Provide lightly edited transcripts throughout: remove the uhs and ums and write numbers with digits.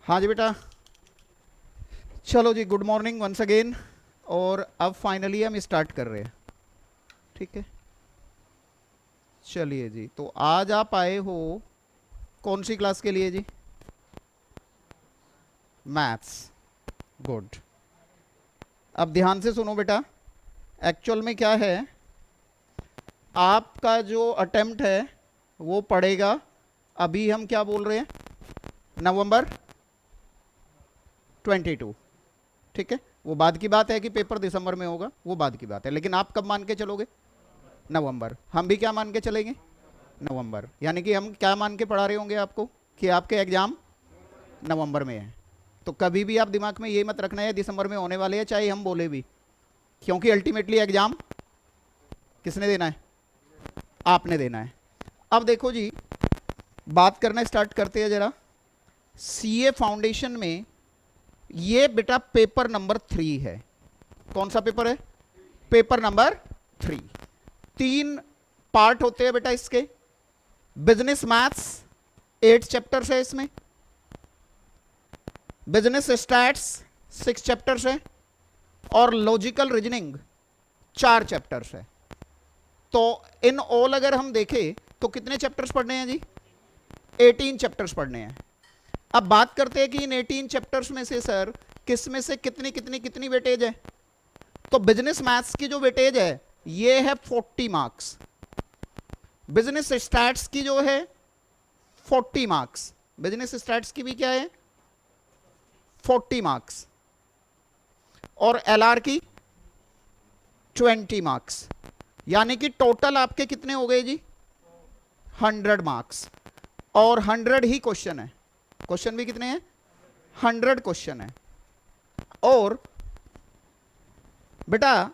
हाँ जी बेटा, चलो जी, गुड मॉर्निंग वंस अगेन। और अब फाइनली हम स्टार्ट कर रहे हैं, ठीक है। चलिए जी, तो आज आप आए हो कौन सी क्लास के लिए जी? Maths, good. अब ध्यान से सुनो बेटा, एक्चुअल में क्या है, आपका जो अटेम्प्ट है वो पड़ेगा, अभी हम क्या बोल रहे हैं, नवंबर 22, ठीक है। वो बाद की बात है कि पेपर दिसंबर में होगा, वो बाद की बात है, लेकिन आप कब मान के चलोगे? नवंबर। हम भी क्या मान के चलेंगे? नवंबर। यानी कि हम क्या मान के पढ़ा रहे होंगे आपको कि आपके एग्जाम नवंबर में है। तो कभी भी आप दिमाग में ये मत रखना है दिसंबर में होने वाले हैं, चाहे हम बोले भी, क्योंकि अल्टीमेटली एग्जाम किसने देना है? आपने देना है। अब देखो जी, बात करना स्टार्ट करते हैं जरा। सीए फाउंडेशन में ये बेटा पेपर नंबर 3 है। कौन सा पेपर है? Paper number 3। 3 पार्ट होते हैं बेटा इसके। बिजनेस मैथ्स 8 चैप्टर्स है इसमें, बिजनेस स्टैट्स 6 चैप्टर्स है, और लॉजिकल रीजनिंग 4 चैप्टर्स है। तो इन ऑल अगर हम देखें तो कितने चैप्टर्स पढ़ने हैं जी? 18 चैप्टर्स पढ़ने हैं। अब बात करते हैं कि इन 18 चैप्टर्स में से सर किस में से कितनी कितनी कितनी वेटेज है। तो बिजनेस मैथ्स की जो वेटेज है ये है 40 मार्क्स, बिजनेस स्टैट्स की जो है 40 मार्क्स, बिजनेस स्टैट्स की भी क्या है 40 मार्क्स, और एलआर की 20 मार्क्स। यानी कि टोटल आपके कितने हो गए जी? 100 मार्क्स। और 100 ही क्वेश्चन है। क्वेश्चन भी कितने हैं? 100 क्वेश्चन है। और बेटा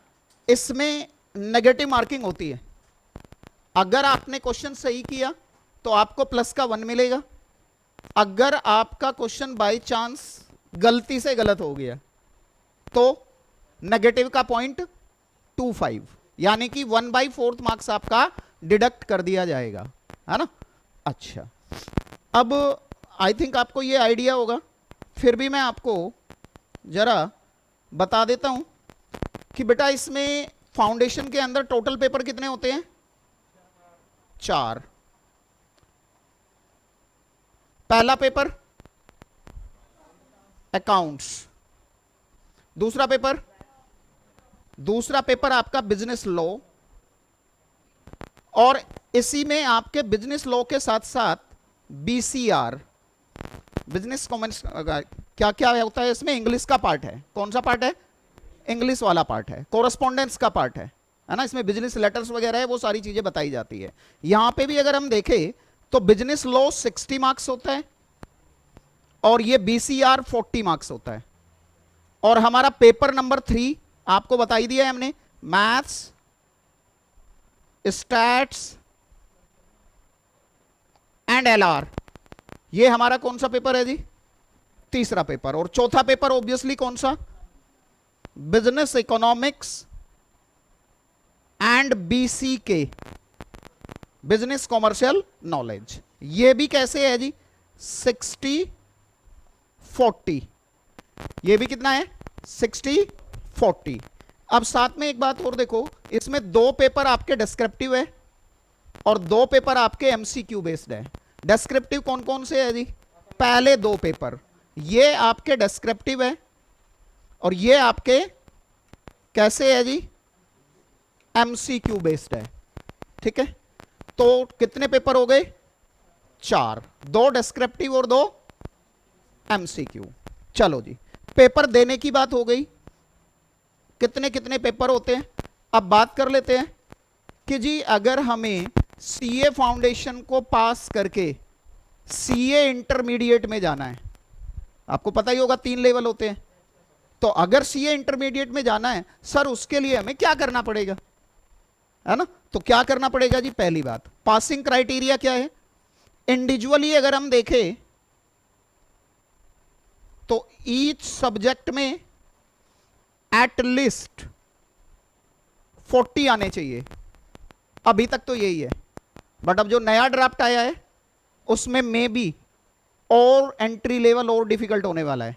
इसमें नेगेटिव मार्किंग होती है। अगर आपने क्वेश्चन सही किया तो आपको प्लस का 1 मिलेगा। अगर आपका क्वेश्चन बाय चांस गलती से गलत हो गया तो नेगेटिव का 0.25, यानी कि 1/4 मार्क्स आपका डिडक्ट कर दिया जाएगा, है ना। अच्छा, अब आई थिंक आपको ये आइडिया होगा, फिर भी मैं आपको जरा बता देता हूं कि बेटा इसमें फाउंडेशन के अंदर टोटल पेपर कितने होते हैं? 4। पहला पेपर अकाउंट्स, दूसरा पेपर आपका बिजनेस लॉ, और इसी में आपके बिजनेस लॉ के साथ साथ बीसीआर, बिजनेस कॉमर्स, क्या क्या होता है इसमें? इंग्लिश का पार्ट है। कौन सा पार्ट है? इंग्लिश वाला पार्ट है। कोरस्पॉन्डेंस का पार्ट है ना। इसमें बिजनेस लेटर्स वगैरह है, वो सारी चीजें बताई जाती है। यहां पे भी अगर हम देखें तो बिजनेस लॉ 60 मार्क्स होता है, और ये बीसीआर 40 मार्क्स होता है। और हमारा पेपर नंबर 3 आपको बता ही दिया है हमने, मैथ्स स्टैट्स एंड एलआर। ये हमारा कौन सा पेपर है जी? तीसरा पेपर। और चौथा पेपर ऑब्वियसली कौन सा? बिजनेस इकोनॉमिक्स एंड बीसी के, बिजनेस कॉमर्शियल नॉलेज। ये भी कैसे है जी? 60-40। ये भी कितना है? 60-40। अब साथ में एक बात और देखो, इसमें 2 पेपर आपके डिस्क्रिप्टिव है और 2 पेपर आपके एमसीक्यू बेस्ड है। डिस्क्रिप्टिव कौन कौन से है जी? पहले 2 पेपर ये आपके डिस्क्रिप्टिव है, और ये आपके कैसे है जी? एमसीक्यू बेस्ड है, ठीक है। तो कितने पेपर हो गए? 4, 2 डिस्क्रिप्टिव और 2 एमसीक्यू। चलो जी, पेपर देने की बात हो गई, कितने कितने पेपर होते हैं। अब बात कर लेते हैं कि जी अगर हमें सीए फाउंडेशन को पास करके सीए इंटरमीडिएट में जाना है, आपको पता ही होगा 3 लेवल होते हैं। तो अगर सीए इंटरमीडिएट में जाना है सर, उसके लिए हमें क्या करना पड़ेगा, है ना। तो क्या करना पड़ेगा जी? पहली बात, पासिंग क्राइटेरिया क्या है? इंडिविजुअली अगर हम देखें तो ईच सब्जेक्ट में एट लीस्ट 40 आने चाहिए। अभी तक तो यही है, बट अब जो नया ड्राफ्ट आया है उसमें मे बी और एंट्री लेवल और डिफिकल्ट होने वाला है।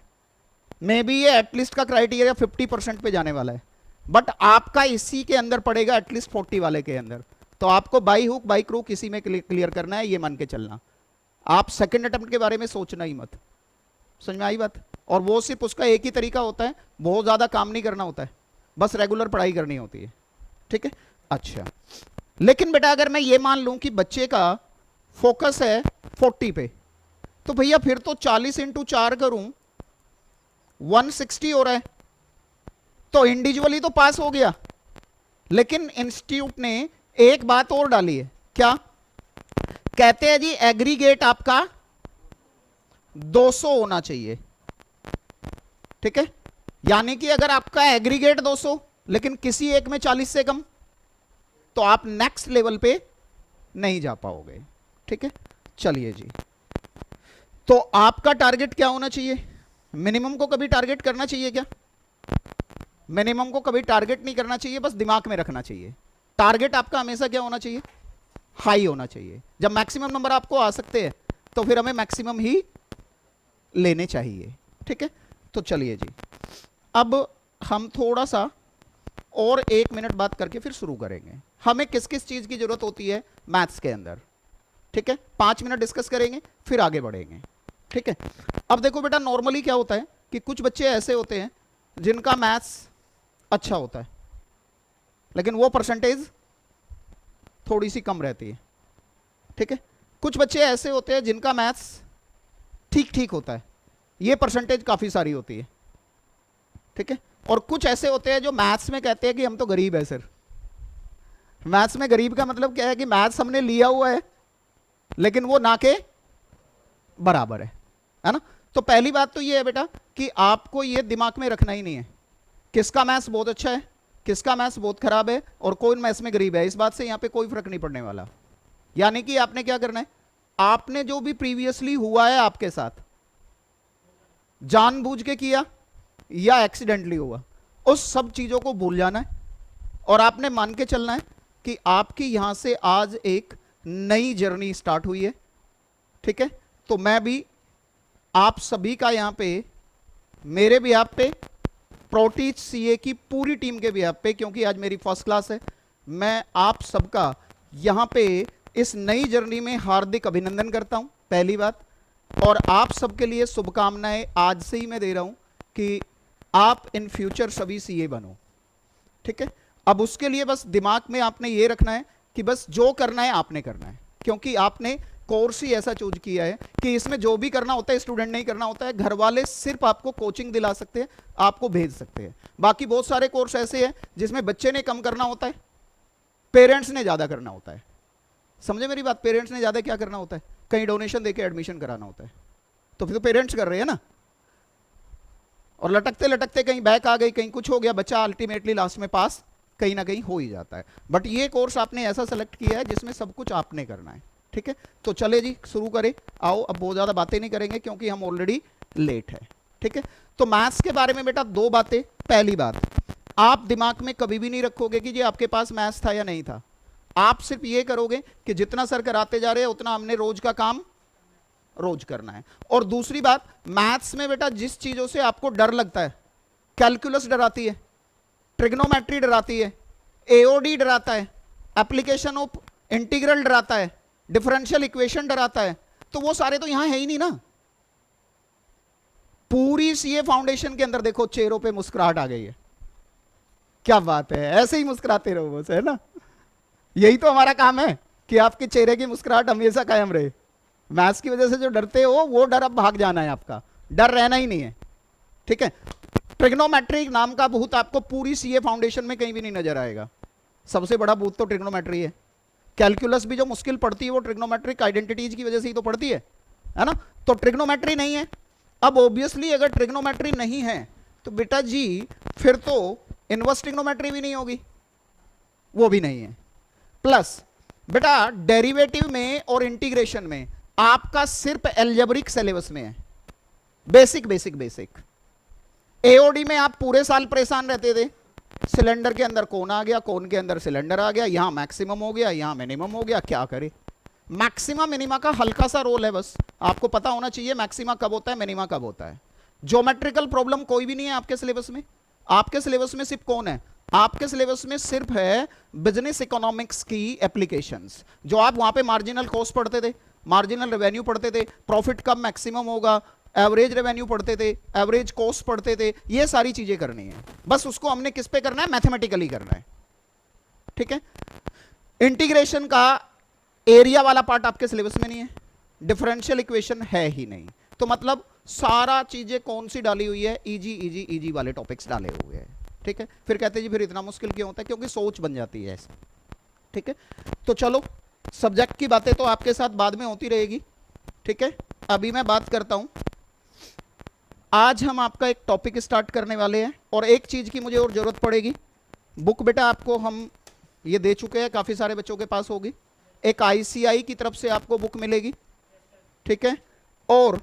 मे बी ये एटलीस्ट का क्राइटेरिया 50% पे जाने वाला है, बट आपका इसी के अंदर पड़ेगा, एटलीस्ट 40 वाले के अंदर। तो आपको बाई हुक बाई क्रूक इसी में क्लियर करना है, ये मान के चलना। आप सेकंड अटेम्प्ट के बारे में सोचना ही मत। समझ में आई बात? और वो सिर्फ उसका एक ही तरीका होता है, बहुत ज्यादा काम नहीं करना होता है, बस रेगुलर पढ़ाई करनी होती है। ठीक है, अच्छा। लेकिन बेटा अगर मैं ये मान लूं कि बच्चे का फोकस है 40 पे, तो भैया फिर तो 40 इंटू 4 करूं 160 हो रहा है, तो इंडिविजुअली तो पास हो गया। लेकिन इंस्टीट्यूट ने एक बात और डाली है, क्या कहते हैं जी? एग्रीगेट आपका 200 होना चाहिए। ठीक है, यानी कि अगर आपका एग्रीगेट 200 लेकिन किसी एक में 40 से कम, तो आप नेक्स्ट लेवल पे नहीं जा पाओगे। ठीक है, चलिए जी। तो आपका टारगेट क्या होना चाहिए? मिनिमम को कभी टारगेट करना चाहिए क्या? मिनिमम को कभी टारगेट नहीं करना चाहिए, बस दिमाग में रखना चाहिए। टारगेट आपका हमेशा क्या होना चाहिए? हाई होना चाहिए। जब मैक्सिमम नंबर आपको आ सकते हैं तो फिर हमें मैक्सिमम ही लेने चाहिए। ठीक है, तो चलिए जी, अब हम थोड़ा सा और 1 मिनट बात करके फिर शुरू करेंगे। हमें किस किस चीज की जरूरत होती है मैथ्स के अंदर। ठीक है, 5 मिनट डिस्कस करेंगे फिर आगे बढ़ेंगे। ठीक है, अब देखो बेटा, नॉर्मली क्या होता है कि कुछ बच्चे ऐसे होते हैं जिनका मैथ्स अच्छा होता है, लेकिन वो परसेंटेज थोड़ी सी कम रहती है। ठीक है, कुछ बच्चे ऐसे होते हैं जिनका मैथ्स ठीक ठीक होता है, ये परसेंटेज काफी सारी होती है। ठीक है, और कुछ ऐसे होते हैं जो मैथ्स में कहते हैं कि हम तो गरीब है सर। मैथ्स में गरीब का मतलब क्या है कि मैथ्स हमने लिया हुआ है लेकिन वो ना के बराबर है ना? तो पहली बात तो ये है बेटा कि आपको ये दिमाग में रखना ही नहीं है किसका मैथ्स बहुत अच्छा है, किसका मैथ्स बहुत खराब है, और कौन मैथ्स में गरीब है। इस बात से यहां पे कोई फर्क नहीं पड़ने वाला। यानी कि आपने क्या करना है, आपने जो भी प्रीवियसली हुआ है आपके साथ, जानबूझ के किया या एक्सीडेंटली हुआ, उस सब चीजों को भूल जाना है और आपने मान के चलना है कि आपकी यहां से आज एक नई जर्नी स्टार्ट हुई है। ठीक है, तो मैं भी आप सभी का यहां पे, मेरे भी आप पे, प्रोटीच सीए की पूरी टीम के भी आप पे, क्योंकि आज मेरी फर्स्ट क्लास है, मैं आप सबका यहां पे इस नई जर्नी में हार्दिक अभिनंदन करता हूं, पहली बात। और आप सबके लिए शुभकामनाएं आज से ही मैं दे रहा हूं कि आप इन फ्यूचर सभी सीए बनो। ठीक है, अब उसके लिए बस दिमाग में आपने ये रखना है कि बस जो करना है आपने करना है, क्योंकि आपने कोर्स ही ऐसा चूज किया है कि इसमें जो भी करना होता है स्टूडेंट नहीं करना होता है। घर वाले सिर्फ आपको कोचिंग दिला सकते हैं, आपको भेज सकते हैं। बाकी बहुत सारे कोर्स ऐसे हैं जिसमें बच्चे ने कम करना होता है, पेरेंट्स ने ज्यादा करना होता है। समझे मेरी बात? पेरेंट्स ने ज्यादा क्या करना होता है, कहीं डोनेशन देके एडमिशन कराना होता है, तो फिर तो पेरेंट्स कर रहे हैं ना। और लटकते लटकते कहीं बैक आ गई, कहीं कुछ हो गया, बच्चा अल्टीमेटली लास्ट में पास कहीं ना कहीं हो ही जाता है। बट ये कोर्स आपने ऐसा सेलेक्ट किया है जिसमें सब कुछ आपने करना है। ठीक है, तो चले जी शुरू करें। आओ, अब बहुत ज्यादा बातें नहीं करेंगे क्योंकि हम ऑलरेडी लेट है। ठीक है, तो मैथ्स के बारे में बेटा 2 बातें। पहली बात, आप दिमाग में कभी भी नहीं रखोगे कि जी आपके पास मैथ्स था या नहीं था। आप सिर्फ ये करोगे कि जितना सर कराते जा रहे हैं उतना हमने रोज का काम रोज करना है। और दूसरी बात, मैथ्स में बेटा जिस चीजों से आपको डर लगता है, कैलकुलस डराती है, ट्रिग्नोमेट्री डराती है, एओडी डराता है, एप्लीकेशन ऑफ इंटीग्रल डराता है, डिफरेंशियल इक्वेशन डराता है, तो वो सारे तो यहां है ही नहीं ना। पूरी सीए फाउंडेशन के अंदर देखो चेहरों पे मुस्कुराहट आ गई है। क्या बात है, ऐसे ही मुस्कुराते रहो बस, है ना? यही तो हमारा काम है कि आपके चेहरे की मुस्कुराहट हमेशा कायम रहे। मैथ्स की वजह से जो डरते हो वो डर अब भाग जाना है, आपका डर रहना ही नहीं है। ठीक है, ट्रिग्नोमेट्री नाम का भूत आपको पूरी सीए फाउंडेशन में कहीं भी नहीं नजर आएगा। सबसे बड़ा भूत तो ट्रिग्नोमेट्री है। कैलकुलस भी जो मुश्किल पड़ती है वो ट्रिग्नोमेट्रिक आइडेंटिटीज की वजह से ही तो पड़ती है ना? तो ट्रिग्नोमेट्री नहीं है। अब ऑब्वियसली अगर ट्रिग्नोमेट्री नहीं है तो बेटा जी फिर तो इनवर्स ट्रिग्नोमेट्री भी नहीं होगी, वो भी नहीं है। प्लस बेटा डेरिवेटिव में और इंटीग्रेशन में आपका सिर्फ एल्जेब्रिक सिलेबस में है, बेसिक बेसिक बेसिक। एओडी में आप पूरे साल परेशान रहते थे, सिलेंडर के अंदर कोन आ गया, कोन के अंदर सिलेंडर आ गया, यहां मैक्सिमम हो गया, यहां मिनिमम हो गया, क्या करे? मैक्सिमा मिनिमा का हल्का सा रोल है, बस आपको पता होना चाहिए मैक्सिमा कब होता है, मिनिमा कब होता है। ज्योमेट्रिकल प्रॉब्लम कोई भी नहीं है आपके सिलेबस में। आपके सिलेबस में सिर्फ कौन है, आपके सिलेबस में सिर्फ है बिजनेस इकोनॉमिक्स की एप्लीकेशंस। जो आप वहां पे मार्जिनल कॉस्ट पढ़ते थे, मार्जिनल रेवेन्यू पढ़ते थे, प्रॉफिट कब मैक्सिमम होगा, एवरेज रेवेन्यू पढ़ते थे, एवरेज कॉस्ट पढ़ते थे, ये सारी चीजें करनी है। बस उसको हमने किस पे करना है, मैथमेटिकली करना है। ठीक है, इंटीग्रेशन का एरिया वाला पार्ट आपके सिलेबस में नहीं है, डिफरेंशियल इक्वेशन है ही नहीं, तो मतलब सारा चीजें कौन सी डाली हुई है, इजी इजी इजी वाले टॉपिक्स डाले हुए हैं। ठीक है, फिर कहते हैं जी फिर इतना मुश्किल क्यों होता है, क्योंकि सोच बन जाती है ऐसे। ठीक है, तो चलो सब्जेक्ट की बातें तो आपके साथ बाद में होती रहेगी। ठीक है, अभी मैं बात करता हूं, आज हम आपका एक टॉपिक स्टार्ट करने वाले हैं, और एक चीज की मुझे और जरूरत पड़ेगी। बुक बेटा आपको हम ये दे चुके हैं, काफी सारे बच्चों के पास होगी। एक आईसीआई की तरफ से आपको बुक मिलेगी। ठीक है, और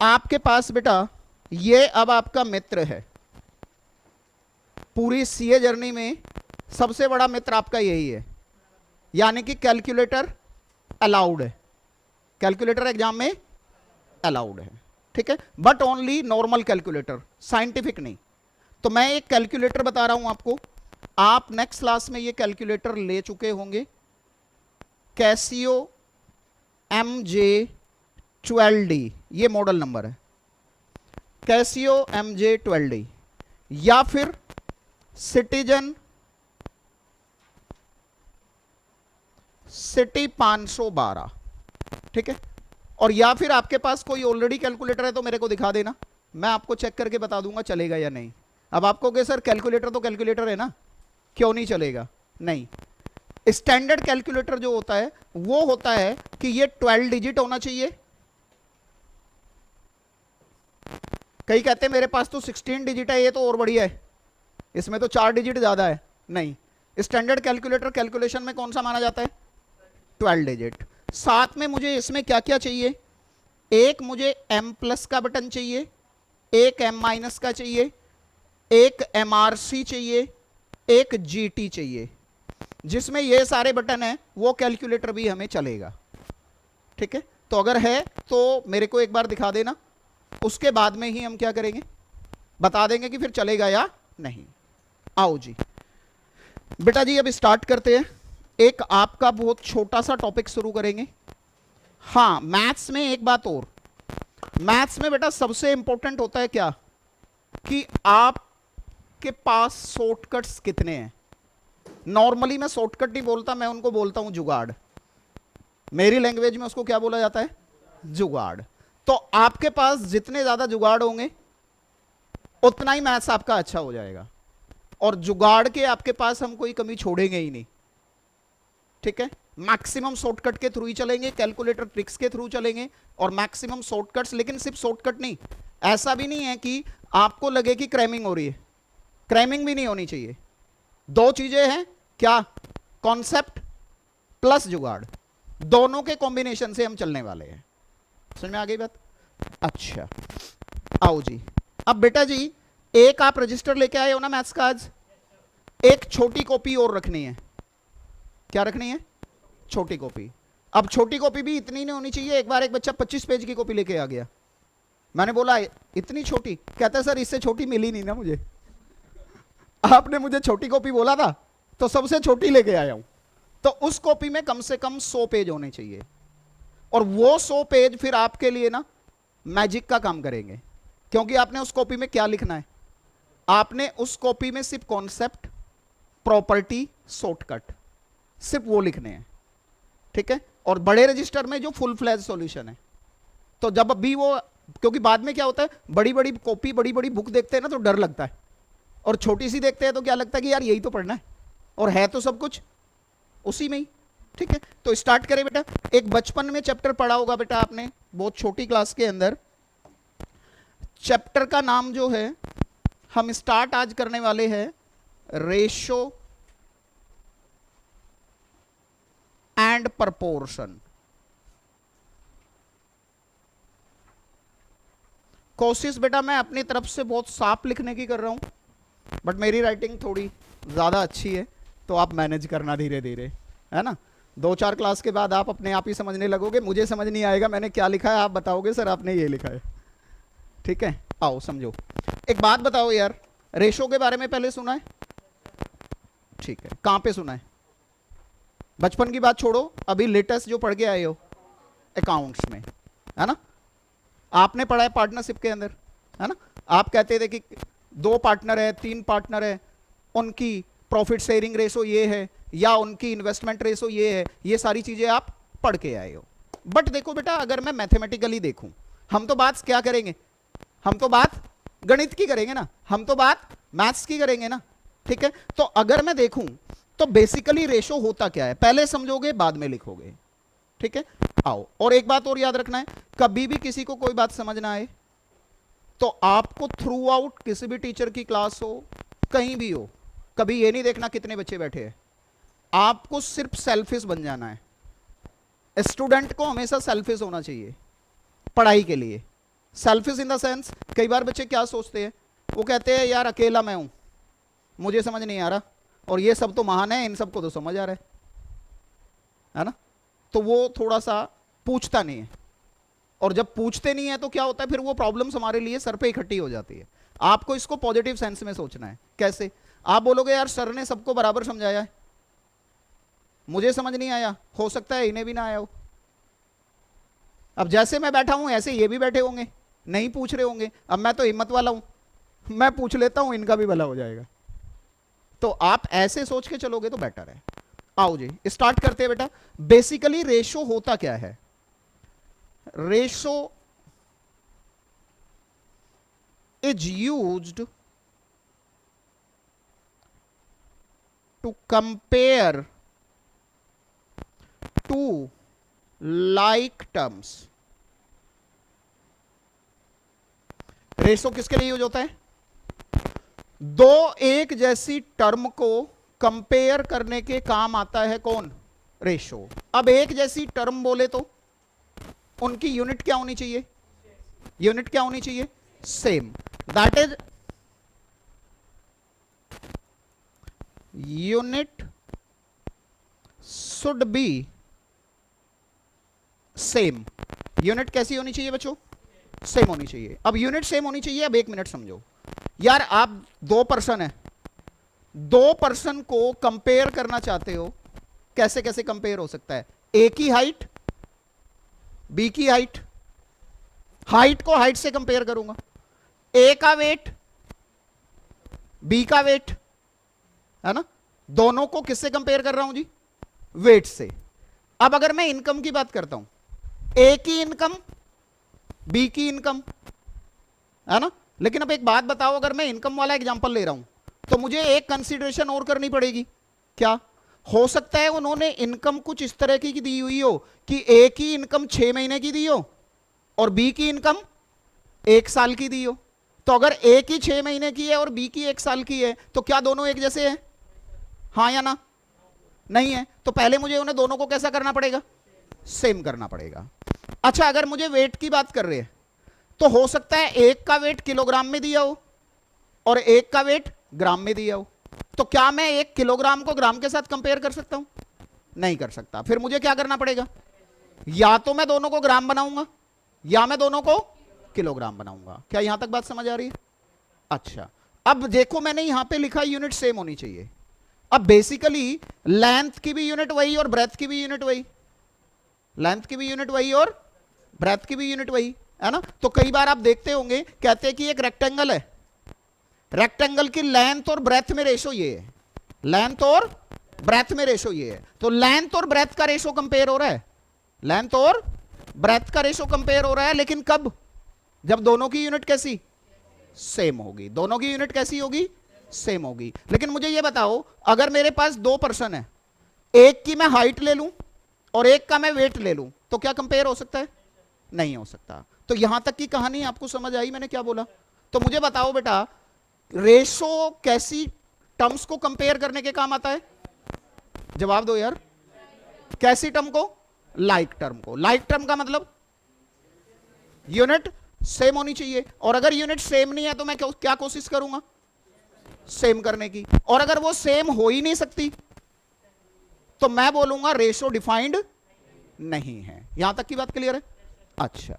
आपके पास बेटा ये अब आपका मित्र है पूरी सीए जर्नी में, सबसे बड़ा मित्र आपका यही है, यानी कि कैलकुलेटर अलाउड है, कैलकुलेटर एग्जाम में अलाउड है। ठीक है, but only normal calculator, scientific नहीं। तो मैं एक कैलकुलेटर बता रहा हूं आपको, आप नेक्स्ट क्लास में ये कैलकुलेटर ले चुके होंगे, कैसियो MJ12D, ये मॉडल नंबर है, कैसियो MJ12D, या फिर सिटीजन सिटी 512। ठीक है, और या फिर आपके पास कोई ऑलरेडी कैलकुलेटर है तो मेरे को दिखा देना, मैं आपको चेक करके बता दूंगा चलेगा या नहीं। अब आपको कहे सर कैलकुलेटर तो कैलकुलेटर है ना, क्यों नहीं चलेगा, नहीं। स्टैंडर्ड कैलकुलेटर जो होता है वो होता है कि ये 12 डिजिट होना चाहिए। कई कहते हैं मेरे पास तो 16 डिजिट है, ये तो और बढ़िया है, इसमें तो 4 डिजिट ज्यादा है। नहीं, स्टैंडर्ड कैलकुलेटर कैलकुलेशन में कौन सा माना जाता है, 12 डिजिट। साथ में मुझे इसमें क्या क्या चाहिए, एक मुझे M+ का बटन चाहिए, एक M- का चाहिए, एक MRC चाहिए, एक GT चाहिए। जिसमें ये सारे बटन हैं वो कैलकुलेटर भी हमें चलेगा। ठीक है, तो अगर है तो मेरे को एक बार दिखा देना, उसके बाद में ही हम क्या करेंगे, बता देंगे कि फिर चलेगा या नहीं। आओ जी बेटा जी, अब स्टार्ट करते हैं। एक आपका बहुत छोटा सा टॉपिक शुरू करेंगे। हाँ, मैथ्स में एक बात और, मैथ्स में बेटा सबसे इंपॉर्टेंट होता है क्या, कि आपके पास शॉर्टकट्स कितने हैं। नॉर्मली मैं शॉर्टकट नहीं बोलता, मैं उनको बोलता हूं जुगाड़, मेरी लैंग्वेज में उसको क्या बोला जाता है, जुगाड़। तो आपके पास जितने ज्यादा जुगाड़ होंगे उतना ही मैथ्स आपका अच्छा हो जाएगा, और जुगाड़ के आपके पास हम कोई कमी छोड़ेंगे ही नहीं। ठीक है, मैक्सिमम शॉर्टकट के थ्रू ही चलेंगे, कैलकुलेटर ट्रिक्स के थ्रू चलेंगे, और मैक्सिमम शॉर्टकट्स। लेकिन सिर्फ शॉर्टकट नहीं, ऐसा भी नहीं है कि आपको लगे कि क्रैमिंग हो रही है, क्रैमिंग भी नहीं होनी चाहिए। दो चीजें हैं क्या, कॉन्सेप्ट प्लस जुगाड़, दोनों के कॉम्बिनेशन से हम चलने वाले हैं। समझ में आ गई बात। अच्छा आओ जी, अब बेटा जी एक आप रजिस्टर लेके आए हो ना मैथ्स का आज, एक छोटी कॉपी और रखनी है। क्या रखनी है, छोटी कॉपी। अब छोटी कॉपी भी इतनी नहीं होनी चाहिए, एक बार एक बच्चा 25 पेज की कॉपी लेके आ गया, मैंने बोला इतनी छोटी, कहता है सर इससे छोटी मिली नहीं ना मुझे, आपने मुझे छोटी कॉपी बोला था तो सबसे छोटी लेके आया हूं। तो उस कॉपी में कम से कम 100 पेज होने चाहिए, और वो 100 पेज फिर आपके लिए ना मैजिक का काम करेंगे, क्योंकि आपने उस कॉपी में क्या लिखना है, आपने उस कॉपी में सिर्फ कॉन्सेप्ट, प्रॉपर्टी, शॉर्टकट, सिर्फ वो लिखने हैं। ठीक है, और बड़े रजिस्टर में जो फुल फ्लैज सॉल्यूशन है, तो जब भी वो, क्योंकि बाद में क्या होता है, बड़ी बड़ी कॉपी, बड़ी बड़ी बुक देखते हैं ना तो डर लगता है, और छोटी सी देखते हैं तो क्या लगता है कि यार यही तो पढ़ना है, और है तो सब कुछ उसी में ही। ठीक है, तो स्टार्ट करें बेटा। एक बचपन में चैप्टर पढ़ा होगा बेटा आपने, बहुत छोटी क्लास के अंदर। चैप्टर का नाम जो है, हम स्टार्ट आज करने वाले हैं रेशो एंड प्रपोर्शन। कोशिश बेटा मैं अपनी तरफ से बहुत साफ लिखने की कर रहा हूं, बट मेरी राइटिंग थोड़ी ज़्यादा अच्छी है, तो आप मैनेज करना धीरे धीरे, है ना। दो चार क्लास के बाद आप अपने आप ही समझने लगोगे, मुझे समझ नहीं आएगा मैंने क्या लिखा है, आप बताओगे सर आपने ये लिखा है। ठीक है, आओ समझो। एक बात बताओ यार, रेशो के बारे में पहले सुना है? ठीक है, कहां पे सुना है? बचपन की बात छोड़ो, अभी लेटेस्ट जो पढ़ के आए हो अकाउंट्स में, है ना? आपने पढ़ा है पार्टनरशिप के अंदर, है ना? आप कहते थे कि 2 पार्टनर है, 3 पार्टनर है, उनकी प्रॉफिट शेयरिंग रेशो ये है या उनकी इन्वेस्टमेंट रेशो ये है, ये सारी चीजें आप पढ़ के आए हो। बट देखो बेटा, अगर मैं मैथमेटिकली देखूं, हम तो बात क्या करेंगे, हम तो बात गणित की करेंगे ना, हम तो बात मैथ्स की करेंगे ना। ठीक है, तो अगर मैं देखूं तो बेसिकली रेशो होता क्या है, पहले समझोगे बाद में लिखोगे। ठीक है, आओ। और एक बात और याद रखना है, कभी भी किसी को कोई बात समझ ना आए तो आपको थ्रू आउट किसी भी टीचर की क्लास हो, कहीं भी हो, कभी ये नहीं देखना कितने बच्चे बैठे हैं, आपको सिर्फ सेल्फिश बन जाना है। स्टूडेंट को हमेशा सेल्फिश होना चाहिए पढ़ाई के लिए। सेल्फिश इन द सेंस, कई बार बच्चे क्या सोचते हैं, वो कहते हैं यार अकेला मैं हूं, मुझे समझ नहीं आ रहा, और ये सब तो महान है, इन सबको तो समझ आ रहा है ना? तो वो थोड़ा सा पूछता नहीं है, और जब पूछते नहीं है तो क्या होता है, फिर वो प्रॉब्लम्स हमारे लिए सर पे इकट्ठी हो जाती है। आपको इसको पॉजिटिव सेंस में सोचना है। कैसे? आप बोलोगे यार सर ने सबको बराबर समझाया है, मुझे समझ नहीं आया, हो सकता है इन्हें भी ना आया हो। अब जैसे मैं बैठा हूं ऐसे ये भी बैठे होंगे, नहीं पूछ रहे होंगे। अब मैं तो हिम्मत वाला हूं, मैं पूछ लेता हूं, इनका भी भला हो जाएगा। तो आप ऐसे सोच के चलोगे तो बेटर है। आओ जी स्टार्ट करते हैं बेटा। बेसिकली रेशो होता क्या है? Ratio is used to compare two like terms. Ratio किसके लिए यूज होता है? दो एक जैसी टर्म को कंपेयर करने के काम आता है कौन? रेशो। अब एक जैसी टर्म बोले तो उनकी यूनिट क्या होनी चाहिए? यूनिट क्या होनी चाहिए? Same. That is unit should be same. Unit कैसी होनी चाहिए बच्चों? सेम होनी चाहिए। अब यूनिट सेम होनी चाहिए। अब 1 मिनट समझो यार, आप 2 पर्सन है, 2 पर्सन को कंपेयर करना चाहते हो, कैसे कैसे कंपेयर हो सकता है? ए की हाइट, बी की हाइट, हाइट को हाइट से कंपेयर करूंगा, ए का वेट, बी का वेट, है ना? दोनों को किससे कंपेयर कर रहा हूं जी? वेट से। अब अगर मैं इनकम की बात करता हूं, ए की इनकम, बी की इनकम, है ना? लेकिन अब एक बात बताओ, अगर मैं इनकम वाला एग्जांपल ले रहा हूं तो मुझे एक कंसीडरेशन और करनी पड़ेगी। क्या हो सकता है? उन्होंने इनकम कुछ इस तरह की दी हुई हो कि ए की इनकम 6 महीने की दी हो और बी की इनकम 1 साल की दी हो। तो अगर ए की 6 महीने की है और बी की 1 साल की है तो क्या दोनों एक जैसे हैं? हाँ या ना? नहीं है। तो पहले मुझे उन्हें दोनों को कैसा करना पड़ेगा? सेम करना पड़ेगा। अच्छा, अगर मुझे वेट की बात कर रहे हैं तो हो सकता है एक का वेट किलोग्राम में दिया हो और एक का वेट ग्राम में दिया हो। तो क्या मैं 1 किलोग्राम को ग्राम के साथ कंपेयर कर सकता हूं? नहीं कर सकता। फिर मुझे क्या करना पड़ेगा? या तो मैं दोनों को ग्राम बनाऊंगा या मैं दोनों को किलोग्राम बनाऊंगा। क्या यहां तक बात समझ आ रही है? अच्छा, अब देखो मैंने यहां पे लिखा यूनिट सेम होनी चाहिए। अब बेसिकली लेंथ की भी यूनिट वही और ब्रेथ की भी यूनिट वही, लेंथ की भी यूनिट वही और ब्रेथ की भी यूनिट वही, है ना? तो कई बार आप देखते होंगे, कहते हैं कि एक रेक्टेंगल है, रेक्टेंगल की लेंथ और ब्रेथ में रेशो ये है, लेंथ और ब्रेथ में रेशो ये है। तो लेंथ और ब्रेथ का रेशो कंपेयर हो रहा है, लेंथ और ब्रेथ का रेशो कंपेयर हो रहा है। लेकिन कब? जब दोनों की यूनिट कैसी? सेम होगी। दोनों की यूनिट कैसी होगी? सेम होगी। लेकिन मुझे यह बताओ, अगर मेरे पास 2 पर्सन है, एक की मैं हाइट ले लूं और एक का मैं वेट ले लूं, तो क्या कंपेयर हो सकता है? नहीं हो सकता। तो यहां तक की कहानी आपको समझ आई मैंने क्या बोला? तो मुझे बताओ बेटा, रेशो कैसी टर्म्स को कंपेयर करने के काम आता है? जवाब दो यार। कैसी टर्म को? लाइक टर्म को। लाइक टर्म का मतलब यूनिट सेम होनी चाहिए, और अगर यूनिट सेम नहीं है तो मैं क्या कोशिश करूंगा? सेम करने की। और अगर वो सेम हो ही नहीं सकती तो मैं बोलूंगा रेशो डिफाइंड नहीं है। यहां तक की बात क्लियर है? अच्छा,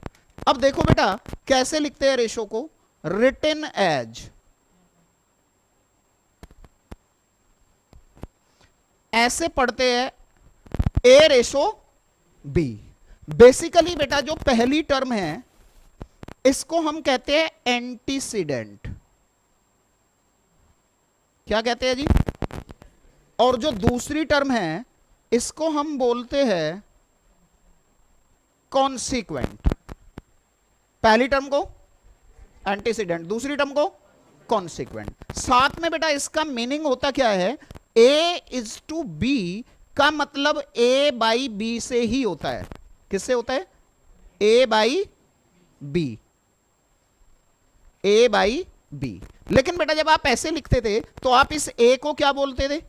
अब देखो बेटा कैसे लिखते हैं रेशो को। रिटन एज, ऐसे पढ़ते हैं ए रेशो बी। बेसिकली बेटा जो पहली टर्म है इसको हम कहते हैं एंटीसीडेंट। क्या कहते हैं जी? और जो दूसरी टर्म है इसको हम बोलते हैं कॉन्सिक्वेंट। पहली टर्म को एंटीसीडेंट, दूसरी टर्म को कॉन्सिक्वेंट। साथ में बेटा इसका मीनिंग होता क्या है? ए इज टू बी का मतलब ए बाई बी से ही होता है। किससे होता है? A by B, A by B. लेकिन बेटा जब आप ऐसे लिखते थे तो आप इस ए को क्या बोलते थे?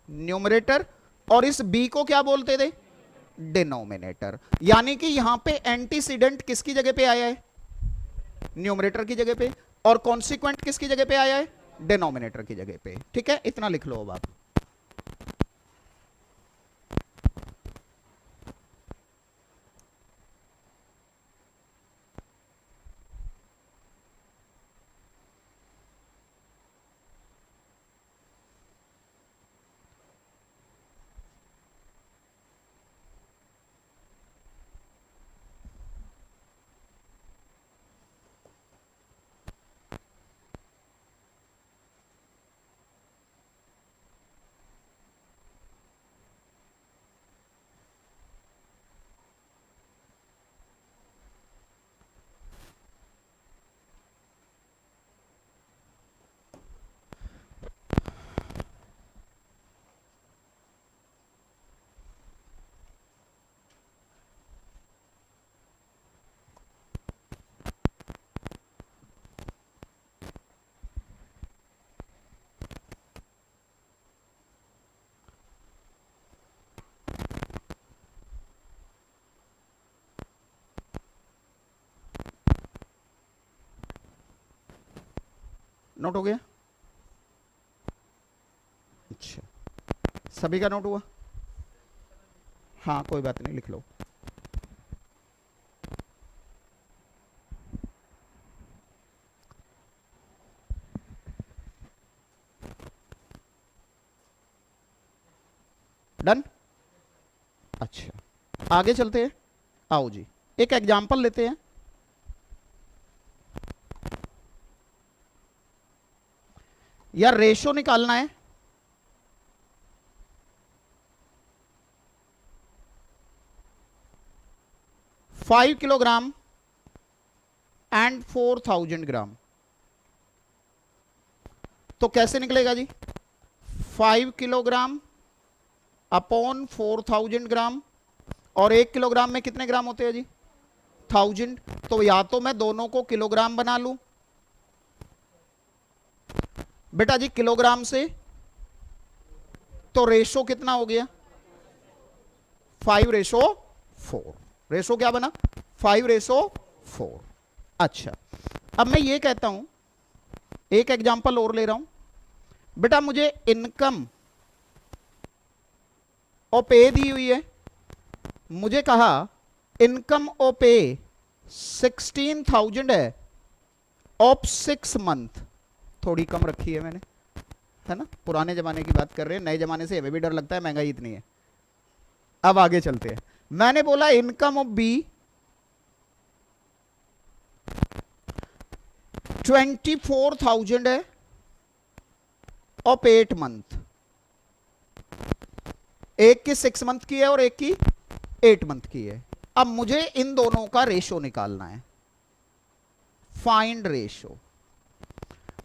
न्यूमरेटर, और इस बी को क्या बोलते थे? डिनोमिनेटर। यानी कि यहां पे एंटीसीडेंट किसकी जगह पे आया है? न्यूमरेटर की जगह पे। और कॉन्सिक्वेंट किसकी जगह पे आया है? डिनोमिनेटर की जगह पे। ठीक है, इतना लिख लो अब आप। नोट हो गया? अच्छा, सभी का नोट हुआ? हाँ कोई बात नहीं, लिख लो। डन? अच्छा, आगे चलते हैं। आओ जी, एक एग्जांपल लेते हैं। यार रेशो निकालना है। फाइव किलोग्राम एंड 4000 ग्राम। तो कैसे निकलेगा जी? 5 किलोग्राम अपॉन 4000 ग्राम। और 1 किलोग्राम में कितने ग्राम होते हैं जी? 1000। तो या तो मैं दोनों को किलोग्राम बना लूं बेटा जी किलोग्राम से, तो रेशो कितना हो गया? 5:4। रेशो क्या बना? 5:4। अच्छा, अब मैं ये कहता हूं, एक एग्जांपल और ले रहा हूं बेटा। मुझे इनकम ऑफ ए दी हुई है। मुझे कहा इनकम ऑफ ए 16,000 है ऑफ 6 मंथ। थोड़ी कम रखी है मैंने, है ना? पुराने जमाने की बात कर रहे हैं, नए जमाने से हमें भी डर लगता है, महंगाई इतनी है। अब आगे चलते हैं। मैंने बोला इनकम ऑफ बी 24,000 है ऑफ 8 मंथ। एक की 6 मंथ की है और एक की 8 मंथ की है। अब मुझे इन दोनों का रेशो निकालना है। Find ratio.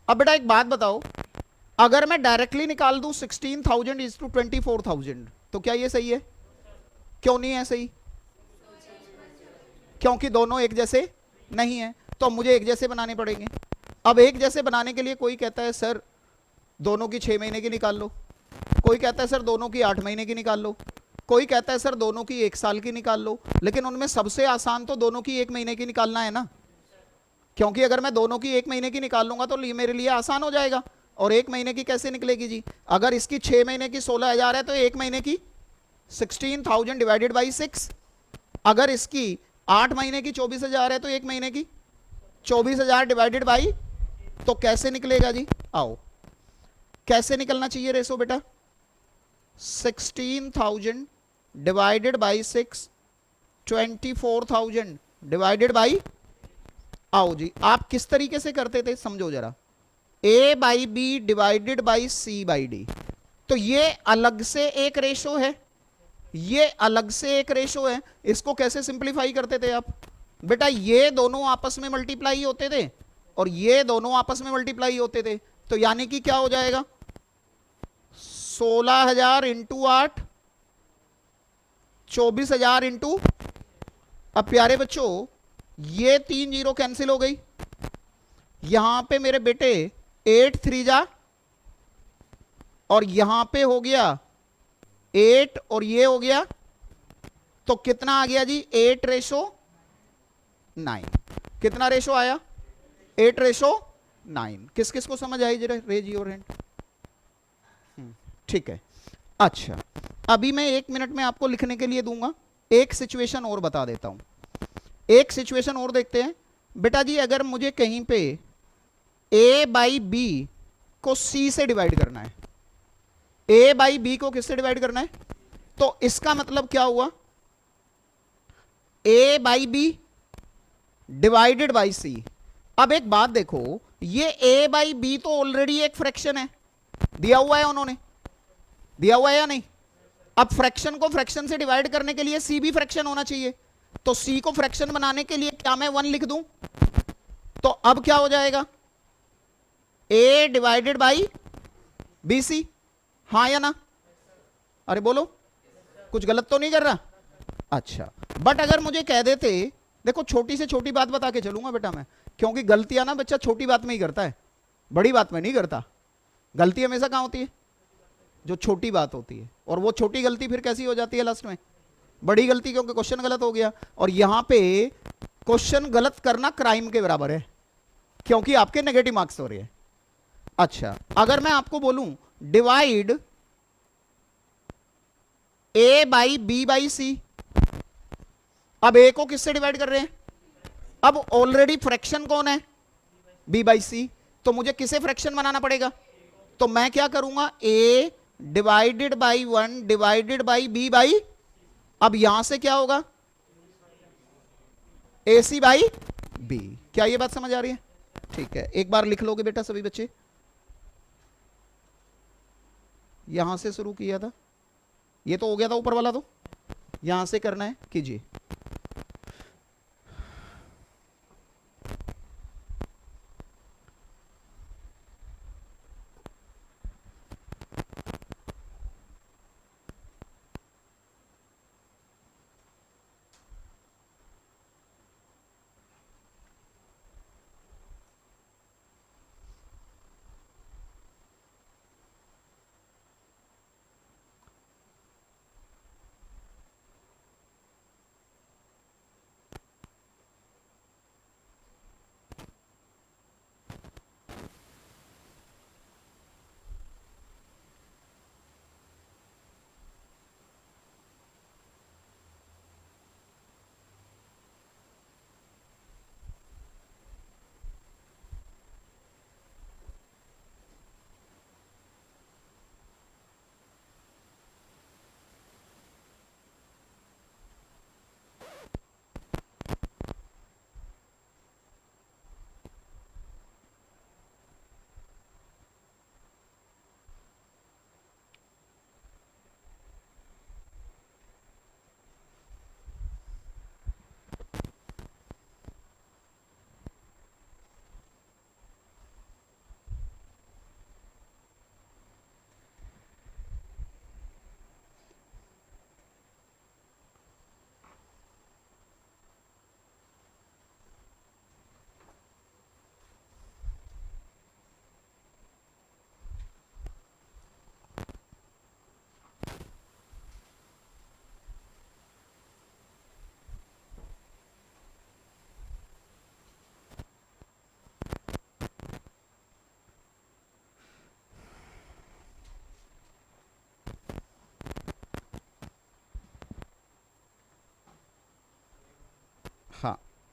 अब बेटा एक बात बताओ, अगर मैं डायरेक्टली निकाल दूं 16,000 इज टू 24,000 तो क्या ये सही है? क्यों नहीं है सही? क्योंकि दोनों एक जैसे नहीं है, तो मुझे एक जैसे बनाने पड़ेंगे। अब एक जैसे बनाने के लिए कोई कहता है सर दोनों की 6 महीने की निकाल लो, कोई कहता है सर दोनों की 8 महीने की निकाल लो, कोई कहता है सर दोनों की 1 साल की निकाल लो। लेकिन उनमें सबसे आसान तो दोनों की 1 महीने की निकालना है ना, क्योंकि अगर मैं दोनों की 1 महीने की निकाल लूंगा तो मेरे लिए आसान हो जाएगा। और 1 महीने की कैसे निकलेगी जी? अगर इसकी 6 महीने की 16,000 है तो 1 महीने की 16,000 डिवाइडेड बाई 6। अगर इसकी 8 महीने की 24,000 है तो 1 महीने की 24,000 डिवाइडेड बाई, तो कैसे निकलेगा जी? आओ, कैसे निकलना चाहिए रेशो बेटा? 16,000 डिवाइडेड बाई 6, 24,000 डिवाइडेड बाई, आओ जी, आप किस तरीके से करते थे समझो जरा, A by B divided by C by D. तो ये अलग से एक रेशो है, ये अलग से एक रेशो है, इसको कैसे सिंप्लीफाई करते थे आप? बेटा ये दोनों आपस में मल्टीप्लाई होते थे और ये दोनों आपस में मल्टीप्लाई होते थे, तो यानी कि क्या हो जाएगा? 16,000 इंटू 8, 24,000 इंटू, अब प्यारे बच्चों ये 3 जीरो कैंसिल हो गई, यहां पे मेरे बेटे 8 3 जा, और यहां पे हो गया 8 और ये हो गया, तो कितना आ गया जी? 8:9। कितना रेशो आया? 8:9। किस किस को समझ आई जरा रेज योर हैंड। ठीक है, अच्छा अभी मैं 1 मिनट में आपको लिखने के लिए दूंगा, एक सिचुएशन और बता देता हूं, एक सिचुएशन और देखते हैं। बेटा जी अगर मुझे कहीं पे a बाई बी को c से डिवाइड करना है, a बाई बी को किससे डिवाइड करना है, तो इसका मतलब क्या हुआ? a by B divided by c। अब एक बात देखो, ये a बाई बी तो ऑलरेडी एक फ्रैक्शन है, दिया हुआ है, उन्होंने दिया हुआ है या नहीं? अब फ्रैक्शन को फ्रैक्शन से डिवाइड करने के लिए c भी फ्रैक्शन होना चाहिए, तो c को फ्रैक्शन बनाने के लिए क्या मैं 1 लिख दूं? तो अब क्या हो जाएगा? a divided by B C, हाँ या ना? अरे बोलो, कुछ गलत तो नहीं कर रहा? अच्छा, बट अगर मुझे कह देते, देखो छोटी से छोटी बात बता के चलूंगा बेटा मैं, क्योंकि गलतियां ना बच्चा छोटी बात में ही करता है, बड़ी बात में नहीं करता। गलती हमेशा कहां होती है? जो छोटी बात होती है, और वो छोटी गलती फिर कैसी हो जाती है लास्ट में? बड़ी गलती, क्योंकि क्वेश्चन गलत हो गया, और यहां पे क्वेश्चन गलत करना क्राइम के बराबर है, क्योंकि आपके नेगेटिव मार्क्स हो रहे हैं। अच्छा, अगर मैं आपको बोलूं divide a by B by C, अब a को किससे डिवाइड कर रहे हैं? अब ऑलरेडी फ्रैक्शन कौन है? b बाई सी, तो मुझे किसे फ्रैक्शन बनाना पड़ेगा? तो मैं क्या करूंगा? a divided by 1 divided by b by, अब यहां से क्या होगा? ac by b। क्या ये बात समझ आ रही है? ठीक है, एक बार लिख लोगे बेटा सभी बच्चे? यहां से शुरू किया था, ये तो हो गया था ऊपर वाला, तो यहां से करना है, कीजिए।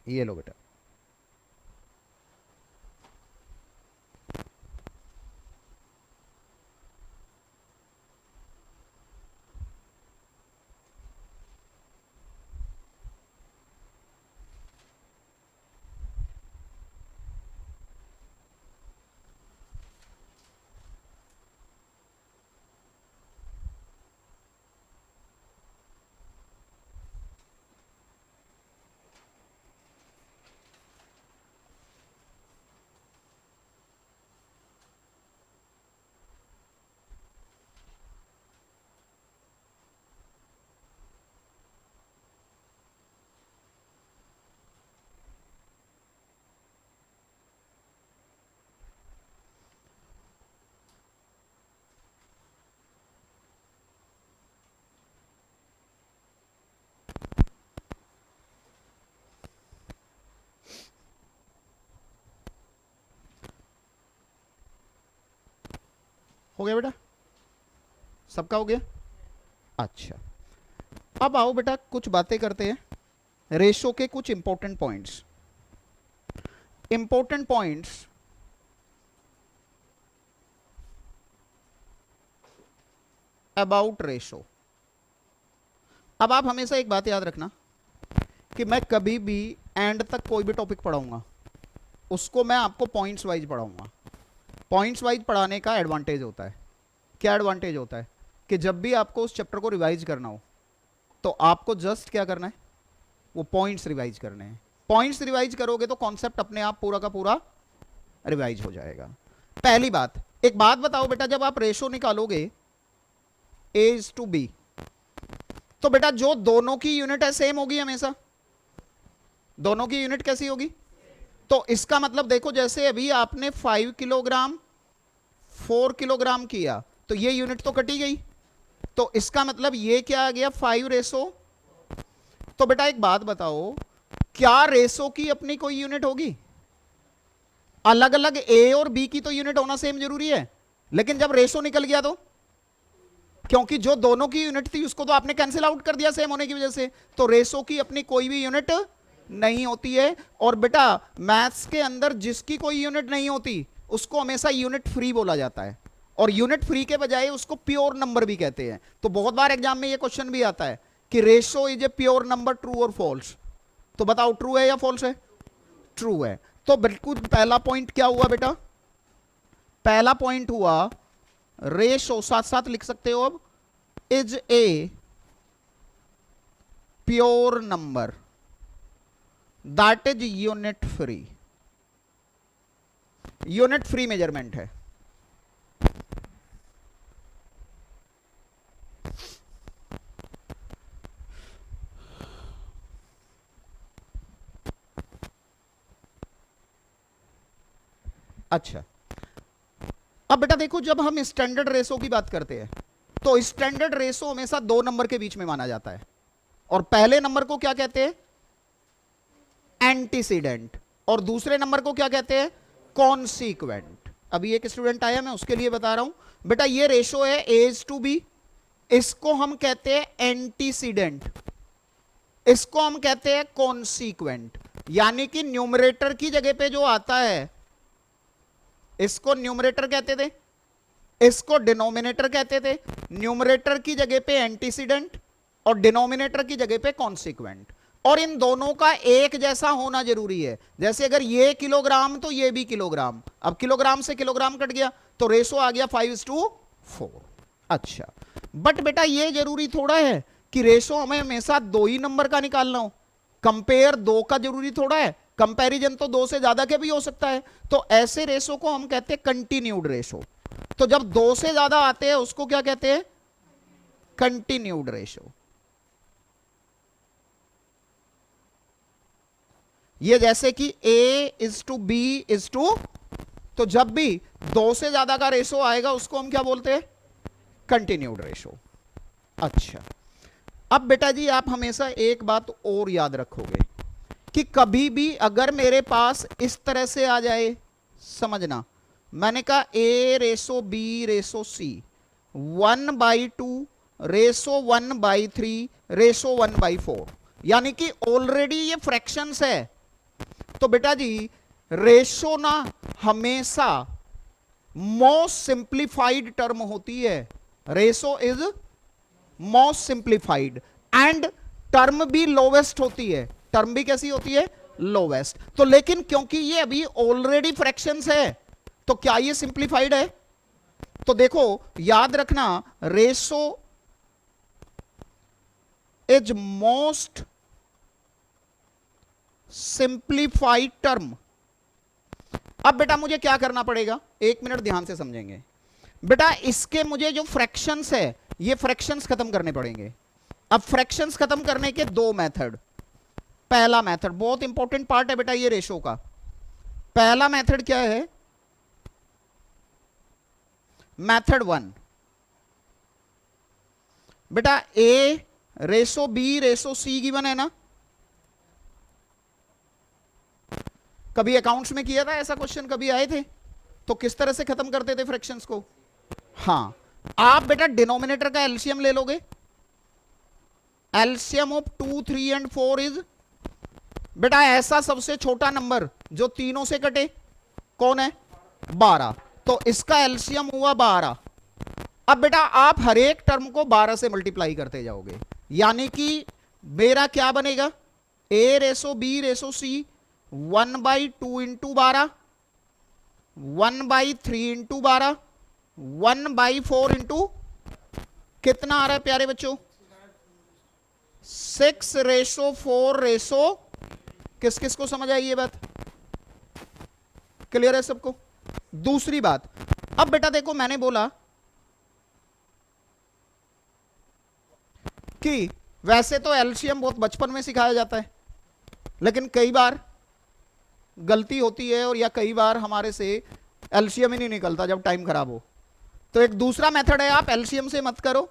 ये लो बेटा, हो गया बेटा, सबका हो गया। अच्छा, अब आओ बेटा कुछ बातें करते हैं रेशो के कुछ important points. Important points about ratio. अब आप हमेशा एक बात याद रखना कि मैं कभी भी एंड तक कोई भी टॉपिक पढ़ाऊंगा उसको मैं आपको पॉइंट्स वाइज पढ़ाऊंगा। पॉइंट्स वाइज पढ़ाने का एडवांटेज होता है, क्या एडवांटेज होता है कि जब भी आपको उस चैप्टर को रिवाइज करना हो तो आपको जस्ट क्या करना है, वो पॉइंट्स रिवाइज करने हैं। पॉइंट्स रिवाइज करोगे तो कॉन्सेप्ट अपने आप पूरा का पूरा रिवाइज हो जाएगा। पहली बात, एक बात बताओ बेटा, जब आप रेशो निकालोगे A is to B तो बेटा जो दोनों की यूनिट है सेम होगी हमेशा। दोनों की यूनिट कैसी होगी? तो इसका मतलब देखो, जैसे अभी आपने 5 किलोग्राम 4 किलोग्राम किया तो ये यूनिट तो कटी गई, तो इसका मतलब ये क्या आ गया 5 रेसो। तो बेटा एक बात बताओ, क्या रेसो की अपनी कोई यूनिट होगी? अलग अलग ए और बी की तो यूनिट होना सेम जरूरी है, लेकिन जब रेसो निकल गया तो, क्योंकि जो दोनों की यूनिट थी उसको तो आपने कैंसिल आउट कर दिया सेम होने की वजह से, तो रेसो की अपनी कोई भी यूनिट नहीं होती है। और बेटा मैथ्स के अंदर जिसकी कोई यूनिट नहीं होती उसको हमेशा यूनिट फ्री बोला जाता है, और यूनिट फ्री के बजाय उसको प्योर नंबर भी कहते हैं। तो बहुत बार एग्जाम में ये क्वेश्चन भी आता है कि ratio is a pure number, true और फॉल्स। तो बताओ ट्रू है या फॉल्स है? ट्रू है। तो बिल्कुल पहला पॉइंट क्या हुआ बेटा? पहला पॉइंट हुआ रेशो, साथ साथ लिख सकते हो अब, is a pure number that is unit free. Unit free measurement है। अच्छा, अब बेटा देखो, जब हम स्टैंडर्ड रेशो की बात करते हैं तो स्टैंडर्ड रेशो हमेशा दो नंबर के बीच में माना जाता है, और पहले नंबर को क्या कहते हैं? एंटीसीडेंट, और दूसरे नंबर को क्या कहते हैं? कॉन्सिक्वेंट। अभी एक स्टूडेंट आया, मैं उसके लिए बता रहा हूं बेटा, ये रेशो है एज टू बी, इसको हम कहते हैं एंटीसीडेंट, इसको हम कहते हैं कॉन्सिक्वेंट। यानी कि न्यूमरेटर की जगह पे जो आता है इसको न्यूमरेटर कहते थे, इसको डिनोमिनेटर कहते थे। न्यूमरेटर की जगह पे एंटीसीडेंट और डिनोमिनेटर की जगह पे कॉन्सिक्वेंट, और इन दोनों का एक जैसा होना जरूरी है। जैसे अगर ये किलोग्राम तो ये भी किलोग्राम, अब किलोग्राम से किलोग्राम कट गया तो रेशो आ गया 5:4। अच्छा, बट बेटा ये जरूरी थोड़ा है कि रेशो हमें हमेशा दो ही नंबर का निकालना हो। कंपेयर दो का जरूरी थोड़ा है, कंपैरिजन तो दो से ज्यादा के भी हो सकता है। तो ऐसे रेशो को हम कहते हैं कंटिन्यूड रेशो। तो जब दो से ज्यादा आते हैं उसको क्या कहते हैं? Continued ratio. ये जैसे कि A:B:, तो जब भी दो से ज्यादा का रेशो आएगा उसको हम क्या बोलते हैं? Continued ratio. अच्छा, अब बेटा जी आप हमेशा एक बात और याद रखोगे कि कभी भी अगर मेरे पास इस तरह से आ जाए, समझना, मैंने कहा A:B:C 1/2 रेशो 1/3 रेशो 1/4, यानी कि ऑलरेडी ये फ्रैक्शंस है, तो बेटा जी रेशो ना हमेशा मोस्ट सिंप्लीफाइड टर्म होती है। Ratio is most simplified and term भी लोवेस्ट होती है। टर्म भी कैसी होती है? लोवेस्ट। तो लेकिन क्योंकि ये अभी ऑलरेडी फ्रैक्शंस है तो क्या ये सिंप्लीफाइड है? तो देखो याद रखना, ratio is most simplified term. अब बेटा मुझे क्या करना पड़ेगा, एक मिनट ध्यान से समझेंगे। बेटा इसके मुझे जो फ्रैक्शंस है ये फ्रैक्शंस खत्म करने पड़ेंगे। अब फ्रैक्शंस खत्म करने के दो मेथड। पहला मेथड बहुत इंपॉर्टेंट पार्ट है बेटा ये रेशो का। पहला मेथड क्या है? मेथड 1 बेटा ए रेशो बी रेशो सी गिवन है ना। कभी अकाउंट्स में किया था ऐसा क्वेश्चन, कभी आए थे? तो किस तरह से खत्म करते थे फ्रैक्शंस को? हाँ, आप बेटा डिनोमिनेटर का एलसीएम ले लोगे। एलसीएम ऑफ 2, 3 एंड 4 इज बेटा ऐसा सबसे छोटा नंबर जो तीनों से कटे, कौन है? 12। तो इसका एलसीएम हुआ 12। अब बेटा आप हर एक टर्म को 12 से मल्टीप्लाई करते जाओगे, यानी कि मेरा क्या बनेगा? ए रेशो बी रेशो सी 1/2 इंटू 12, 1/3 इंटू 12, 1/4 इंटू कितना आ रहा है प्यारे बच्चों? 6/4 रेशो। किस किस को समझ आई ये बात? क्लियर है सबको? दूसरी बात, अब बेटा देखो मैंने बोला कि वैसे तो एलसीएम बहुत बचपन में सिखाया जाता है, लेकिन कई बार गलती होती है और या कई बार हमारे से एलसीएम ही नहीं निकलता जब टाइम खराब हो। तो एक दूसरा मेथड है, आप एलसीएम से मत करो,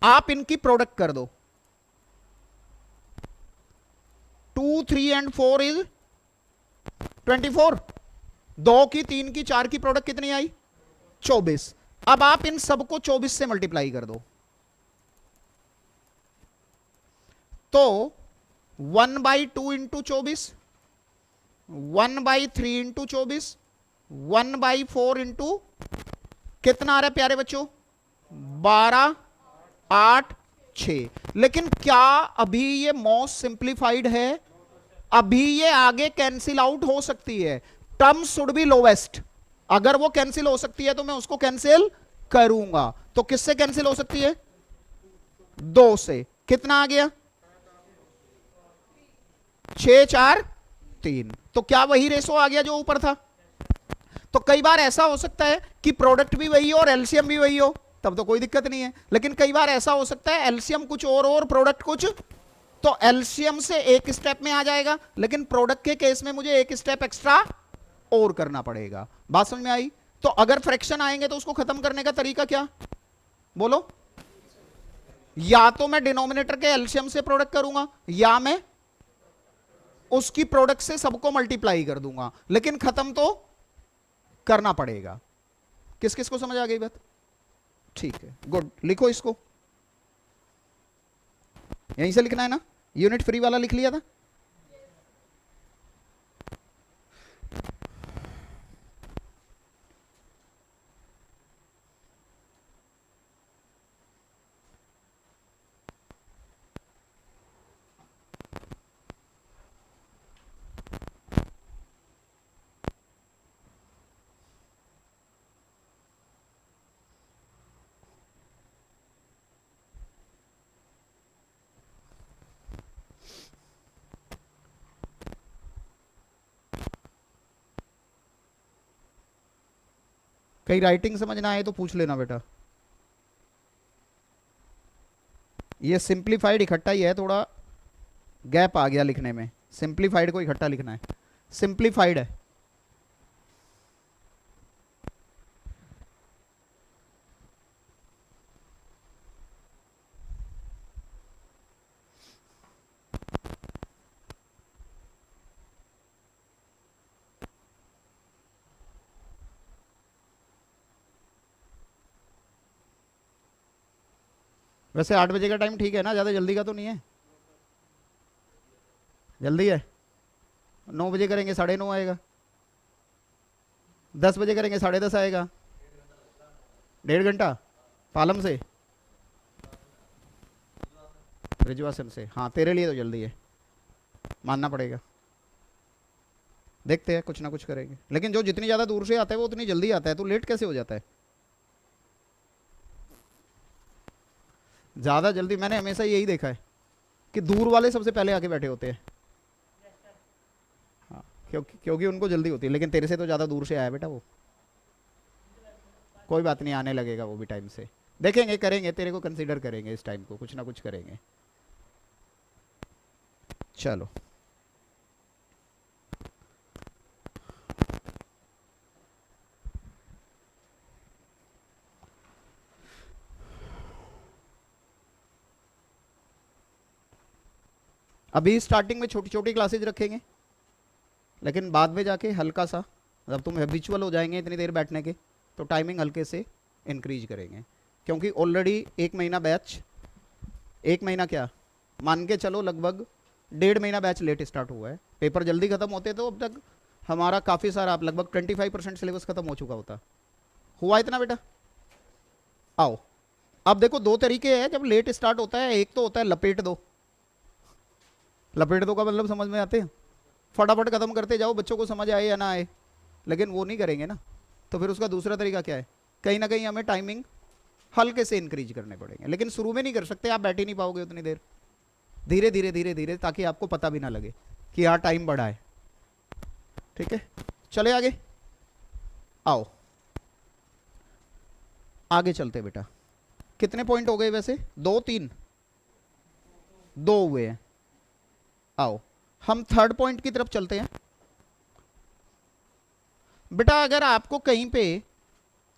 आप इनकी प्रोडक्ट कर दो। 2, 3 एंड 4 इज 24। 2 की 3 की 4 की प्रोडक्ट कितनी आई? 24। अब आप इन सबको 24 से मल्टीप्लाई कर दो तो 1/2 इंटू 24, 1/3 इंटू 24, 1/4 इंटू कितना आ रहा है प्यारे बच्चों? 12, 8, 6। लेकिन क्या अभी ये मोस्ट सिंप्लीफाइड है? अभी ये आगे कैंसिल आउट हो सकती है। Term should be lowest. अगर वो कैंसिल हो सकती है तो मैं उसको कैंसिल करूंगा। तो किससे कैंसिल हो सकती है? 2 से। कितना आ गया? 6, 4, 3। तो क्या वही रेशो आ गया जो ऊपर था? तो कई बार ऐसा हो सकता है कि प्रोडक्ट भी वही हो और एलसीएम भी वही हो, तब तो कोई दिक्कत नहीं है। लेकिन कई बार ऐसा हो सकता है एलसीएम कुछ और प्रोडक्ट कुछ, तो एलसीएम से एक स्टेप में आ जाएगा, लेकिन प्रोडक्ट के केस में मुझे एक स्टेप एक्स्ट्रा और करना पड़ेगा। बात समझ में आई? तो अगर फ्रैक्शन आएंगे तो उसको खत्म करने का तरीका क्या? बोलो। या तो मैं डिनोमिनेटर के एलसीएम से प्रोडक्ट करूंगा या मैं उसकी प्रोडक्ट से सबको मल्टीप्लाई कर दूंगा, लेकिन खत्म तो करना पड़ेगा। किस किस को समझ आ गई बात? ठीक है, गुड। लिखो इसको, यहीं से लिखना है ना? यूनिट फ्री वाला लिख लिया था? कहीं राइटिंग समझ ना आए तो पूछ लेना बेटा। ये सिंप्लीफाइड इकट्ठा ही है, थोड़ा गैप आ गया लिखने में। सिंप्लीफाइड को इकट्ठा लिखना है, सिंप्लीफाइड है। वैसे 8 बजे का टाइम ठीक है ना? ज़्यादा जल्दी का तो नहीं है? जल्दी है? 9 बजे करेंगे 9:30 आएगा, 10 बजे करेंगे 10:30 आएगा, 1.5 घंटा पालम से, रिजवासन से। हाँ तेरे लिए तो जल्दी है, मानना पड़ेगा। देखते हैं, कुछ ना कुछ करेंगे। लेकिन जो जितनी ज़्यादा दूर से आता है वो उतनी जल्दी आता है, तो लेट कैसे हो जाता है? ज़्यादा जल्दी मैंने हमेशा यही देखा है कि दूर वाले सबसे पहले आके बैठे होते हैं। हाँ, क्योंकि उनको जल्दी होती है। लेकिन तेरे से तो ज़्यादा दूर से आया बेटा वो। कोई बात नहीं, आने लगेगा वो भी टाइम से। देखेंगे, करेंगे, तेरे को कंसीडर करेंगे, इस टाइम को कुछ ना कुछ करेंगे। चलो अभी स्टार्टिंग में छोटी छोटी क्लासेज रखेंगे, लेकिन बाद में जाके हल्का सा, जब तुम हैबिचुअल हो जाएंगे इतनी देर बैठने के, तो टाइमिंग हल्के से इंक्रीज करेंगे। क्योंकि ऑलरेडी 1 महीना बैच, 1 महीना क्या मान के चलो, लगभग 1.5 महीना बैच लेट स्टार्ट हुआ है। पेपर जल्दी खत्म होते तो अब तक हमारा काफ़ी सारा, आप लगभग 25% सिलेबस खत्म हो चुका होता। हुआ इतना बेटा? आओ अब देखो, 2 तरीके हैं जब लेट स्टार्ट होता है। एक तो होता है लपेट दो। लपेट दो का मतलब समझ में आते हैं, फटाफट खत्म करते जाओ, बच्चों को समझ आए या ना आए। लेकिन वो नहीं करेंगे ना, तो फिर उसका दूसरा तरीका क्या है? कहीं ना कहीं हमें टाइमिंग हल्के से इंक्रीज करने पड़ेंगे। लेकिन शुरू में नहीं कर सकते, आप बैठ ही नहीं पाओगे उतनी देर। धीरे धीरे धीरे धीरे, ताकि आपको पता भी ना लगे कि हाँ टाइम बढ़ा है। ठीक है, चले आगे। आओ आगे चलते बेटा। कितने पॉइंट हो गए वैसे? 2 3 2 हुए हैं। आओ हम थर्ड पॉइंट की तरफ चलते हैं। बेटा अगर आपको कहीं पे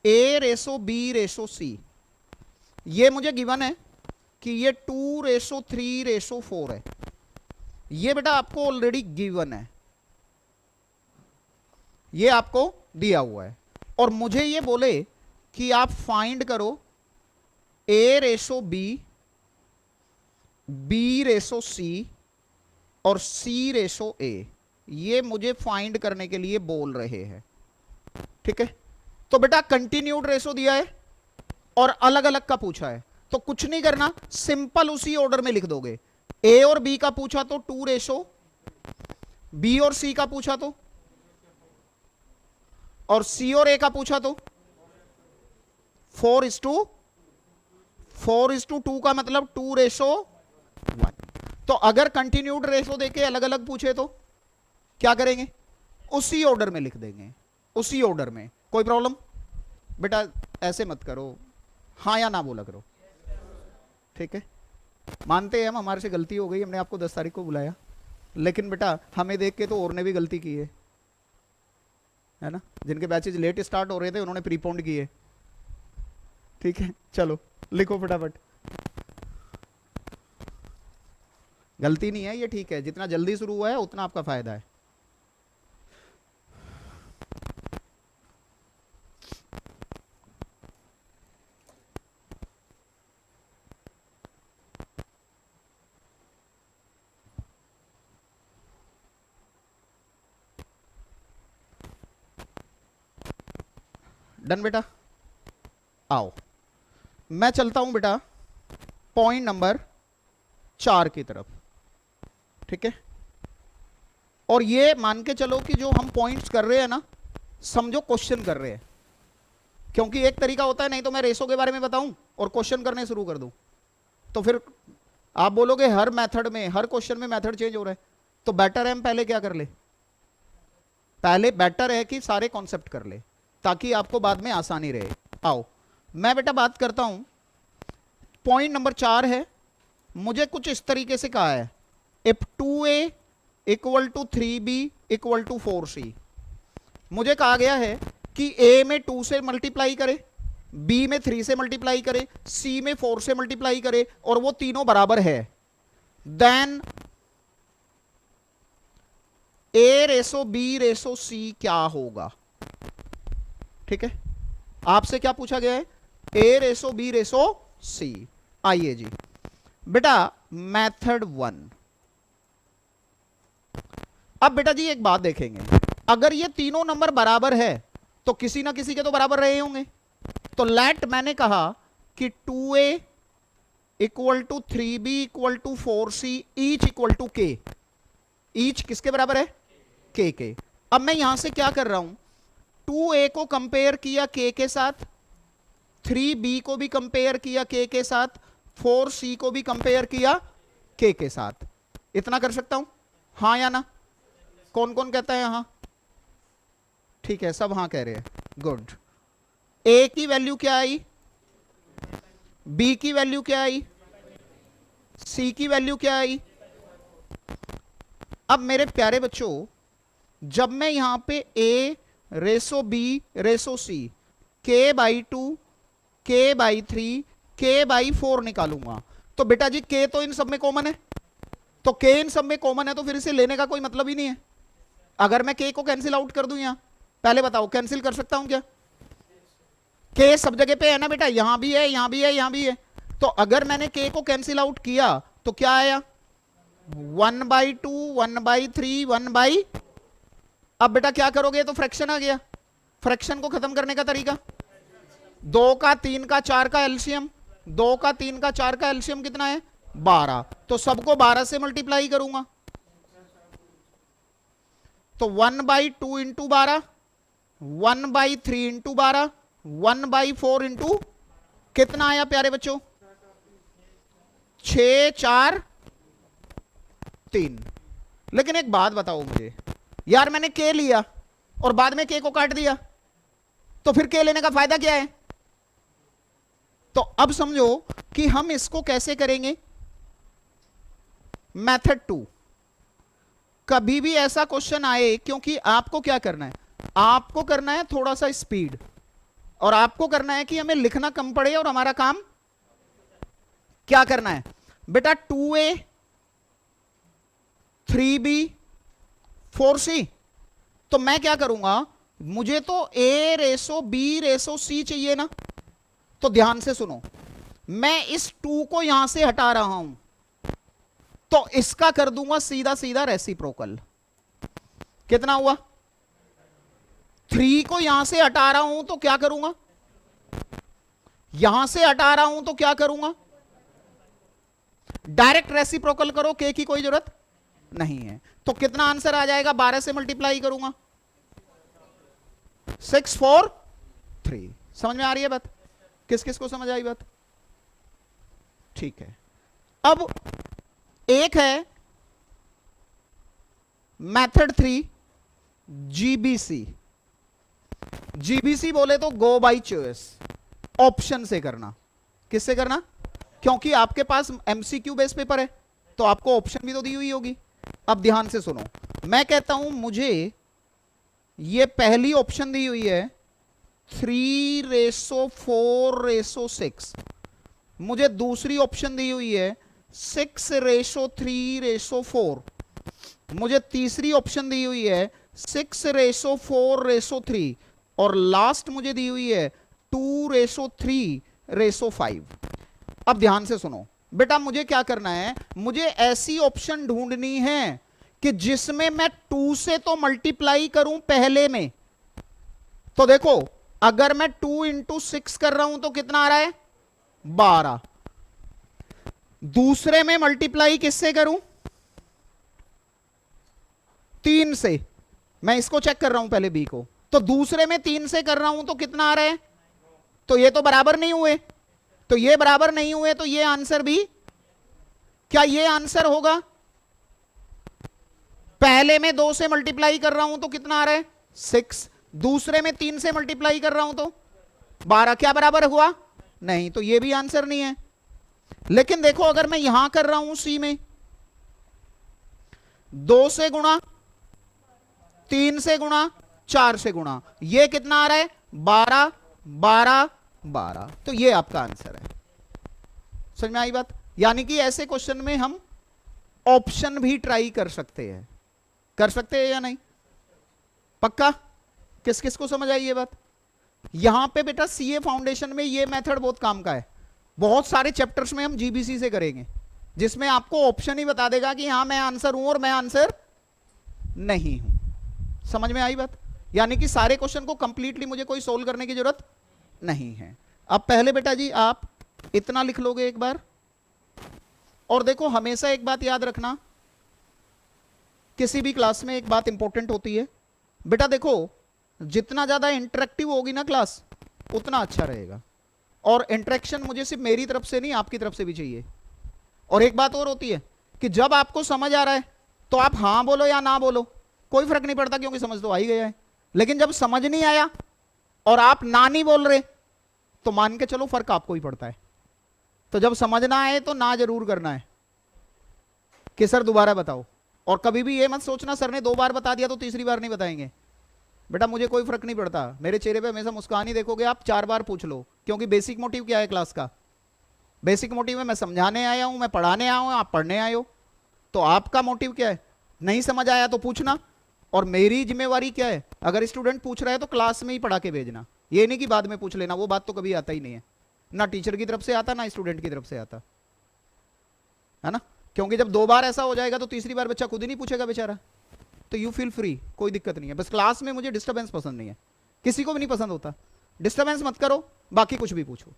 A/B/C, ये मुझे गिवन है कि ये 2/3/4 है, ये बेटा आपको ऑलरेडी गिवन है, ये आपको दिया हुआ है। और मुझे ये बोले कि आप फाइंड करो A/B, B/C और C/A, ये मुझे फाइंड करने के लिए बोल रहे हैं। ठीक है, तो बेटा कंटिन्यूड रेशो दिया है और अलग अलग का पूछा है, तो कुछ नहीं करना, सिंपल उसी ऑर्डर में लिख दोगे। A और B का पूछा तो 2, B और C का पूछा तो, और C और A का पूछा तो 4:2 का मतलब 2:1। तो अगर कंटिन्यूड रेशो देके अलग अलग पूछे तो क्या करेंगे? उसी ऑर्डर में लिख देंगे, उसी ऑर्डर में। कोई प्रॉब्लम? बेटा ऐसे मत करो, हाँ या ना बोला करो। ठीक है, मानते हैं हम, हमारे से गलती हो गई, हमने आपको 10 तारीख को बुलाया, लेकिन बेटा हमें देख के तो और ने भी गलती की है ना। जिनके बैचेज लेट स्टार्ट हो रहे थे उन्होंने प्रीपोन्ड किए। ठीक है, चलो लिखो फटाफट। गलती नहीं है ये, ठीक है, जितना जल्दी शुरू हुआ है उतना आपका फायदा है। डन बेटा? आओ मैं चलता हूं बेटा पॉइंट नंबर 4 की तरफ। ठीक है, और ये मान के चलो कि जो हम पॉइंट्स कर रहे हैं ना, समझो क्वेश्चन कर रहे हैं। क्योंकि एक तरीका होता है, नहीं तो मैं रेशो के बारे में बताऊं और क्वेश्चन करने शुरू कर दूं, तो फिर आप बोलोगे हर मेथड में, हर क्वेश्चन में मेथड चेंज हो रहा है। तो बेटर है हम पहले क्या कर ले, पहले बेटर है कि सारे कॉन्सेप्ट कर ले, ताकि आपको बाद में आसानी रहे। आओ मैं बेटा बात करता हूं, पॉइंट नंबर 4 है। मुझे कुछ इस तरीके से कहा है, इफ 2A = 3B = 4C। मुझे कहा गया है कि A में 2 से मल्टीप्लाई करे, B में 3 से मल्टीप्लाई करे, C में 4 से मल्टीप्लाई करे, और वो तीनों बराबर है, देन A/B/C क्या होगा। ठीक है, आपसे क्या पूछा गया है? A/B/C। आइए जी बेटा, मेथड 1, अब बेटा जी एक बात देखेंगे, अगर ये तीनों नंबर बराबर है तो किसी ना किसी के तो बराबर रहे होंगे। तो लेट मैंने कहा कि 2a equal to 3b equal to 4c each equal to k। Each किसके बराबर है? k के। अब मैं यहां से क्या कर रहा हूं, 2a को कंपेयर किया k के साथ, 3b को भी कंपेयर किया k के साथ, 4c को भी कंपेयर किया k के साथ। इतना कर सकता हूं, हाँ या ना? कौन कौन कहता है हाँ? ठीक है, सब हाँ कह रहे हैं, गुड। a की वैल्यू क्या आई, b की वैल्यू क्या आई, c की वैल्यू क्या आई? अब मेरे प्यारे बच्चों, जब मैं यहां पे a ratio b ratio c k by 2 k by 3 k by 4 निकालूंगा, तो बेटा जी k तो इन सब में कॉमन है, तो k इन सब में कॉमन है, तो फिर इसे लेने का कोई मतलब ही नहीं है। अगर मैं k को कैंसिल आउट कर दूं, यहां पहले बताओ कैंसिल कर सकता हूं क्या? k सब जगह पे है ना बेटा, यहां भी है, यहां भी है, यहां भी है। तो अगर मैंने k को कैंसिल आउट किया तो क्या आया? 1/2 1/3 1/। अब बेटा क्या करोगे, तो फ्रैक्शन आ गया। फ्रैक्शन को खत्म करने का तरीका, 2 का 3 का 4 का एलसीएम, 2 का 3 का 4 का एलसीएम कितना है? 12। तो सबको 12 से मल्टीप्लाई करूंगा, तो 1/2 इंटू 12, 1/3 इंटू 12, 1/4 इंटू कितना आया प्यारे बच्चों? 6 4 3। लेकिन एक बात बताओ मुझे यार, मैंने k लिया और बाद में k को काट दिया, तो फिर k लेने का फायदा क्या है? तो अब समझो कि हम इसको कैसे करेंगे। मेथड 2, कभी भी ऐसा क्वेश्चन आए, क्योंकि आपको क्या करना है, आपको करना है थोड़ा सा स्पीड, और आपको करना है कि हमें लिखना कम पड़े और हमारा काम क्या करना है बेटा, 2a 3b 4c। तो मैं क्या करूंगा, मुझे तो a ratio b ratio c चाहिए ना, तो ध्यान से सुनो, मैं इस 2 को यहां से हटा रहा हूं, तो इसका कर दूंगा सीधा सीधा रेसिप्रोकल। कितना हुआ? 3 को यहां से हटा रहा हूं तो क्या करूंगा, यहां से हटा रहा हूं तो क्या करूंगा, डायरेक्ट रेसिप्रोकल करो, k की कोई जरूरत नहीं है। तो कितना आंसर आ जाएगा, 12 से मल्टीप्लाई करूंगा, 6 4 3। समझ में आ रही है बात? किस किस को समझ आई बात? ठीक है। अब एक है मेथड 3 जीबीसी। जीबीसी बोले तो गो बाई चॉइस, ऑप्शन से करना। किससे करना? क्योंकि आपके पास एमसीक्यू बेस पेपर है तो आपको ऑप्शन भी तो दी हुई होगी। अब ध्यान से सुनो, मैं कहता हूं मुझे ये पहली ऑप्शन दी हुई है 3:4:6, मुझे दूसरी ऑप्शन दी हुई है 6:3:4, मुझे तीसरी ऑप्शन दी हुई है 6:4:3, और लास्ट मुझे दी हुई है 2:3:5। अब ध्यान से सुनो बेटा, मुझे क्या करना है, मुझे ऐसी ऑप्शन ढूंढनी है कि जिसमें मैं 2 से तो मल्टीप्लाई करूं पहले में। तो देखो, अगर मैं 2 इंटू 6 कर रहा हूं तो कितना आ रहा है? 12। दूसरे में मल्टीप्लाई किससे करूं? 3 से। मैं इसको चेक कर रहा हूं पहले, बी को, तो दूसरे में 3 से कर रहा हूं तो कितना आ रहा है? तो ये तो बराबर नहीं हुए, तो ये बराबर नहीं हुए, तो ये आंसर भी, क्या ये आंसर होगा? पहले में 2 से मल्टीप्लाई कर रहा हूं तो कितना आ रहा है? 6। दूसरे में 3 से मल्टीप्लाई कर रहा हूं तो 12। क्या बराबर हुआ? नहीं, तो ये भी आंसर नहीं है। लेकिन देखो, अगर मैं यहां कर रहा हूं सी में, 2 से गुणा, 3 से गुणा, 4 से गुणा, ये कितना आ रहा है? 12 12 12। तो ये आपका आंसर है। समझ में आई बात? यानी कि ऐसे क्वेश्चन में हम ऑप्शन भी ट्राई कर सकते हैं। कर सकते हैं या नहीं? पक्का? किस किस को समझ आई ये बात? यहां पे बेटा सीए फाउंडेशन में ये मेथड बहुत काम का है। बहुत सारे चैप्टर्स में हम जीबीसी से करेंगे, जिसमें आपको ऑप्शन ही बता देगा कि हां मैं आंसर हूं और मैं आंसर नहीं हूं। समझ में आई बात? यानी कि सारे क्वेश्चन को कंप्लीटली मुझे कोई सोल्व करने की जरूरत नहीं है। अब पहले बेटा जी आप इतना लिख लोगे एक बार, और देखो हमेशा एक बात याद रखना, किसी भी क्लास में एक बात इंपॉर्टेंट होती है बेटा, देखो जितना ज्यादा इंटरेक्टिव होगी ना क्लास उतना अच्छा रहेगा, और इंटरेक्शन मुझे सिर्फ मेरी तरफ से नहीं आपकी तरफ से भी चाहिए। और एक बात और होती है कि जब आपको समझ आ रहा है तो आप हां बोलो या ना बोलो, कोई फर्क नहीं पड़ता क्योंकि समझ तो आ ही गया है। लेकिन जब समझ नहीं आया और आप ना नहीं बोल रहे तो मान के चलो फर्क आपको ही पड़ता है। तो जब समझना आए तो ना जरूर करना है कि सर दोबारा बताओ, और कभी भी ये मत सोचना सर ने 2 बार बता दिया तो तीसरी बार नहीं बताएंगे। बेटा मुझे कोई फर्क नहीं पड़ता, मेरे चेहरे पे हमेशा मुस्कान ही देखोगे आप, 4 बार पूछ लो, क्योंकि बेसिक मोटिव क्या है क्लास का? बेसिक मोटिव है मैं समझाने आया हूं, मैं पढ़ाने आया हूं, आप पढ़ने आए हो। तो आपका मोटिव क्या है? नहीं समझ आया तो पूछना, और मेरी जिम्मेवारी क्या है? अगर स्टूडेंट पूछ रहा है तो क्लास में ही पढ़ा के भेजना, ये नहीं कि बाद में पूछ लेना, वो बात तो कभी आता ही नहीं है, ना टीचर की तरफ से आता ना स्टूडेंट की तरफ से आता है ना। क्योंकि जब 2 बार ऐसा हो जाएगा तो तीसरी बार बच्चा खुद ही नहीं पूछेगा बेचारा। तो यू फील फ्री, कोई दिक्कत नहीं है। बस क्लास में मुझे डिस्टर्बेंस पसंद नहीं है, किसी को भी नहीं पसंद होता। डिस्टर्बेंस मत करो, बाकी कुछ भी पूछो,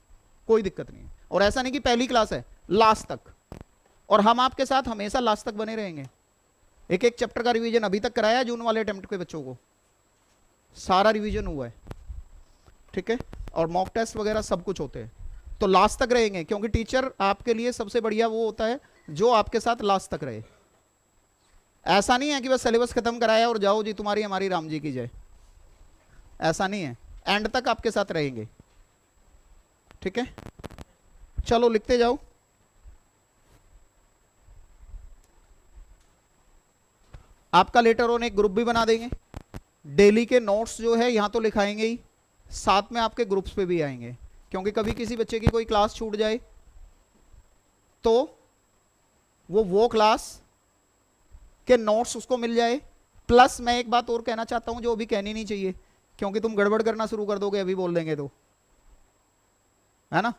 कोई दिक्कत नहीं है। और ऐसा नहीं कि पहली क्लास है, लास्ट तक, और हम आपके साथ हमेशा लास्ट तक बने रहेंगे। एक एक चैप्टर का रिवीजन अभी तक कराया जून वाले अटेम्प्ट के बच्चों को, सारा रिवीजन हुआ है, ठीक है, और मॉक टेस्ट वगैरह सब कुछ होते हैं। तो लास्ट तक रहेंगे, क्योंकि टीचर आपके लिए सबसे बढ़िया वो होता है जो आपके साथ लास्ट तक रहे। ऐसा नहीं है कि बस सिलेबस खत्म कराया और जाओ जी तुम्हारी हमारी राम जी की जय, ऐसा नहीं है, एंड तक आपके साथ रहेंगे, ठीक है। चलो लिखते जाओ। आपका लेटर ऑन एक ग्रुप भी बना देंगे, डेली के नोट्स जो है यहां तो लिखाएंगे ही, साथ में आपके ग्रुप्स पे भी आएंगे, क्योंकि कभी किसी बच्चे की कोई क्लास छूट जाए तो वो क्लास के नोट्स उसको मिल जाए। प्लस मैं एक बात और कहना चाहता हूं जो अभी कहनी नहीं चाहिए, क्योंकि तुम गड़बड़ करना शुरू कर दोगे अभी बोल देंगे तो, है ना।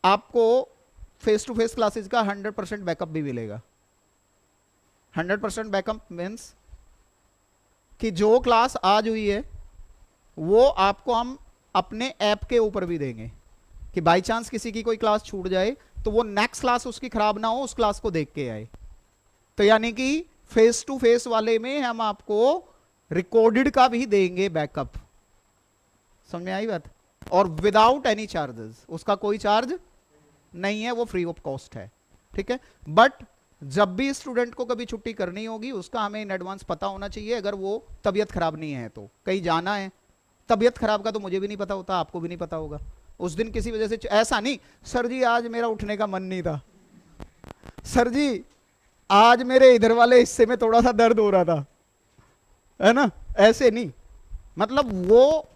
आपको फेस टू फेस क्लासेस का 100% बैकअप भी मिलेगा। 100% बैकअप मीन्स कि जो क्लास आज हुई है वो आपको हम अपने ऐप के ऊपर भी देंगे, कि बाय चांस किसी की कोई क्लास छूट जाए तो वो नेक्स्ट क्लास उसकी खराब ना हो, उस क्लास को देख के आए। तो यानी कि फेस टू फेस वाले में हम आपको रिकॉर्डेड का भी देंगे बैकअप, समझ में आई बात? और विदाउट एनी चार्जेस, उसका कोई चार्ज नहीं है, वो फ्री ऑफ कॉस्ट है, ठीक है। बट जब भी स्टूडेंट को कभी छुट्टी करनी होगी उसका हमें इन एडवांस पता होना चाहिए। अगर वो तबीयत खराब नहीं है तो, कहीं जाना है, तबीयत खराब का तो मुझे भी नहीं पता होता, आपको भी नहीं पता होगा, उस दिन किसी वजह से, ऐसा नहीं सर जी आज मेरा उठने का मन नहीं था, सर जी आज मेरे इधर वाले हिस्से में थोड़ा सा दर्द हो रहा था, है ना, ऐसे नहीं। मतलब वो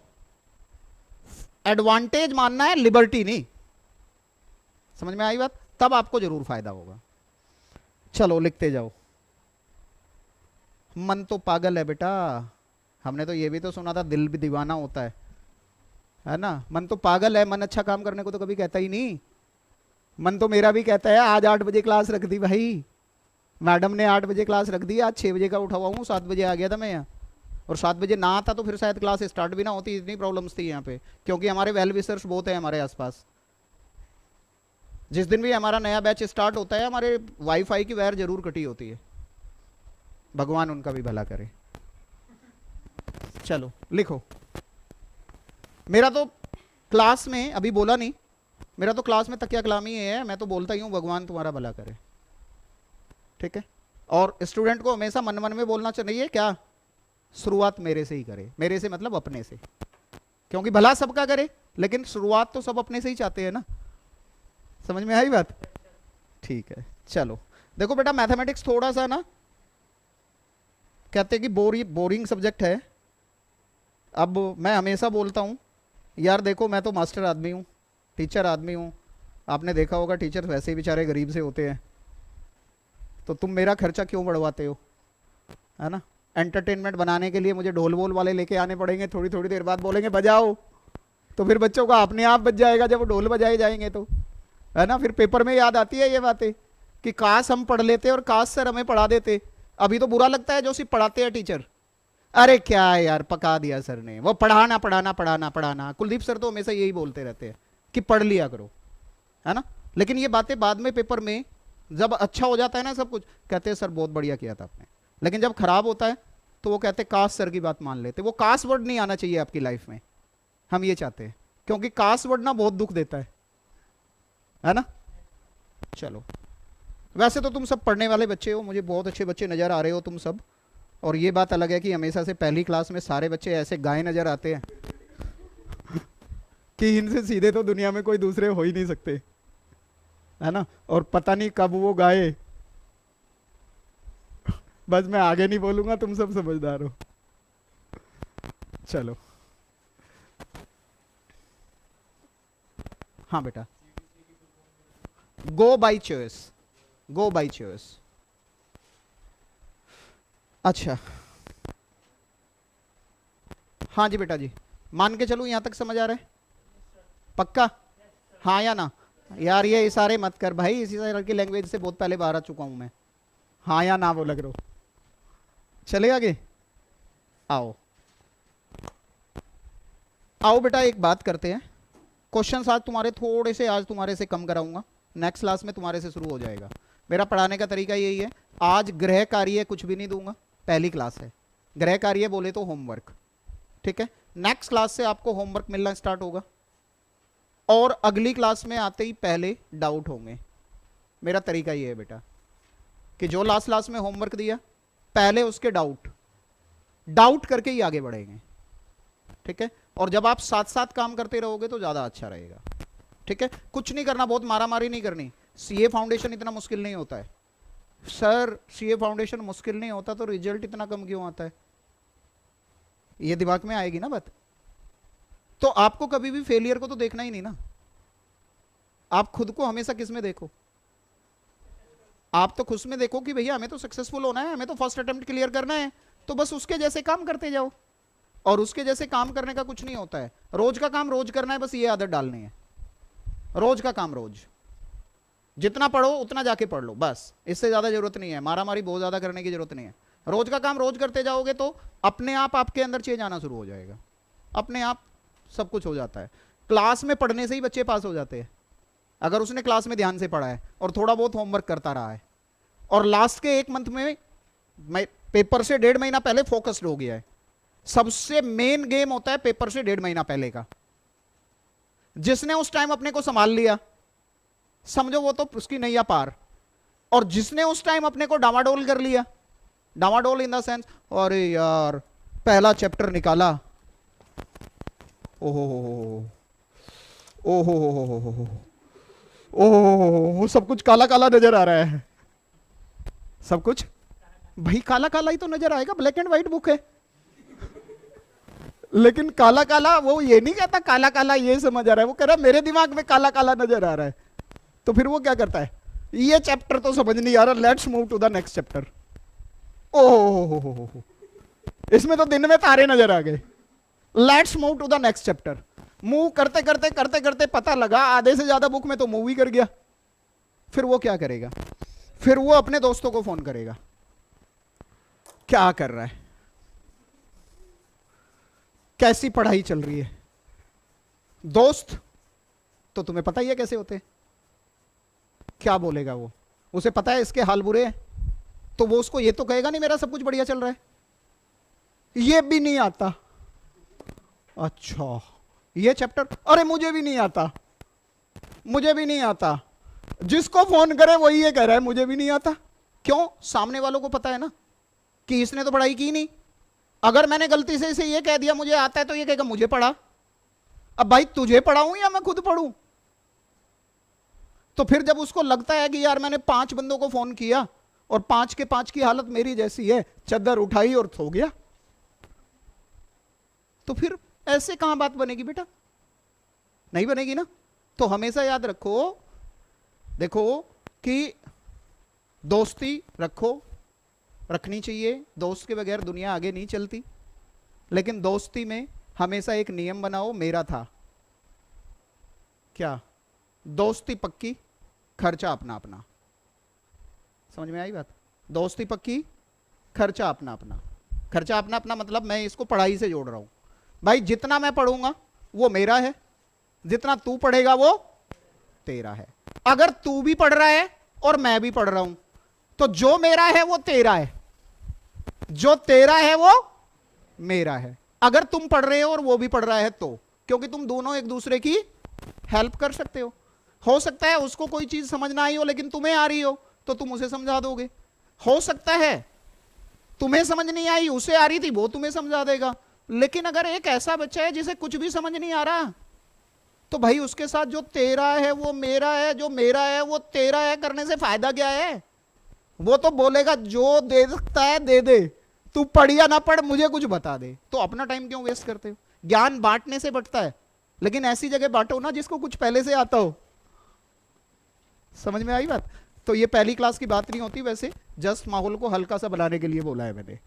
एडवांटेज मानना है, लिबर्टी नहीं। समझ में आई बात? तब आपको जरूर फायदा होगा। चलो लिखते जाओ। मन तो पागल है बेटा, हमने तो ये भी तो सुना था दिल भी दीवाना होता है ना। मन तो पागल है, मन अच्छा काम करने को तो कभी कहता ही नहीं। मन तो मेरा भी कहता है आज 8 बजे क्लास रख दी भाई, मैडम ने 8 बजे क्लास रख दी, आज 6 बजे का उठा हुआ हूँ, 7 बजे आ गया था मैं यहाँ, और 7 बजे ना आता तो फिर शायद क्लास स्टार्ट भी ना होती। इतनी प्रॉब्लम्स थी यहाँ पे, क्योंकि हमारे वेल विशर्स बहुत है हमारे आसपास। जिस दिन भी हमारा नया बैच स्टार्ट होता है हमारे वाईफाई की वायर जरूर कटी होती है, भगवान उनका भी भला करे। चलो लिखो। मेरा तो क्लास में अभी बोला नहीं, मेरा तो क्लास में तकिया कलामी है, मैं तो बोलता ही हूँ भगवान तुम्हारा भला करे, ठीक है। और स्टूडेंट को हमेशा मन मन में बोलना चाहिए क्या, शुरुआत मेरे से ही करे, मेरे से मतलब अपने से, क्योंकि भला सबका करे लेकिन शुरुआत तो सब अपने से ही चाहते हैं ना। समझ में आई बात? ठीक है। चलो देखो बेटा, मैथमेटिक्स थोड़ा सा ना कहते हैं कि बोरिंग सब्जेक्ट है। अब मैं हमेशा बोलता हूँ यार देखो मैं तो मास्टर आदमी हूँ, टीचर आदमी हूँ, आपने देखा होगा टीचर वैसे ही बेचारे गरीब से होते हैं, तो तुम मेरा खर्चा क्यों बढ़वाते हो, है ना। एंटरटेनमेंट बनाने के लिए मुझे ढोल वोल वाले लेके आने पड़ेंगे, थोड़ी थोड़ी देर बाद बोलेंगे बजाओ, तो फिर बच्चों का अपने आप बज जाएगा जब वो ढोल बजाए जाएंगे तो, है ना। फिर पेपर में याद आती है ये बातें कि काश हम पढ़ लेते और काश सर हमें पढ़ा देते, अभी तो बुरा लगता है जो सिर्फ पढ़ाते हैं टीचर, अरे क्या है यार पका दिया सर ने, वो पढ़ाना पढ़ाना पढ़ाना पढ़ाना। कुलदीप सर तो हमेशा यही बोलते रहते हैं कि पढ़ लिया करो, है ना। लेकिन ये बातें बाद में पेपर में जब अच्छा हो जाता है ना सब कुछ, कहते हैं सर बहुत बढ़िया किया था आपने। लेकिन जब खराब होता है तो वो कहते हैं काश सर की बात मान लेते। वो काश वर्ड नहीं आना चाहिए आपकी लाइफ में, हम ये चाहते हैं, क्योंकि काश वर्ड ना बहुत दुख देता है ना। चलो, वैसे तो तुम सब पढ़ने वाले बच्चे हो, मुझे बहुत अच्छे बच्चे नजर आ रहे हो तुम सब। और ये बात अलग है कि हमेशा से पहली क्लास में सारे बच्चे ऐसे गाय नजर आते हैं कि इनसे सीधे तो दुनिया में कोई दूसरे हो ही नहीं सकते, है ना। और पता नहीं कब वो गाए, बस मैं आगे नहीं बोलूंगा, तुम सब समझदार हो। चलो, हाँ बेटा, go by choice, go by choice. अच्छा, हाँ जी बेटा जी, मान के चलूं यहां तक समझ आ रहा है पक्का, हाँ या ना। यार ये इशारे मत कर भाई, इसी तरह की लैंग्वेज से बहुत पहले बाहर आ चुका हूं मैं, हाँ या ना वो लग रहा हो। चले आगे, आओ आओ बेटा, एक बात करते हैं। क्वेश्चंस आज तुम्हारे थोड़े से, आज तुम्हारे से कम कराऊंगा, नेक्स्ट क्लास में तुम्हारे से शुरू हो जाएगा। मेरा पढ़ाने का तरीका यही है, आज गृह कार्य कुछ भी नहीं दूंगा, पहली क्लास है, गृह कार्य बोले तो होमवर्क, ठीक है। नेक्स्ट क्लास से आपको होमवर्क मिलना स्टार्ट होगा, और अगली क्लास में आते ही पहले डाउट होंगे। मेरा तरीका ये है बेटा कि जो लास्ट क्लास में होमवर्क दिया पहले उसके डाउट डाउट करके ही आगे बढ़ेंगे, ठीक है। और जब आप साथ साथ काम करते रहोगे तो ज्यादा अच्छा रहेगा, ठीक है। कुछ नहीं करना, बहुत मारामारी नहीं करनी। सीए फाउंडेशन इतना मुश्किल नहीं होता है सर, सीए फाउंडेशन मुश्किल नहीं होता तो रिजल्ट इतना कम क्यों आता है, ये दिमाग में आएगी ना बात। तो आपको कभी भी फेलियर को तो देखना ही नहीं ना, आप खुद को हमेशा किस में देखो, आप तो खुद में देखो कि भैया हमें तो सक्सेसफुल होना है, हमें तो फर्स्ट अटेम्प्ट क्लियर करना है, तो बस उसके जैसे काम करते जाओ। और उसके जैसे काम करने का कुछ नहीं होता है, रोज का काम रोज करना है, बस ये आदत डालनी है, रोज का काम रोज, जितना पढ़ो उतना जाके पढ़ लो, बस इससे ज्यादा जरूरत नहीं है, मारामारी बहुत ज्यादा करने की जरूरत नहीं है। रोज का काम रोज करते जाओगे तो अपने आप आपके अंदर चेंज आना शुरू हो जाएगा, अपने आप सब कुछ हो जाता है। क्लास में पढ़ने से ही बच्चे पास हो जाते हैं, अगर उसने क्लास में ध्यान से पढ़ा है और थोड़ा बहुत होमवर्क करता रहा है, और लास्ट के एक मंथ में पेपर से 1.5 महीना पहले फोकस्ड हो गया है। सबसे मेन गेम होता है पेपर से 1.5 महीना पहले का, जिसने उस टाइम अपने को संभाल लिया समझो वो तो उसकी नैया पार, और जिसने उस टाइम अपने को डामाडोल कर लिया, डामाडोल इन द सेंस अरे यार पहला चैप्टर निकाला, ओहो ओहो ओहो, सब कुछ काला काला नजर आ रहा है, सब कुछ भाई काला काला ही तो नजर आएगा, ब्लैक एंड व्हाइट बुक है। लेकिन काला काला वो ये नहीं कहता काला काला ये समझ आ रहा है, वो कह रहा है मेरे दिमाग में काला काला नजर आ रहा है। तो फिर वो क्या करता है, ये चैप्टर तो समझ नहीं आ रहा, let's move to the next chapter. ओहो, इसमें तो दिन में तारे नजर आ गए, let's move to the next chapter. Move करते करते करते करते पता लगा आधे से ज्यादा बुक में तो मूव ही कर गया। फिर वो क्या करेगा, फिर वो अपने दोस्तों को फोन करेगा, क्या कर रहा है, कैसी पढ़ाई चल रही है। दोस्त तो तुम्हें पता ही है कैसे होते हैं, क्या बोलेगा वो, उसे पता है इसके हाल बुरे हैं, तो वो उसको ये तो कहेगा नहीं मेरा सब कुछ बढ़िया चल रहा है, ये भी नहीं आता, अच्छा ये चैप्टर अरे मुझे भी नहीं आता, मुझे भी नहीं आता। जिसको फोन करे वही ये कह रहा है मुझे भी नहीं आता। क्यों, सामने वालों को पता है ना कि इसने तो पढ़ाई की नहीं। अगर मैंने गलती से इसे ये कह दिया मुझे आता है तो ये कहेगा मुझे पढ़ा। अब भाई तुझे पढ़ाऊं या मैं खुद पढ़ूं। तो फिर जब उसको लगता है कि यार मैंने 5 बंदों को फोन किया और 5 के 5 की हालत मेरी जैसी है, चद्दर उठाई और सो गया, तो फिर ऐसे कहां बात बनेगी बेटा, नहीं बनेगी ना। तो हमेशा याद रखो, देखो कि दोस्ती रखो, रखनी चाहिए, दोस्त के बगैर दुनिया आगे नहीं चलती। लेकिन दोस्ती में हमेशा एक नियम बनाओ, मेरा था क्या, दोस्ती पक्की खर्चा अपना अपना। समझ में आई बात, दोस्ती पक्की खर्चा अपना अपना। खर्चा अपना अपना मतलब मैं इसको पढ़ाई से जोड़ रहा हूं भाई, जितना मैं पढ़ूंगा वो मेरा है, जितना तू पढ़ेगा वो तेरा है। अगर तू भी पढ़ रहा है और मैं भी पढ़ रहा हूं तो जो मेरा है वो तेरा है, जो तेरा है वो मेरा है। अगर तुम पढ़ रहे हो और वो भी पढ़ रहा है तो, क्योंकि तुम दोनों एक दूसरे की हेल्प कर सकते हो सकता है उसको कोई चीज समझ ना आई हो लेकिन तुम्हें आ रही हो तो तुम उसे समझा दोगे। हो सकता है तुम्हें समझ नहीं आई, उसे आ रही थी, वो तुम्हें समझा देगा। लेकिन अगर एक ऐसा बच्चा है जिसे कुछ भी समझ नहीं आ रहा तो भाई उसके साथ जो तेरा है वो मेरा है, जो मेरा है वो तेरा है करने से फायदा क्या है? वो तो बोलेगा जो दे सकता है दे दे, तू पढ़ या ना पढ़ मुझे कुछ बता दे। तो अपना टाइम क्यों वेस्ट करते हो? ज्ञान बांटने से बढ़ता है, लेकिन ऐसी जगह बांटो ना जिसको कुछ पहले से आता हो। समझ में आई बात? तो ये पहली क्लास की बात नहीं होती, वैसे जस्ट माहौल को हल्का सा बनाने के लिए बोला है मैंने,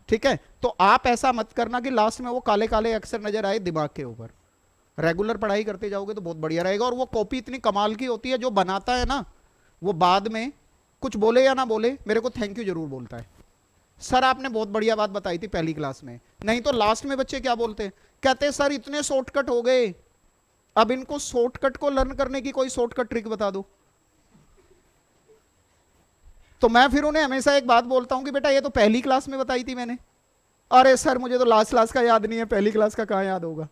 ठीक है? तो आप ऐसा मत करना कि लास्ट में वो काले काले अक्षर नजर आए दिमाग के ऊपर। रेगुलर पढ़ाई करते जाओगे तो बहुत बढ़िया रहेगा। और वो कॉपी इतनी कमाल की होती है, जो बनाता है ना वो बाद में कुछ बोले या ना बोले मेरे को थैंक यू जरूर बोलता है, सर आपने बहुत बढ़िया बात बताई थी पहली क्लास में। नहीं तो लास्ट में बच्चे क्या बोलते हैं, कहते हैं सर इतने शॉर्टकट हो गए, अब इनको शॉर्टकट को लर्न करने की कोई शॉर्टकट ट्रिक बता दो। तो मैं फिर उन्हें हमेशा एक बात बोलता हूं कि बेटा ये तो पहली क्लास में बताई थी मैंने। अरे सर मुझे तो लास्ट क्लास का याद नहीं है, पहली क्लास का कहां याद होगा?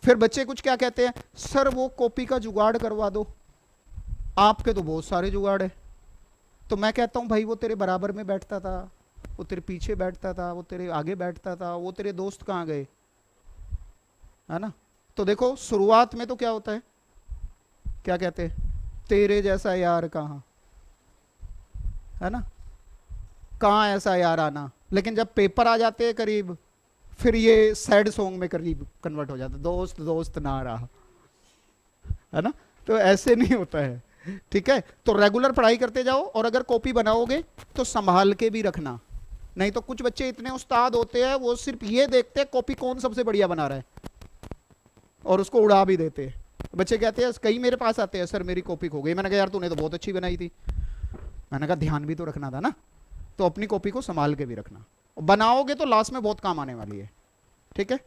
फिर बच्चे कुछ क्या कहते हैं, सर वो कॉपी का जुगाड़ करवा दो, आपके तो बहुत सारे जुगाड़ है। तो मैं कहता हूं भाई वो तेरे बराबर में बैठता था, वो तेरे पीछे बैठता था, वो तेरे आगे बैठता था, वो तेरे दोस्त कहां गए, है ना? तो देखो शुरुआत में तो क्या होता है, क्या कहते हैं, तेरे जैसा यार कहां, है ना? कहां ऐसा यार आना। लेकिन जब पेपर आ जाते हैं करीब, फिर ये सैड सॉन्ग में करीब कन्वर्ट हो जाता है, दोस्त दोस्त ना रहा, है ना? तो ऐसे नहीं होता है, ठीक है? तो रेगुलर पढ़ाई करते जाओ, और अगर कॉपी बनाओगे तो संभाल के भी रखना। नहीं तो कुछ बच्चे इतने उस्ताद होते हैं वो सिर्फ ये देखते हैं कॉपी कौन सबसे बढ़िया बना रहा है और उसको उड़ा भी देते हैं। बच्चे कहते हैं, कई मेरे पास आते हैं, सर मेरी कॉपी खो गई। मैंने कहा यार तूने तो बहुत अच्छी बनाई थी। मैंने कहा ध्यान भी तो रखना था ना, तो अपनी कॉपी को संभाल के भी रखना, बनाओगे तो लास्ट में बहुत काम आने वाली है, ठीक है?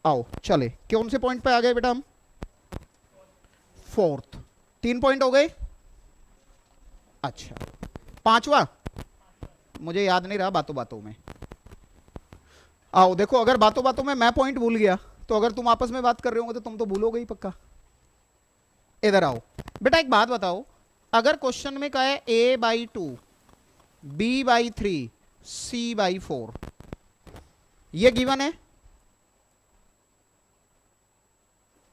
आओ चले, कौन से पॉइंट पे आ गए बेटा हम? फोर्थ। 3 पॉइंट हो गए। अच्छा, 5वां मुझे याद नहीं रहा बातों बातों में। आओ देखो, अगर बातों बातों में मैं पॉइंट भूल गया तो अगर तुम आपस में बात कर रहे होगे तो तुम तो भूलोगे ही पक्का। इधर आओ बेटा, एक बात बताओ, अगर क्वेश्चन में कहा है a/2 b/3 c/4, ये गिवन है,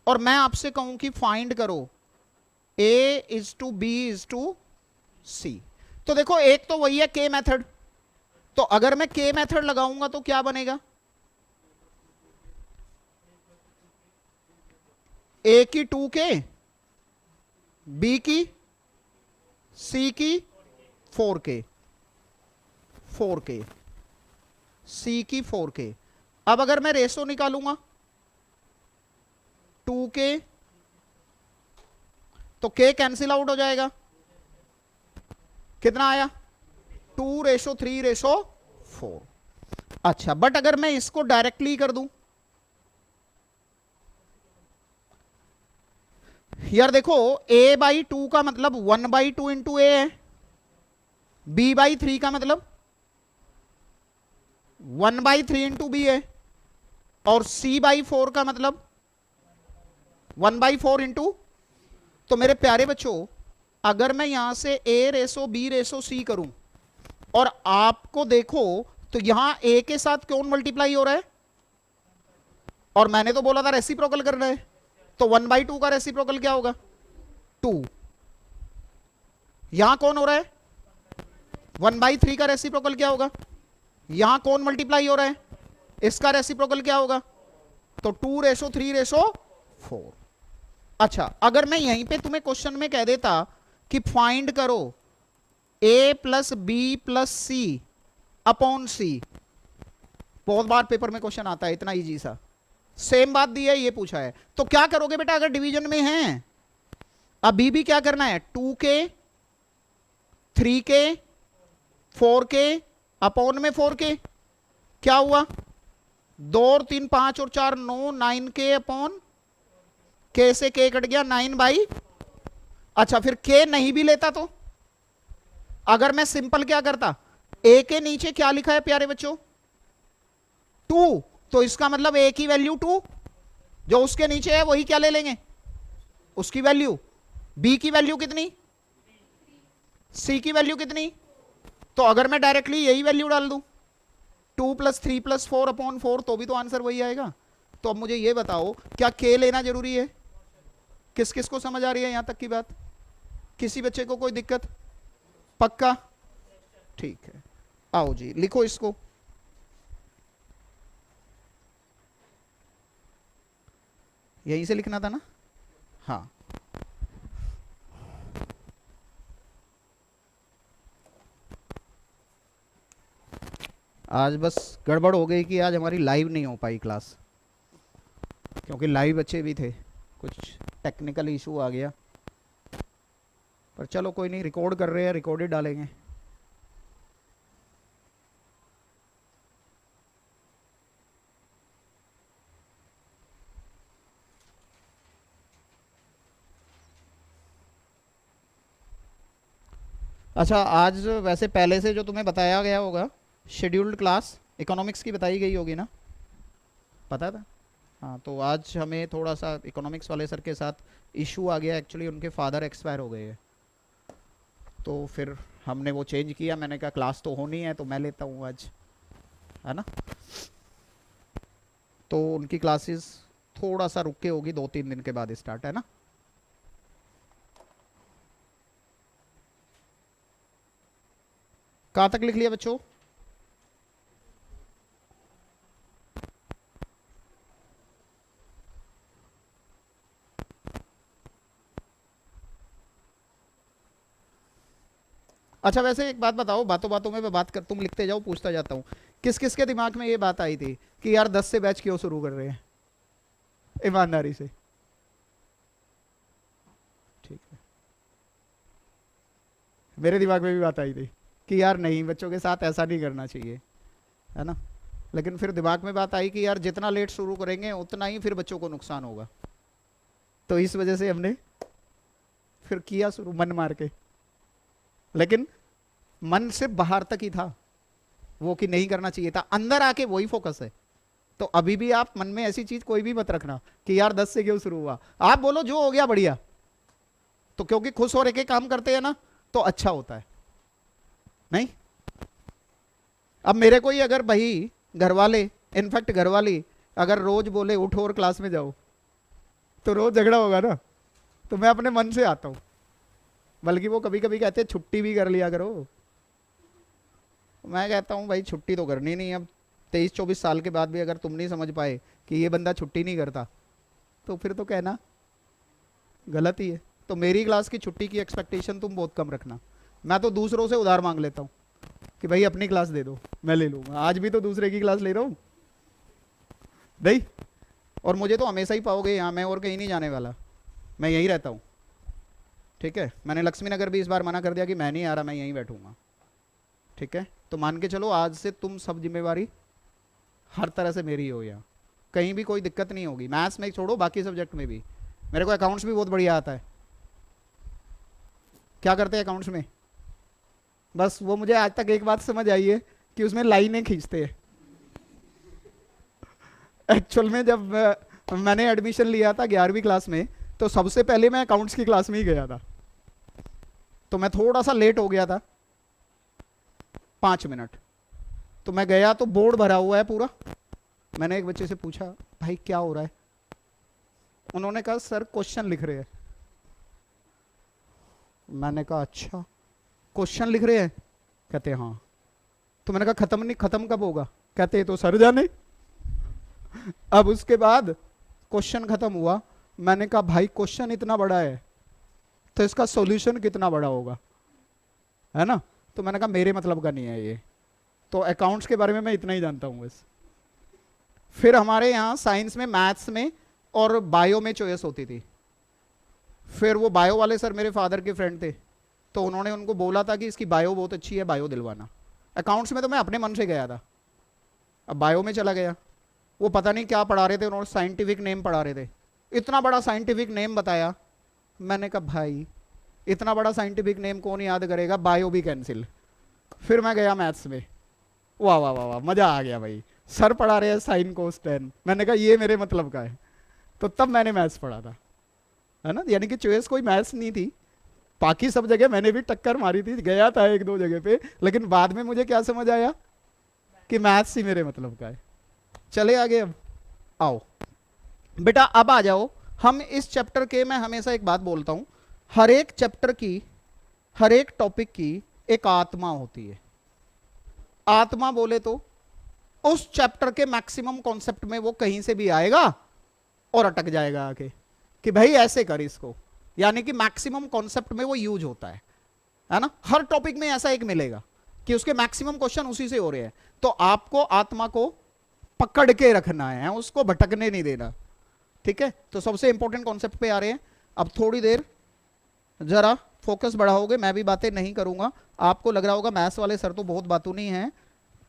और मैं आपसे कहूं कि फाइंड करो a/b/c, तो देखो एक तो वही है k मेथड। तो अगर मैं k मेथड लगाऊंगा तो क्या बनेगा? a की 2k, b की, c की 4k, c की 4k। अब अगर मैं रेशो निकालूंगा 2k, तो k कैंसिल आउट हो जाएगा, कितना आया? 2:3:4। अच्छा, बट अगर मैं इसको डायरेक्टली कर दूं, यार देखो a/2 का मतलब 1/2 इंटू ए है, b/3 का मतलब 1/3 इंटू बी है, और c/4 का मतलब 1/4 इंटू। तो मेरे प्यारे बच्चों, अगर मैं यहां से a/b/c करूं और आपको देखो तो यहां a के साथ कौन मल्टीप्लाई हो रहा है, और मैंने तो बोला था रेसिप्रोकल करना है, तो 1/2 का रेसिप्रोकल क्या होगा? 2। यहां कौन हो रहा है? 1/3 का रेसिप्रोकल क्या होगा? यहां कौन मल्टीप्लाई हो रहा है? इसका रेसिप्रोकल क्या होगा? तो 2:3:4। अच्छा, अगर मैं यहीं पे तुम्हें क्वेश्चन में कह देता कि फाइंड करो a+b+c/c, बहुत बार पेपर में क्वेश्चन आता है इतना इजी सा, सेम बात दी है, ये पूछा है, तो क्या करोगे बेटा अगर डिवीजन में है? अभी भी क्या करना है? 2k, 3k, 4k, अपॉन में 4k, क्या हुआ 2 और 3 5 और 4 9, 9k अपॉन k से k कट गया 9 बाई। अच्छा फिर k नहीं भी लेता तो अगर मैं सिंपल क्या करता, a के नीचे क्या लिखा है प्यारे बच्चों 2, तो इसका मतलब a की वैल्यू 2, जो उसके नीचे है वही क्या ले लेंगे उसकी वैल्यू, b की वैल्यू कितनी, c की वैल्यू कितनी। तो अगर मैं डायरेक्टली यही वैल्यू डाल दूं 2 + 3 + 4 अपॉन 4 तो भी तो आंसर वही आएगा। तो अब मुझे ये बताओ क्या k लेना जरूरी है, किस किस को समझ आ रही है यहां तक की बात, किसी बच्चे को कोई दिक्कत, पक्का ठीक है। आओ जी लिखो इसको, यहीं से लिखना था ना, हाँ आज बस गड़बड़ हो गई कि आज हमारी लाइव नहीं हो पाई क्लास, क्योंकि लाइव बच्चे भी थे, कुछ टेक्निकल इशू आ गया, पर चलो कोई नहीं, रिकॉर्ड कर रहे हैं, रिकॉर्डेड डालेंगे। अच्छा आज वैसे पहले से जो तुम्हें बताया गया होगा शेड्यूल्ड क्लास इकोनॉमिक्स की बताई गई होगी ना, पता था। हाँ तो आज हमें थोड़ा सा इकोनॉमिक्स वाले सर के साथ इशू आ गया, एक्चुअली उनके फादर एक्सपायर हो गए हैं, तो फिर हमने वो चेंज किया, मैंने कहा क्लास तो होनी है तो मैं लेता हूँ आज, है ना। तो उनकी क्लासेस थोड़ा सा रुक के होगी, 2-3 दिन के बाद स्टार्ट, है ना। कहाँ तक लिख लिया बच्चों, अच्छा वैसे एक बात बताओ, बातों बातों में मैं बात कर, तुम लिखते जाओ पूछता जाता हूँ, किस किस के दिमाग में ये बात आई थी कि यार 10 से बैच क्यों शुरू कर रहे हैं, ईमानदारी से। ठीक है, मेरे दिमाग में भी बात आई थी कि यार नहीं बच्चों के साथ ऐसा नहीं करना चाहिए, है ना। लेकिन फिर दिमाग में बात आई कि यार जितना लेट शुरू करेंगे उतना ही फिर बच्चों को नुकसान होगा, तो इस वजह से हमने फिर किया शुरू मन मार के, लेकिन मन से बाहर तक ही था वो कि नहीं करना चाहिए था, अंदर आके वही फोकस है। तो अभी भी आप मन में ऐसी चीज कोई भी मत रखना कि यार 10 से क्यों शुरू हुआ, आप बोलो जो हो गया बढ़िया, तो क्योंकि खुश हो रहे के काम करते हैं ना तो अच्छा होता है। नहीं अब मेरे को ही अगर भाई घर वाले, इनफैक्ट घर वाली अगर रोज बोले उठो और क्लास में जाओ तो रोज झगड़ा होगा ना, तो मैं अपने मन से आता हूं, बल्कि वो कभी कभी कहते हैं छुट्टी भी कर लिया करो, मैं कहता हूं भाई छुट्टी तो करनी नहीं, अब 23-24 साल के बाद भी अगर तुम नहीं समझ पाए कि ये बंदा छुट्टी नहीं करता तो फिर तो कहना गलत ही है। तो मेरी क्लास की छुट्टी की एक्सपेक्टेशन तुम बहुत कम रखना, मैं तो दूसरों से उधार मांग लेता हूँ कि भाई अपनी क्लास दे दो मैं ले लूंगा, आज भी तो दूसरे की क्लास ले रहा हूँ नहीं, और मुझे तो हमेशा ही पाओगे यहाँ, मैं और कहीं नहीं जाने वाला, मैं यहीं रहता हूँ। ठीक है, मैंने लक्ष्मी नगर भी इस बार मना कर दिया कि मैं नहीं आ रहा, मैं यहीं बैठूंगा। ठीक है, तो मान के चलो आज से तुम सब जिम्मेवारी हर तरह से मेरी हो, यहाँ कहीं भी कोई दिक्कत नहीं होगी, मैथ्स में छोड़ो बाकी सब्जेक्ट में भी, मेरे को अकाउंट्स भी बहुत बढ़िया आता है। क्या करते हैं अकाउंट्स में, बस वो मुझे आज तक एक बात समझ आई है कि उसमें लाइनें खींचते हैं। एक्चुअल में जब मैंने एडमिशन लिया था 11वीं क्लास में, तो सबसे पहले मैं अकाउंट्स की क्लास में ही गया था, तो मैं थोड़ा सा लेट हो गया था 5 मिनट, तो मैं गया तो बोर्ड भरा हुआ है पूरा, मैंने एक बच्चे से पूछा भाई क्या हो रहा है, उन्होंने कहा सर क्वेश्चन लिख रहे हैं। मैंने कहा अच्छा क्वेश्चन लिख रहे हैं, कहते हाँ, तो मैंने कहा खत्म नहीं, खत्म कब होगा, कहते तो सर जाने। अब उसके बाद क्वेश्चन खत्म हुआ, मैंने कहा भाई क्वेश्चन इतना बड़ा है तो इसका सॉल्यूशन कितना बड़ा होगा, है ना। तो मैंने कहा मेरे मतलब का नहीं है ये, तो अकाउंट्स के बारे में मैं इतना ही जानता हूँ बस। फिर हमारे यहाँ साइंस में, मैथ्स में और बायो में चॉइस होती थी, फिर वो बायो वाले सर मेरे फादर के फ्रेंड थे, तो उन्होंने उनको बोला था कि इसकी बायो बहुत अच्छी है, बायो दिलवाना, अकाउंट्स में तो मैं अपने मन से गया था, अब बायो में चला गया, वो पता नहीं क्या पढ़ा रहे थे उन्होंने, साइंटिफिक नेम पढ़ा रहे थे, इतना बड़ा साइंटिफिक नेम बताया, मैंने कहा भाई इतना बड़ा साइंटिफिक नेम कौन याद करेगा, बायो भी कैंसिल। फिर मैं गया मैथ्स में, वाह वाह वाह वाह, मजा आ गया भाई, सर पढ़ा रहे हैं साइन कोस टेन, मैंने कहा ये मेरे मतलब का है, तो तब मैंने मैथ्स पढ़ा था, है ना। यानी कि चॉइस कोई मैथ्स नहीं थी, बाकी सब जगह मैंने भी टक्कर मारी थी, गया था एक दो जगह पे, लेकिन बाद में मुझे क्या समझ आया कि मैथ्स ही मेरे मतलब का है। चले आगे, अब आओ बेटा, अब आ जाओ, हम इस चैप्टर के, मैं हमेशा एक बात बोलता हूं, हर एक चैप्टर की, हर एक टॉपिक की एक आत्मा होती है। आत्मा बोले तो उस चैप्टर के मैक्सिमम कॉन्सेप्ट में वो कहीं से भी आएगा और अटक जाएगा आके कि भाई ऐसे कर इसको, यानी कि मैक्सिमम कॉन्सेप्ट में वो यूज होता है ना। हर टॉपिक में ऐसा एक मिलेगा कि उसके मैक्सिमम क्वेश्चन उसी से हो रहे हैं, तो आपको आत्मा को पकड़ के रखना है, उसको भटकने नहीं देना, ठीक है। तो सबसे इंपॉर्टेंट कॉन्सेप्ट पे आ रहे हैं। अब थोड़ी देर जरा फोकस बढ़ाओगे, मैं भी बातें नहीं करूंगा, आपको लग रहा होगा मैथ्स वाले सर तो बहुत बातूनी हैं,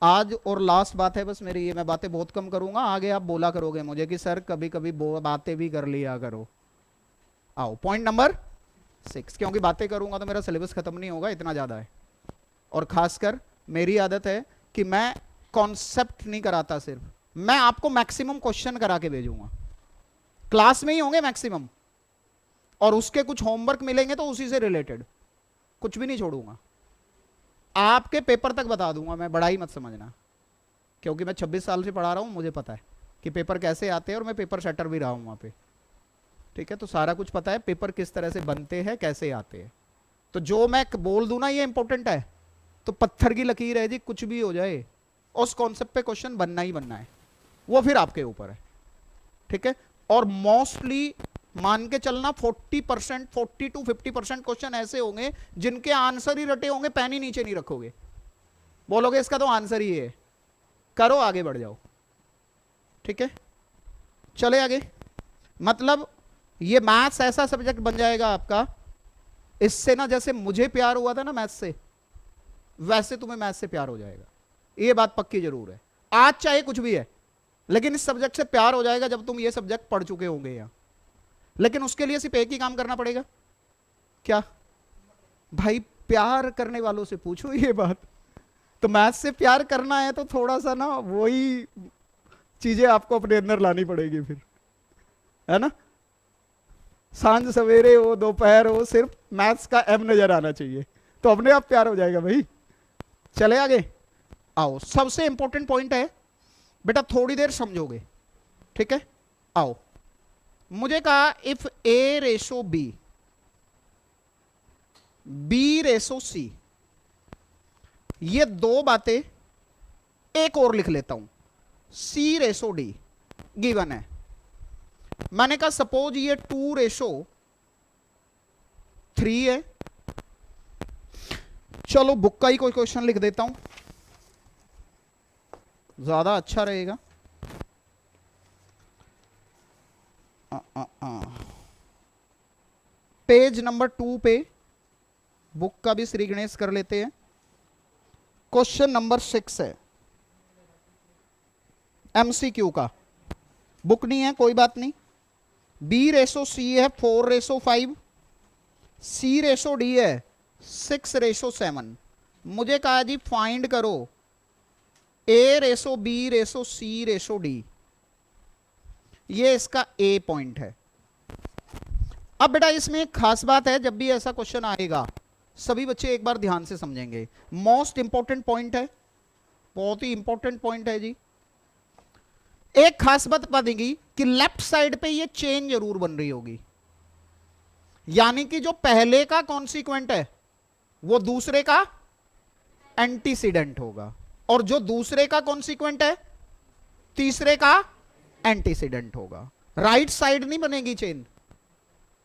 आज और लास्ट बात है बस मेरी ये, मैं बातें बहुत कम करूंगा, आगे आप बोला करोगे मुझे कि सर कभी कभी बातें भी कर लिया करो। आओ पॉइंट नंबर 6, क्योंकि बातें करूंगा तो मेरा सिलेबस खत्म नहीं होगा, इतना ज्यादा है, और खासकर मेरी आदत है कि मैं कॉन्सेप्ट नहीं कराता, सिर्फ मैं आपको मैक्सिमम क्वेश्चन करा के भेजूंगा, क्लास में ही होंगे मैक्सिमम, और उसके कुछ होमवर्क मिलेंगे तो उसी से रिलेटेड, कुछ भी नहीं छोड़ूंगा, आपके पेपर तक बता दूंगा मैं, बड़ा ही मत समझना, क्योंकि मैं 26 साल से पढ़ा रहा हूं, मुझे पता है कि पेपर कैसे आते हैं, और मैं पेपर सेटर भी रहा हूं वहां पे, ठीक है। तो सारा कुछ पता है पेपर किस तरह से बनते हैं, कैसे आते हैं, तो जो मैं बोल दूं ना ये इंपॉर्टेंट है, तो पत्थर की लकीर है जी, कुछ भी हो जाए उस कॉन्सेप्ट पे क्वेश्चन बनना ही बनना है, वो फिर आपके ऊपर है, ठीक है। और मोस्टली मान के चलना 40%, 40 to 50% क्वेश्चन ऐसे होंगे जिनके आंसर ही रटे होंगे, पेन ही नीचे नहीं रखोगे, बोलोगे इसका तो आंसर ही है, करो आगे बढ़ जाओ, ठीक है। चले आगे, मतलब ये मैथ्स ऐसा सब्जेक्ट बन जाएगा आपका, इससे ना जैसे मुझे प्यार हुआ था ना मैथ्स से, वैसे तुम्हें मैथ्स से प्यार हो जाएगा, ये बात पक्की जरूर है। आज चाहे कुछ भी है, लेकिन इस सब्जेक्ट से प्यार हो जाएगा जब तुम ये सब्जेक्ट पढ़ चुके होंगे यहां। लेकिन उसके लिए सिर्फ एक ही काम करना पड़ेगा, क्या भाई, प्यार करने वालों से पूछो ये बात, तो मैथ्स से प्यार करना है तो थोड़ा सा ना वही चीजें आपको अपने अंदर लानी पड़ेगी फिर, है ना। सांझ सवेरे हो दोपहर हो, सिर्फ मैथ्स का एम नजर आना चाहिए, तो अपने आप प्यार हो जाएगा भाई। चले आगे, आओ सबसे इंपॉर्टेंट पॉइंट है बेटा, थोड़ी देर समझोगे, ठीक है। आओ, मुझे कहा if A ratio B, B ratio C, ये दो बातें, एक और लिख लेता हूं, सी रेशो डी गिवन है। मैंने कहा सपोज ये 2:3 है, चलो बुक का ही कोई क्वेश्चन लिख देता हूं, ज्यादा अच्छा रहेगा। पेज नंबर 2 पे बुक का भी श्री गणेश कर लेते हैं, क्वेश्चन नंबर 6 है एमसीक्यू का, बुक नहीं है कोई बात नहीं। बी रेशो सी है 4:5, सी रेशो डी है 6:7। मुझे कहा जी फाइंड करो ए रेशो बी रेशो सी रेशो डी, ये इसका ए पॉइंट है। अब बेटा इसमें एक खास बात है, जब भी ऐसा क्वेश्चन आएगा सभी बच्चे एक बार ध्यान से समझेंगे, मोस्ट इंपॉर्टेंट पॉइंट है, बहुत ही इंपॉर्टेंट पॉइंट है जी। एक खास बात बता देंगी कि लेफ्ट साइड पे ये चेन जरूर बन रही होगी, यानी कि जो पहले का कॉन्सिक्वेंट है वो दूसरे का एंटीसीडेंट होगा, और जो दूसरे का कॉन्सिक्वेंट है तीसरे का एंटीसीडेंट होगा। राइट साइड नहीं बनेगी चेन,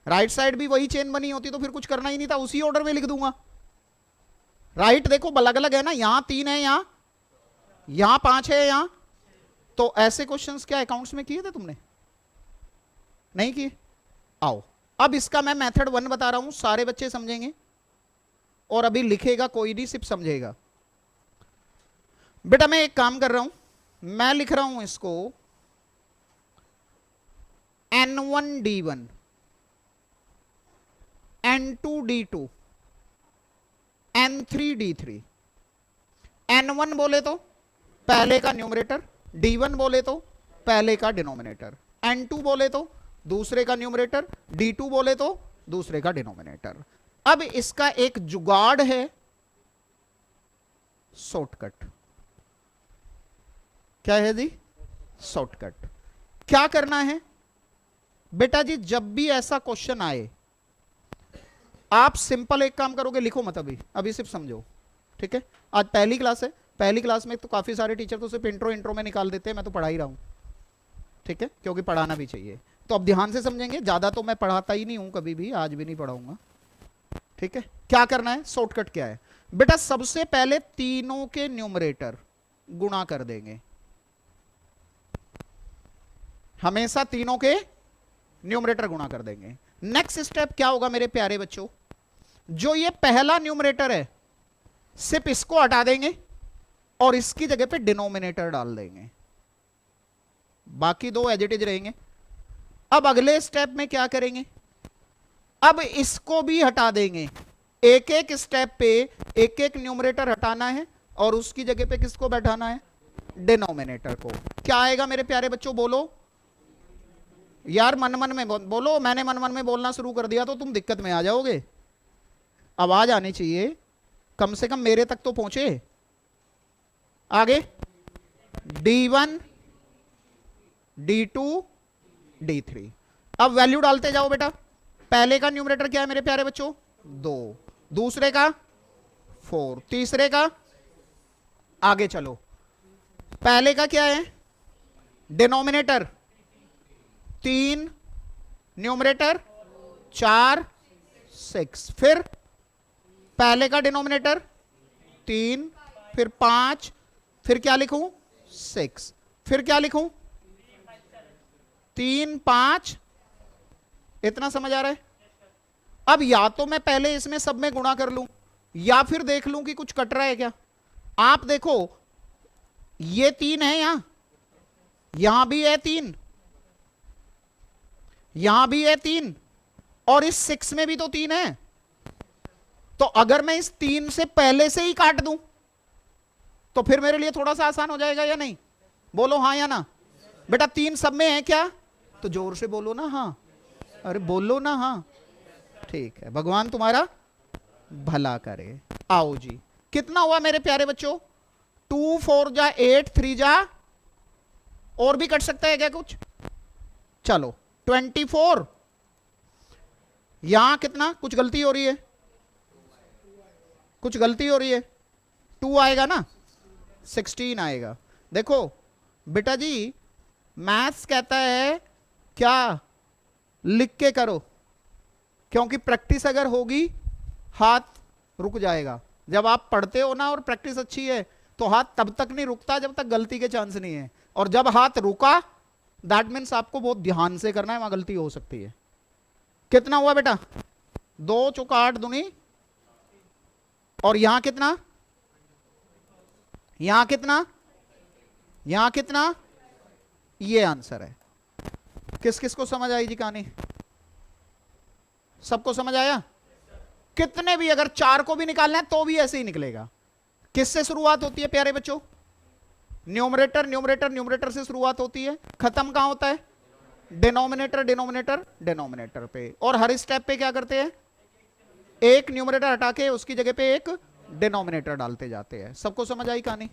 राइट साइड भी वही चेन बनी होती तो फिर कुछ करना ही नहीं था, उसी ऑर्डर में लिख दूंगा। राइट देखो अलग अलग है ना, यहां 3 है, यहां 5 है, यहां, तो ऐसे क्वेश्चंस क्या अकाउंट्स में किए थे तुमने? नहीं किए। आओ अब इसका मैं मेथड 1 बता रहा हूं, सारे बच्चे समझेंगे, और अभी लिखेगा कोई नहीं, सिर्फ समझेगा। बेटा मैं एक काम कर रहा हूं, मैं लिख रहा हूं इसको N1D1 N2D2 N3D3। N1 बोले तो पहले का न्यूमरेटर, D1 बोले तो पहले का डिनोमिनेटर, N2 बोले तो दूसरे का न्यूमरेटर, D2 बोले तो दूसरे का डिनोमिनेटर। अब इसका एक जुगाड़ है, शॉर्टकट। क्या है जी? शॉर्टकट। क्या करना है बेटा जी, जब भी ऐसा क्वेश्चन आए आप सिंपल एक काम करोगे, लिखो मत अभी सिर्फ समझो, ठीक है? आज पहली क्लास है, पहली क्लास में तो काफी सारे टीचर तो सिर्फ इंट्रो में निकाल देते हैं, मैं तो पढ़ा ही रहा हूं, ठीक है? क्योंकि पढ़ाना भी चाहिए। तो अब ध्यान से समझेंगे, ज्यादा तो मैं पढ़ाता ही नहीं हूं कभी भी, आज भी नहीं पढ़ाऊंगा, ठीक है? क्या करना है, शॉर्टकट क्या है बेटा? सबसे पहले तीनों के न्यूमरेटर गुणा कर देंगे, हमेशा तीनों के न्यूमरेटर गुणा कर देंगे। नेक्स्ट स्टेप क्या होगा मेरे प्यारे बच्चों? जो ये पहला न्यूमरेटर है सिर्फ इसको हटा देंगे और इसकी जगह पे डिनोमिनेटर डाल देंगे, बाकी दो एज इट इज रहेंगे। अब अगले स्टेप में क्या करेंगे? अब इसको भी हटा देंगे, एक एक स्टेप पे एक एक न्यूमरेटर हटाना है और उसकी जगह पे किसको बैठाना है? डिनोमिनेटर को। क्या आएगा मेरे प्यारे बच्चों? बोलो यार, मन मन में बोलो। मैंने मन मन में बोलना शुरू कर दिया तो तुम दिक्कत में आ जाओगे। आवाज आनी चाहिए, कम से कम मेरे तक तो पहुंचे। आगे D1 D2 D3। अब वैल्यू डालते जाओ बेटा। पहले का न्यूमरेटर क्या है मेरे प्यारे बच्चों? 2, दूसरे का 4, तीसरे का, आगे चलो, पहले का क्या है? डिनोमिनेटर 3, न्यूमरेटर 4, 6, फिर पहले का डिनोमिनेटर 3, फिर 5, फिर क्या लिखूं? 6, फिर क्या लिखूं? 3, 5। इतना समझ आ रहा है? अब या तो मैं पहले इसमें सब में गुणा कर लूं या फिर देख लूं कि कुछ कट रहा है क्या। आप देखो, ये 3 है, यहां भी है 3, यहां भी है 3 और इस 6 में भी तो 3 है। तो अगर मैं इस 3 से पहले से ही काट दूं तो फिर मेरे लिए थोड़ा सा आसान हो जाएगा या नहीं? बोलो हां या ना। बेटा 3 सब में है क्या? तो जोर से बोलो ना हां। अरे बोलो ना हां। ठीक है, भगवान तुम्हारा भला करे। आओ जी, कितना हुआ मेरे प्यारे बच्चों? 2 4 जा 8, 3 जा, और भी कट सकता है क्या कुछ? चलो 24। यहां कितना? कुछ गलती हो रही है, कुछ गलती हो रही है। 2 आएगा ना, 16 आएगा। देखो बेटा जी, मैथ्स कहता है क्या? लिख के करो, क्योंकि प्रैक्टिस अगर होगी हाथ रुक जाएगा। जब आप पढ़ते हो ना और प्रैक्टिस अच्छी है तो हाथ तब तक नहीं रुकता जब तक गलती के चांस नहीं है, और जब हाथ रुका दैट मीन्स आपको बहुत ध्यान से करना है, वहां गलती हो सकती है। कितना हुआ बेटा? 2 चौका 8 दूनी, और यहां कितना? यहां कितना? यहां कितना? ये आंसर है। किस किस को समझ आई जी कहानी? सबको समझ आया? कितने भी, अगर 4 को भी निकालना है तो भी ऐसे ही निकलेगा। किससे शुरुआत होती है प्यारे बच्चों? न्यूमरेटर न्यूमरेटर न्यूमरेटर से शुरुआत होती है, खत्म कहां होता है? डिनोमिनेटर डिनोमिनेटर डिनोमिनेटर पे। और हर स्टेप पे क्या करते हैं? एक न्यूमरेटर हटा के उसकी जगह पे एक डिनोमिनेटर डालते जाते हैं। सबको समझ आई कहानी?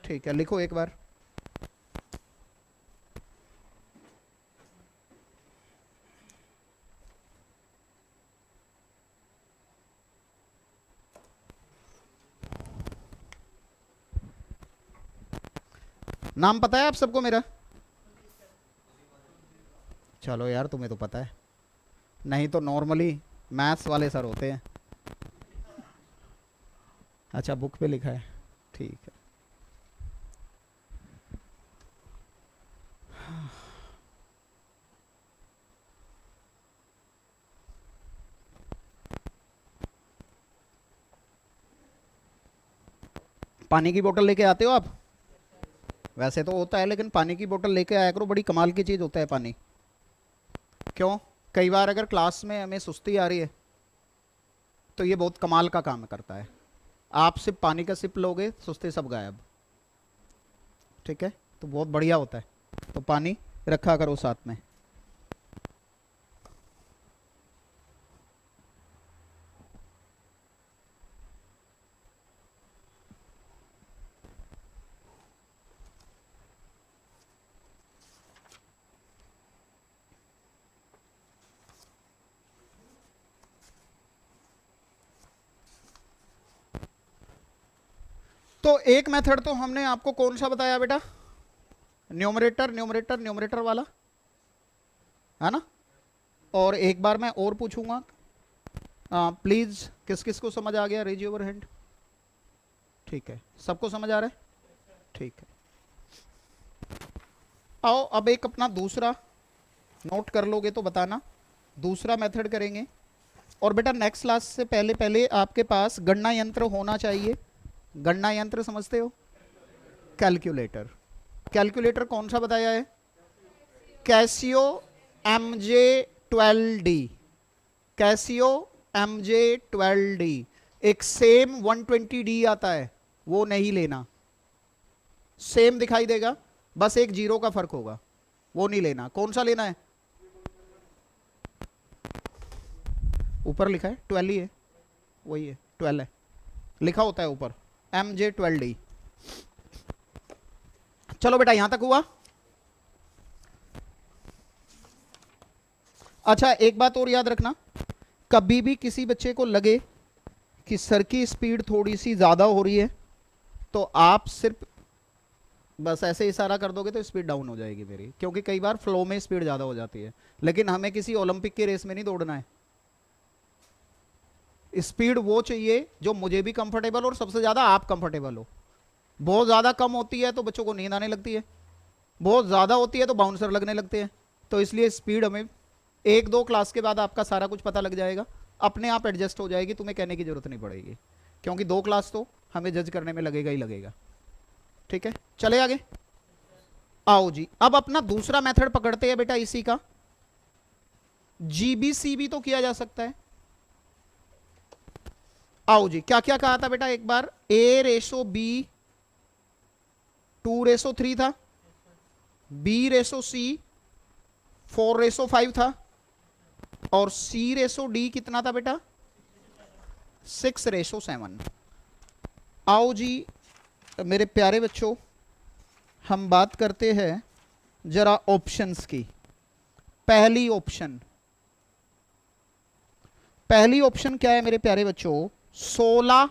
ठीक है, लिखो एक बार। नाम पता है आप सबको मेरा? चलो यार, तुम्हें तो पता है, नहीं तो नॉर्मली मैथ्स वाले सर होते हैं। अच्छा, बुक पे लिखा है, ठीक है। पानी की बोतल लेके आते हो आप? वैसे तो होता है, लेकिन पानी की बोतल लेके आया करो, बड़ी कमाल की चीज़ होता है पानी। क्यों? कई बार अगर क्लास में हमें सुस्ती आ रही है तो ये बहुत कमाल का काम करता है। आप सिर्फ पानी का सिप लोगे, सुस्ती सब गायब। ठीक है, तो बहुत बढ़िया होता है। तो पानी रखा करो साथ में। तो एक मेथड तो हमने आपको कौन सा बताया बेटा? न्यूमरेटर न्यूमरेटर न्यूमरेटर वाला, है ना? और एक बार मैं और पूछूंगा, प्लीज किस किस को समझ आ गया? Raise your hand. ठीक है, सबको समझ आ रहा है? ठीक है, आओ अब एक अपना दूसरा नोट कर लोगे तो बताना, दूसरा मेथड करेंगे। और बेटा नेक्स्ट क्लास से पहले पहले आपके पास गणना यंत्र होना चाहिए। गणना यंत्र समझते हो? कैलकुलेटर। कैलकुलेटर कौन सा बताया है? Casio MJ12D। Casio MJ12D। एक सेम 120D आता है, वो नहीं लेना। सेम दिखाई देगा, बस एक जीरो का फर्क होगा, वो नहीं लेना। कौन सा लेना है? ऊपर लिखा है 12 ही है, वही है 12 है, लिखा होता है ऊपर MJ12D। चलो बेटा यहां तक हुआ। अच्छा एक बात और याद रखना, कभी भी किसी बच्चे को लगे कि सर की स्पीड थोड़ी सी ज्यादा हो रही है तो आप सिर्फ बस ऐसे इशारा कर दोगे तो स्पीड डाउन हो जाएगी मेरी, क्योंकि कई बार फ्लो में स्पीड ज्यादा हो जाती है। लेकिन हमें किसी ओलंपिक की रेस में नहीं दौड़ना है। स्पीड वो चाहिए जो मुझे भी कंफर्टेबल और सबसे ज्यादा आप कंफर्टेबल हो। बहुत ज्यादा कम होती है तो बच्चों को नींद आने लगती है, बहुत ज्यादा होती है तो बाउंसर लगने लगते हैं। तो इसलिए स्पीड हमें एक दो क्लास के बाद आपका सारा कुछ पता लग जाएगा, अपने आप एडजस्ट हो जाएगी, तुम्हें कहने की जरूरत नहीं पड़ेगी, क्योंकि 2 क्लास तो हमें जज करने में लगेगा ही लगेगा। ठीक है, चले आगे। आओ जी, अब अपना दूसरा मेथड पकड़ते हैं बेटा इसी का। GBCB तो किया जा सकता है। आओ जी, क्या क्या कहा था बेटा एक बार? A/B 2/3 था, B/C 4/5 था, और C/D कितना था बेटा? 6/7। आओ जी मेरे प्यारे बच्चों, हम बात करते हैं जरा ऑप्शंस की। पहली ऑप्शन क्या है मेरे प्यारे बच्चों? 16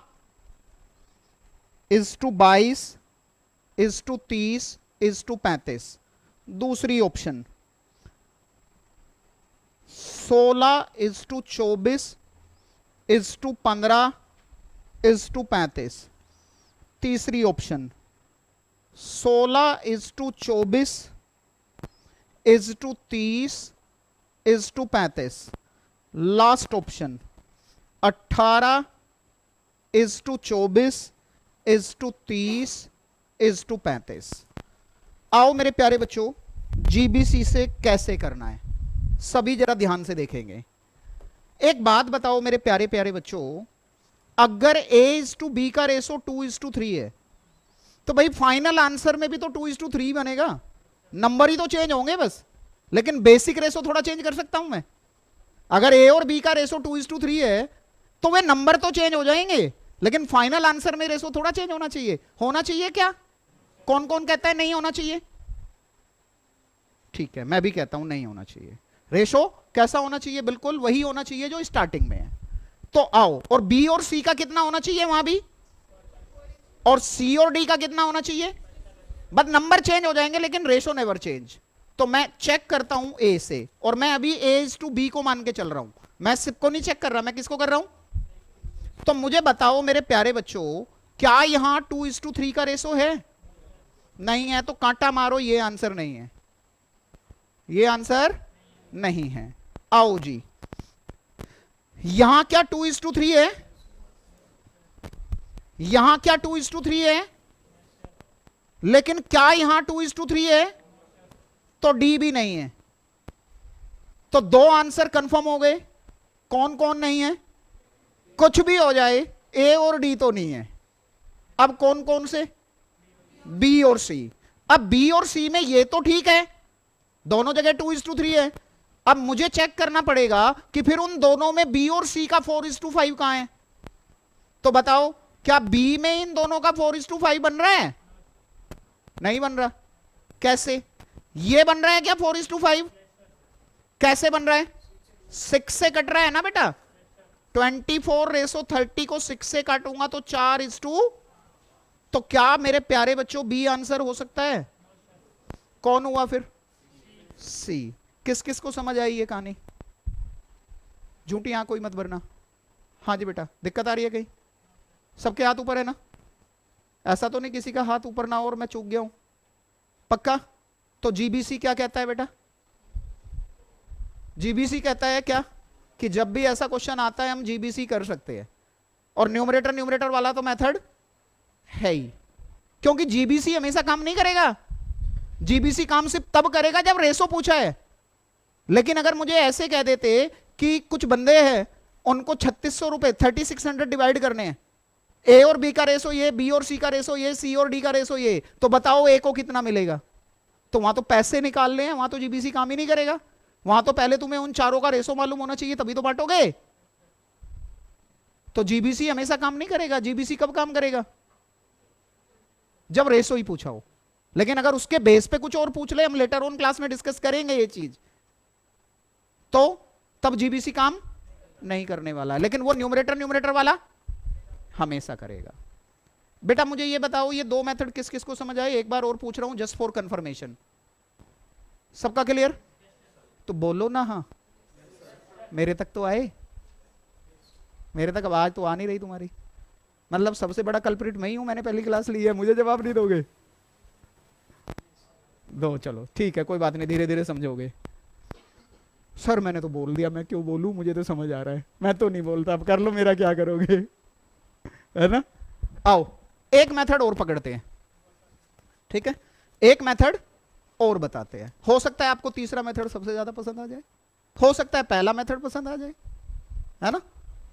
is to 22 is to 30 is to 35। दूसरी option 16 is to 24 is to 15 is to 35। तीसरी option 16 is to 24 is to 30 is to 35। Last option 18 is to 24 is to 30 is to 35। आओ मेरे प्यारे बच्चों, GBC से कैसे करना है सभी जरा ध्यान से देखेंगे। एक बात बताओ मेरे प्यारे प्यारे बच्चों, अगर A/B का रेशो 2:3 है तो भाई फाइनल आंसर में भी तो 2:3 बनेगा। नंबर ही तो चेंज होंगे बस, लेकिन बेसिक रेशो थोड़ा चेंज कर सकता हूं मैं। अगर A और B का रेशो 2:3 है तो वे नंबर तो चेंज हो जाएंगे, लेकिन फाइनल आंसर में रेशो थोड़ा चेंज होना चाहिए। होना चाहिए क्या? कौन कौन कहता है नहीं होना चाहिए? ठीक है, मैं भी कहता हूं नहीं होना चाहिए। रेशो कैसा होना चाहिए? बिल्कुल वही होना चाहिए जो स्टार्टिंग में है। तो आओ, और B और C का कितना होना चाहिए वहां भी, और C और D का कितना होना चाहिए? बस नंबर चेंज हो जाएंगे लेकिन रेशो नेवर चेंज। तो मैं चेक करता हूं A से, और मैं अभी A/B को मान के चल रहा हूं, मैं सिप को नहीं चेक कर रहा, मैं किसको कर रहा हूं? तो मुझे बताओ मेरे प्यारे बच्चों, क्या यहां 2:3 का रेशो है? नहीं है, तो कांटा मारो, ये आंसर नहीं है, ये आंसर नहीं है। आओ जी, यहां क्या 2:3 है? यहां क्या 2:3 है? लेकिन क्या यहां 2:3 है? तो डी भी नहीं है। तो दो आंसर कंफर्म हो गए। कौन कौन नहीं है? कुछ भी हो जाए, ए और डी तो नहीं है। अब कौन कौन से? बी और सी। अब बी और सी में ये तो ठीक है, दोनों जगह 2:3 है। अब मुझे चेक करना पड़ेगा कि फिर उन दोनों में बी और सी का 4:5 कहां है। तो बताओ, क्या बी में इन दोनों का 4:5 बन रहा है? नहीं बन रहा। कैसे? ये बन रहा है क्या 4:5? कैसे बन रहा है? 6 से कट रहा है ना बेटा। 24:30 को 6 से काटूंगा तो 4:2। तो क्या मेरे प्यारे बच्चों बी आंसर हो सकता है? कौन हुआ फिर? सी। किस किस को समझ आई ये कहानी? झूठी यहां कोई मत भरना। हाँ जी बेटा, दिक्कत आ रही है कहीं? सबके हाथ ऊपर है ना? ऐसा तो नहीं किसी का हाथ ऊपर ना हो और मैं चूक गया हूं? पक्का? तो जीबीसी क्या कहता है बेटा? जीबीसी कहता है क्या कि जब भी ऐसा क्वेश्चन आता है हम जीबीसी कर सकते हैं। और न्यूमरेटर वाला तो मेथड है ही, क्योंकि जीबीसी हमेशा काम नहीं करेगा। जीबीसी काम सिर्फ तब करेगा जब रेशो पूछा है। लेकिन अगर मुझे ऐसे कह देते कि कुछ बंदे हैं उनको 3600 रुपए 3600 डिवाइड करने हैं, ए और बी का रेशो ये, बी और सी का रेशो ये, सी और डी का रेशो ये, तो बताओ ए को कितना मिलेगा? तो वहां तो पैसे निकालने हैं, वहां तो जीबीसी काम ही नहीं करेगा। वहां तो पहले तुम्हें उन चारों का रेशो मालूम होना चाहिए, तभी तो बांटोगे। तो जीबीसी हमेशा काम नहीं करेगा। जीबीसी कब काम करेगा? जब रेशो ही पूछा हो। लेकिन अगर उसके बेस पे कुछ और पूछ ले, हम लेटर ऑन क्लास में डिस्कस करेंगे ये चीज, तो तब जीबीसी काम नहीं करने वाला। लेकिन वो न्यूमरेटर वाला हमेशा करेगा। बेटा मुझे ये बताओ, ये दो मेथड किस किस को समझ आए? एक बार और पूछ रहा हूं जस्ट फॉर कंफर्मेशन। सबका क्लियर? तो बोलो ना हाँ। मेरे तक तो आए, मेरे तक आवाज तो आ नहीं रही तुम्हारी। मतलब सबसे बड़ा कल्प्रिट मैं ही हूं, मैंने पहली क्लास ली है, मुझे जवाब नहीं दोगे? दो, चलो ठीक है, कोई बात नहीं, धीरे धीरे समझोगे। सर मैंने तो बोल दिया, मैं क्यों बोलूं, मुझे तो समझ आ रहा है। मैं तो नहीं बोलता, अब कर लो, मेरा क्या करोगे, है ना? आओ एक मेथड और पकड़ते हैं, ठीक है? एक मेथड और बताते हैं। हो सकता है आपको तीसरा मेथड सबसे ज्यादा पसंद आ जाए, हो सकता है पहला मेथड पसंद आ जाए, है ना?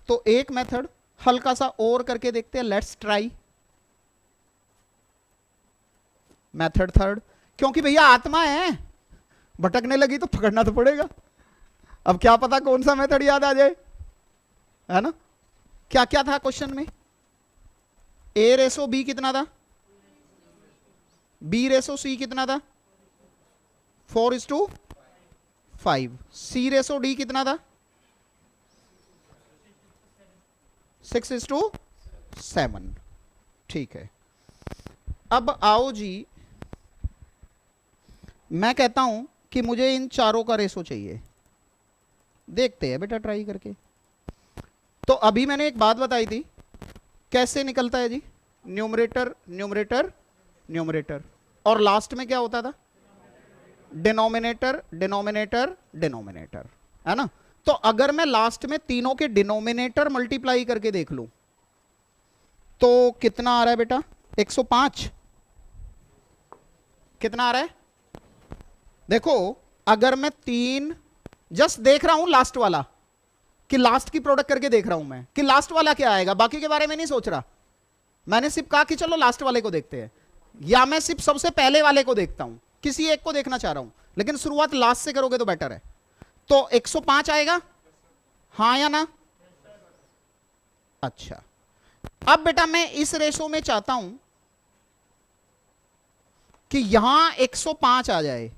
तो एक मेथड हल्का सा और करके देखते हैं। Let's try method third. क्योंकि भैया आत्मा है, भटकने लगी तो पकड़ना तो पड़ेगा। अब क्या पता कौन सा मेथड याद आ जाए, है ना? क्या क्या था क्वेश्चन में? ए रेसो बी कितना था? बी रेसो सी कितना था? 4:5। सी रेसो डी कितना था? 6:7। ठीक है। अब आओ जी, मैं कहता हूं कि मुझे इन चारों का रेशो चाहिए। देखते हैं बेटा ट्राई करके। तो अभी मैंने एक बात बताई थी, कैसे निकलता है जी? न्यूमरेटर न्यूमरेटर न्यूमरेटर, और लास्ट में क्या होता था? डिनोमिनेटर डिनोमिनेटर डिनोमिनेटर, है ना? तो अगर मैं लास्ट में तीनों के डिनोमिनेटर मल्टीप्लाई करके देख लूं तो कितना आ रहा है बेटा? 105। कितना आ रहा है? देखो, अगर मैं तीन जस्ट देख रहा हूं लास्ट वाला, कि लास्ट की प्रोडक्ट करके देख रहा हूं मैं कि लास्ट वाला क्या आएगा, बाकी के बारे में नहीं सोच रहा। मैंने सिर्फ कहा कि चलो लास्ट वाले को देखते हैं, या मैं सिर्फ सबसे पहले वाले को देखता हूं, किसी एक को देखना चाह रहा हूं, लेकिन शुरुआत लास्ट से करोगे तो बेटर है। तो 105 आएगा, हाँ या ना? अच्छा, अब बेटा मैं इस रेशो में चाहता हूं कि यहां 105 आ जाए।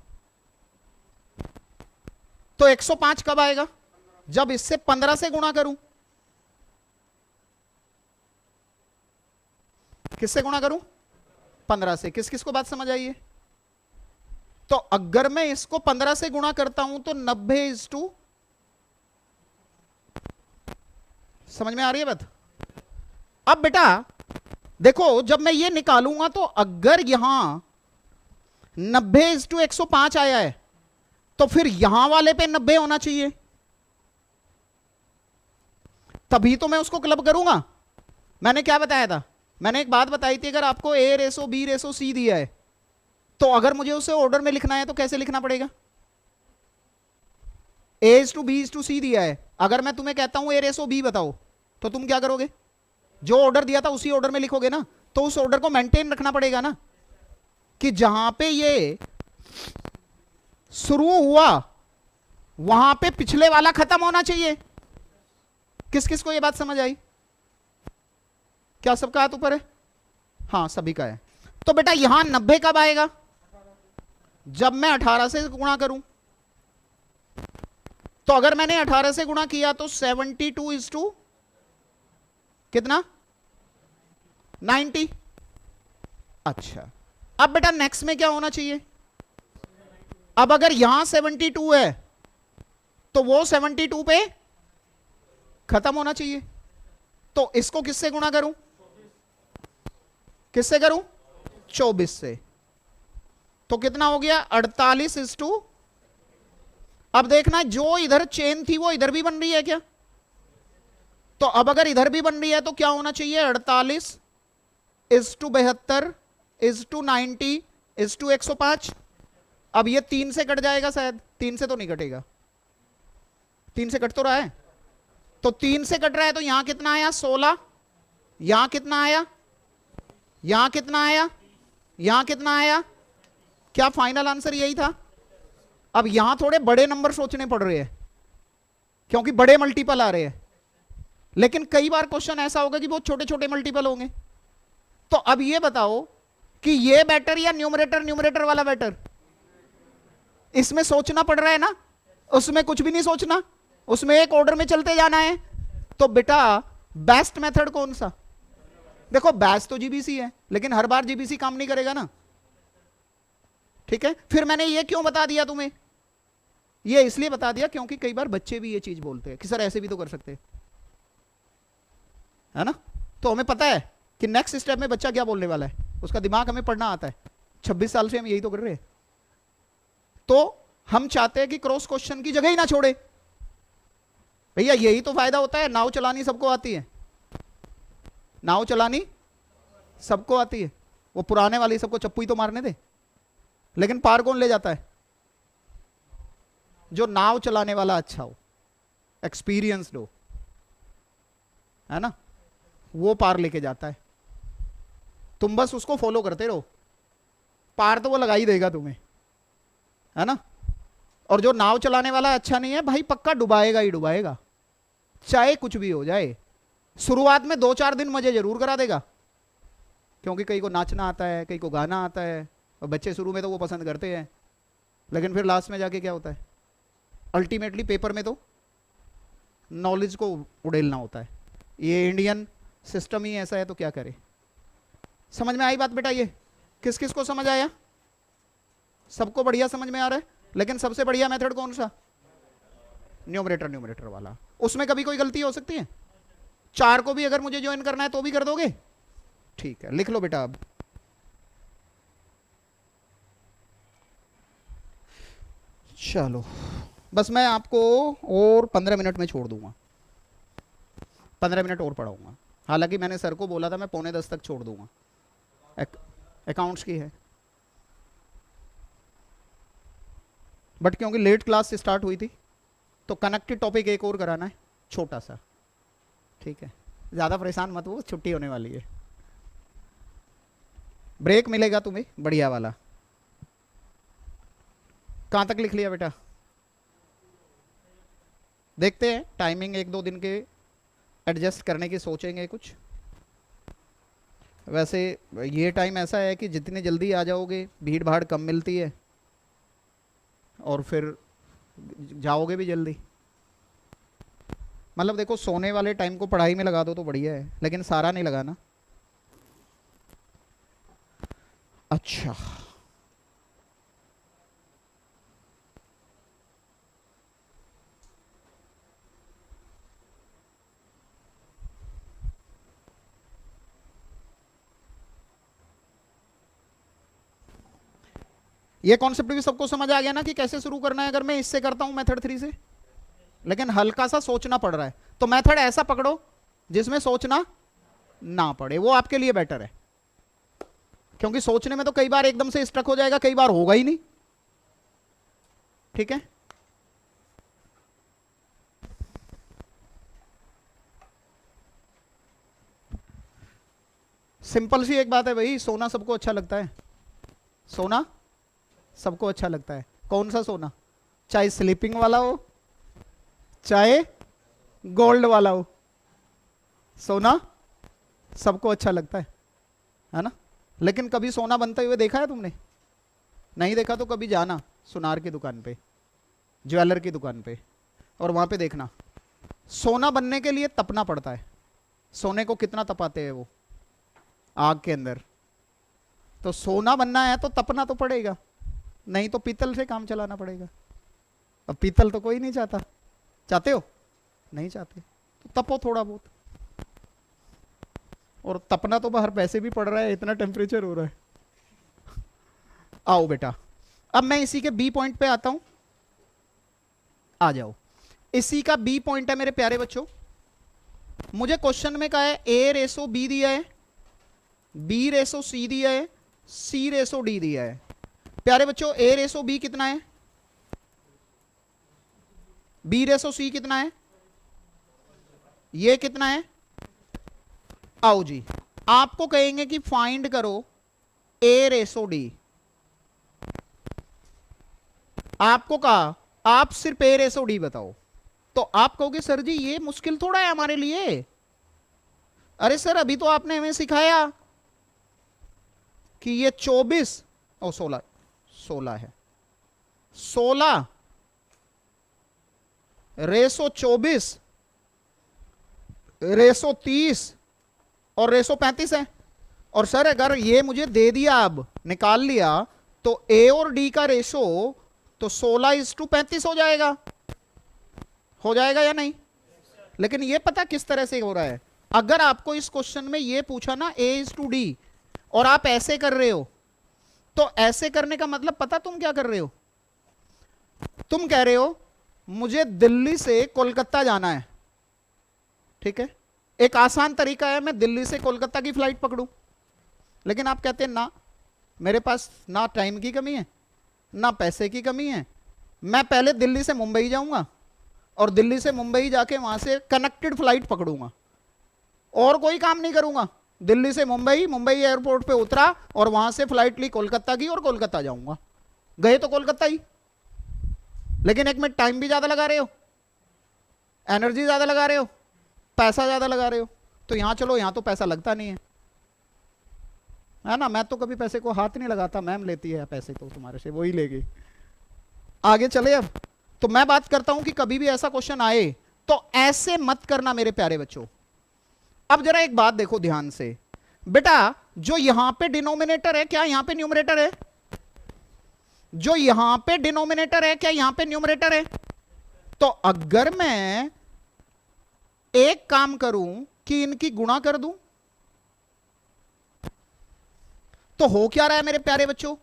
तो 105 कब आएगा? जब इससे 15 से गुणा करूं। किससे गुणा करूं? 15 से। किस किस को बात समझ आई है? तो अगर मैं इसको 15 से गुणा करता हूं तो 90:, समझ में आ रही है बात? अब बेटा देखो, जब मैं ये निकालूंगा तो अगर यहां 90:105 आया है तो फिर यहां वाले पे 90 होना चाहिए, तभी तो मैं उसको क्लब करूंगा। मैंने क्या बताया था? मैंने एक बात बताई थी, अगर आपको ए रेसो बी रेसो सी दिया है तो अगर मुझे उसे ऑर्डर में लिखना है तो कैसे लिखना पड़ेगा? A:B:C दिया है, अगर मैं तुम्हें कहता हूं A:B बताओ, तो तुम क्या करोगे? जो ऑर्डर दिया था उसी ऑर्डर में लिखोगे ना। तो उस ऑर्डर को मेंटेन रखना पड़ेगा ना, कि जहां पे ये शुरू हुआ वहां पे पिछले वाला खत्म होना चाहिए। किस किस को ये बात समझ आई? क्या सबका हाथ ऊपर है? हाँ सभी का है। तो बेटा यहां 90 कब आएगा? जब मैं 18 से गुणा करूं। तो अगर मैंने 18 से गुणा किया तो 72 इज टू कितना? 90। अच्छा, अब बेटा नेक्स्ट में क्या होना चाहिए? अब अगर यहां 72 है तो वो 72 पे खत्म होना चाहिए। तो इसको किससे गुणा करूं? किससे करूं? 24 से। तो कितना हो गया? 48 इज टू। अब देखना जो इधर चेन थी वो इधर भी बन रही है क्या? तो अब अगर इधर भी बन रही है तो क्या होना चाहिए? 48 is to 72 is to 90 is to 105। अब ये 3 से कट जाएगा शायद। 3 से तो नहीं कटेगा। 3 से कट तो रहा है। तो 3 से कट रहा है तो यहां कितना आया? 16। यहां कितना आया? यहां कितना आया? यहां कितना आया? क्या फाइनल आंसर यही था? अब यहां थोड़े बड़े नंबर सोचने पड़ रहे हैं क्योंकि बड़े मल्टीपल आ रहे हैं, लेकिन कई बार क्वेश्चन ऐसा होगा कि बहुत छोटे छोटे मल्टीपल होंगे। तो अब ये बताओ कि ये बेटर या न्यूमरेटर न्यूमरेटर वाला बेटर? इसमें सोचना पड़ रहा है ना, उसमें कुछ भी नहीं सोचना, उसमें एक ऑर्डर में चलते जाना है। तो बेटा बेस्ट मेथड कौन सा? देखो बेस्ट तो जीबीसी है, लेकिन हर बार जीबीसी काम नहीं करेगा ना। ठीक है, फिर मैंने ये क्यों बता दिया तुम्हें? ये इसलिए बता दिया क्योंकि कई बार बच्चे भी ये चीज बोलते हैं कि सर ऐसे भी तो कर सकते हैं, है ना। तो हमें पता है कि नेक्स्ट स्टेप में बच्चा क्या बोलने वाला है, उसका दिमाग हमें पढ़ना आता है। 26 साल से हम यही तो कर रहे हैं। तो हम चाहते हैं कि क्रॉस क्वेश्चन की जगह ही ना छोड़े। भैया यही तो फायदा होता है, नाव चलानी सबको आती है, नाव चलानी सबको आती है। वो पुराने वाली सबको चप्पू ही तो मारने दे, लेकिन पार कौन ले जाता है? जो नाव चलाने वाला अच्छा हो, एक्सपीरियंस्ड हो, है ना, वो पार लेके जाता है। तुम बस उसको फॉलो करते रहो, पार तो वो लगा ही देगा तुम्हें, है ना। और जो नाव चलाने वाला अच्छा नहीं है भाई, पक्का डुबाएगा ही डुबाएगा, चाहे कुछ भी हो जाए। शुरुआत में 2-4 दिन मजे जरूर करा देगा, क्योंकि कई को नाचना आता है, कई को गाना आता है, और बच्चे शुरू में तो वो पसंद करते हैं, लेकिन फिर लास्ट में जाके क्या होता है? अल्टीमेटली पेपर में तो नॉलेज को उड़ेलना होता है। ये इंडियन सिस्टम ही ऐसा है, तो क्या करे। समझ में आई बात बेटा? ये किस किस को समझ आया? सबको बढ़िया समझ में आ रहा है। लेकिन सबसे बढ़िया मेथड कौन सा? न्यूमरेटर न्यूमरेटर वाला। उसमें कभी कोई गलती हो सकती है? 4 को भी अगर मुझे ज्वाइन करना है तो भी कर दोगे? ठीक है, लिख लो बेटा। अब चलो, बस मैं आपको और 15 मिनट में छोड़ दूंगा, 15 मिनट और पढ़ाऊंगा। हालांकि मैंने सर को बोला था मैं 9:45 तक छोड़ दूंगा, अकाउंट्स की है, बट क्योंकि लेट क्लास स्टार्ट हुई थी तो कनेक्टेड टॉपिक एक और कराना है, छोटा सा। ठीक है, ज़्यादा परेशान मत हो, छुट्टी होने वाली है। ब्रेक मिलेगा तुम्हें बढ़िया वाला। कहाँ तक लिख लिया बेटा? देखते हैं, टाइमिंग 1-2 दिन के एडजस्ट करने की सोचेंगे कुछ। वैसे ये टाइम ऐसा है कि जितने जल्दी आ जाओगे भीड़ भाड़ कम मिलती है, और फिर जाओगे भी जल्दी। मतलब देखो, सोने वाले टाइम को पढ़ाई में लगा दो तो बढ़िया है, लेकिन सारा नहीं लगाना। अच्छा, ये कॉन्सेप्ट भी सबको समझ आ गया ना कि कैसे शुरू करना है? अगर मैं इससे करता हूं मेथड 3 से, लेकिन हल्का सा सोचना पड़ रहा है, तो मेथड ऐसा पकड़ो जिसमें सोचना ना पड़े, वो आपके लिए बेटर है। क्योंकि सोचने में तो कई बार एकदम से स्ट्रक हो जाएगा, कई बार होगा ही नहीं। ठीक है, सिंपल सी एक बात है भाई, सोना सबको अच्छा लगता है, सोना सबको अच्छा लगता है। कौन सा सोना? चाहे स्लीपिंग वाला हो, चाहे गोल्ड वाला हो, सोना सबको अच्छा लगता है ना। लेकिन कभी सोना बनते हुए देखा है तुमने? नहीं देखा तो कभी जाना सुनार की दुकान पे, ज्वेलर की दुकान पे, और वहां पे देखना सोना बनने के लिए तपना पड़ता है। सोने को कितना तपाते हैं वो आग के अंदर। तो सोना बनना है तो तपना तो पड़ेगा, नहीं तो पीतल से काम चलाना पड़ेगा। अब पीतल तो कोई नहीं चाहता, चाहते हो? नहीं चाहते, तो तपो थोड़ा बहुत। और तपना तो बाहर वैसे भी पड़ रहा है, इतना टेम्परेचर हो रहा है। आओ बेटा, अब मैं इसी के बी पॉइंट पे आता हूं, आ जाओ। इसी का बी पॉइंट है मेरे प्यारे बच्चों। मुझे क्वेश्चन में कहा है ए रेसो बी दिया है, बी रेसो सी दिया है, सी रेसो डी दिया है। प्यारे बच्चों ए रेसो बी कितना है? बी रेसो सी कितना है? ये कितना है? आओ जी, आपको कहेंगे कि फाइंड करो ए रेसो डी। आपको कहा आप सिर्फ ए रेसो डी बताओ, तो आप कहोगे सर जी ये मुश्किल थोड़ा है हमारे लिए। अरे सर अभी तो आपने हमें सिखाया कि ये 24 और 16 है, 16 रेसो 24 रेसो 30 और रेसो 35 है। और सर अगर ये मुझे दे दिया, अब निकाल लिया, तो ए और डी का रेशो तो 16:35 हो जाएगा या नहीं? लेकिन ये पता किस तरह से हो रहा है? अगर आपको इस क्वेश्चन में ये पूछा ना A:D और आप ऐसे कर रहे हो, तो ऐसे करने का मतलब पता तुम क्या कर रहे हो? तुम कह रहे हो मुझे दिल्ली से कोलकाता जाना है, ठीक है, एक आसान तरीका है मैं दिल्ली से कोलकाता की फ्लाइट पकड़ूं। लेकिन आप कहते हैं ना, मेरे पास ना टाइम की कमी है ना पैसे की कमी है, मैं पहले दिल्ली से मुंबई जाऊंगा और दिल्ली से मुंबई जाके वहां से कनेक्टेड फ्लाइट पकड़ूंगा और कोई काम नहीं करूंगा। दिल्ली से मुंबई, मुंबई एयरपोर्ट पे उतरा और वहां से फ्लाइट ली कोलकाता की और कोलकाता जाऊंगा। गए तो कोलकाता ही, लेकिन एक में टाइम भी ज्यादा लगा रहे हो, एनर्जी ज्यादा लगा रहे हो, पैसा ज्यादा लगा रहे हो। तो यहां चलो, यहां तो पैसा लगता नहीं है ना। मैं तो कभी पैसे को हाथ नहीं लगाता, मैम लेती है पैसे तो तुम्हारे से, वही लेगी। आगे चले अब। तो मैं बात करता हूं कि कभी भी ऐसा क्वेश्चन आए तो ऐसे मत करना मेरे प्यारे बच्चों। अब जरा एक बात देखो ध्यान से बेटा, जो यहां पे डिनोमिनेटर है क्या यहां पे न्यूमरेटर है? जो यहां पे डिनोमिनेटर है क्या यहां पे न्यूमरेटर है? तो अगर मैं एक काम करूं कि इनकी गुणा कर दूं, तो हो क्या रहा है मेरे प्यारे बच्चों?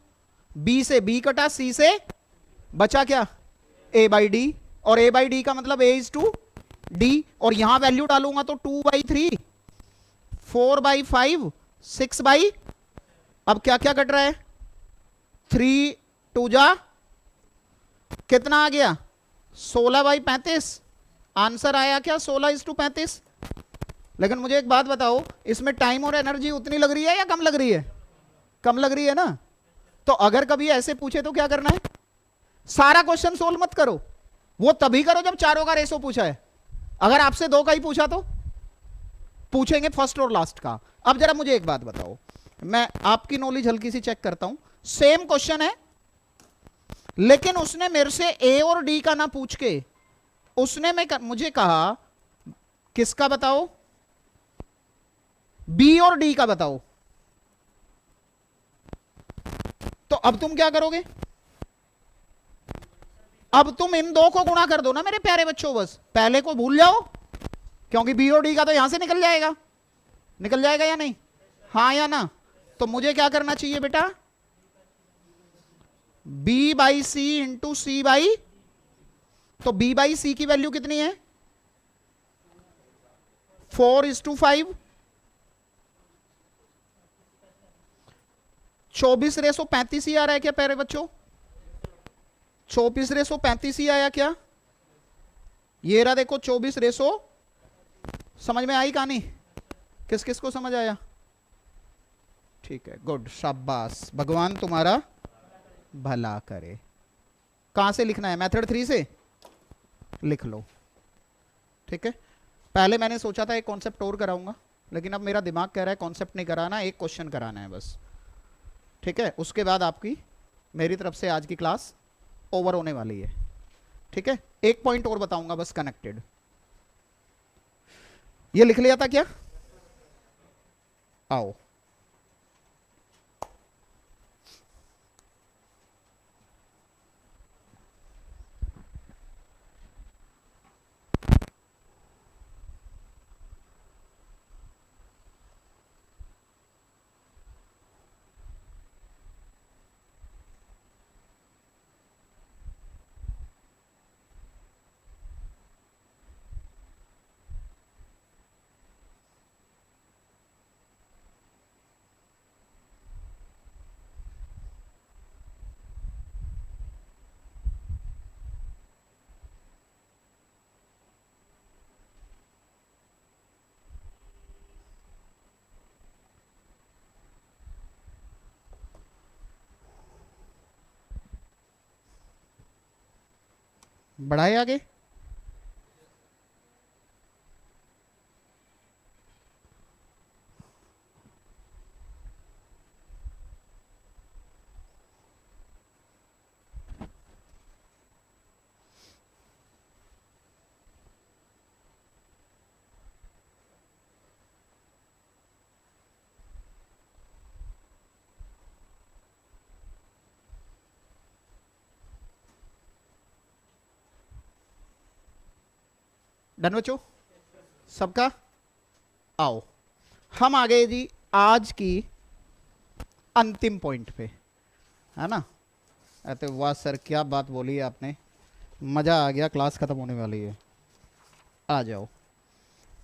बी से बी कटा, सी से बचा क्या? A/D, और A/D का मतलब A:D, और यहां वैल्यू डालूंगा तो 2/3, 4/5, 6/, अब क्या क्या कट रहा है? 3 2 जा कितना आ गया? 16/35। आंसर आया क्या? 16:35। लेकिन मुझे एक बात बताओ, इसमें टाइम और एनर्जी उतनी लग रही है या कम लग रही है? कम लग रही है ना। तो अगर कभी ऐसे पूछे तो क्या करना है? सारा क्वेश्चन सोल्व मत करो, वो तभी करो जब चारों का रेशो पूछा है। अगर आपसे 2 का ही पूछा तो पूछेंगे फर्स्ट और लास्ट का। अब जरा मुझे एक बात बताओ, मैं आपकी नॉलेज हल्की सी चेक करता हूं। सेम क्वेश्चन है, लेकिन उसने मेरे से ए और डी का ना पूछ के उसने मुझे कहा किसका बताओ? बी और डी का बताओ। तो अब तुम क्या करोगे? अब तुम इन दो को गुणा कर दो ना मेरे प्यारे बच्चों, बस पहले को भूल जाओ, क्योंकि बी और डी का तो यहां से निकल जाएगा। निकल जाएगा या नहीं? हाँ या ना? तो मुझे क्या करना चाहिए बेटा? B/C इंटू C/, तो B/C की वैल्यू कितनी है? 4:5। 24/35 ही आ रहा है क्या प्यारे बच्चों? 24/35 ही आया क्या? ये रहा देखो 24/, समझ में आई कहानी? किस किस को समझ आया? ठीक है, गुड, शाबाश, भगवान तुम्हारा भला करे। कहां से लिखना है? मेथड 3 से लिख लो। ठीक है, पहले मैंने सोचा था एक कॉन्सेप्ट और कराऊंगा, लेकिन अब मेरा दिमाग कह रहा है कॉन्सेप्ट नहीं कराना, एक क्वेश्चन कराना है बस। ठीक है, उसके बाद आपकी मेरी तरफ से आज की क्लास ओवर होने वाली है। ठीक है, एक पॉइंट और बताऊंगा बस कनेक्टेड। ये लिख लिया था क्या? आओ, बढ़ाए आगे। डन बच्चों सबका? आओ, हम आ गए जी आज की अंतिम पॉइंट पे, है ना? अरे वाह सर, क्या बात बोली है आपने, मजा आ गया, क्लास खत्म होने वाली है। आ जाओ,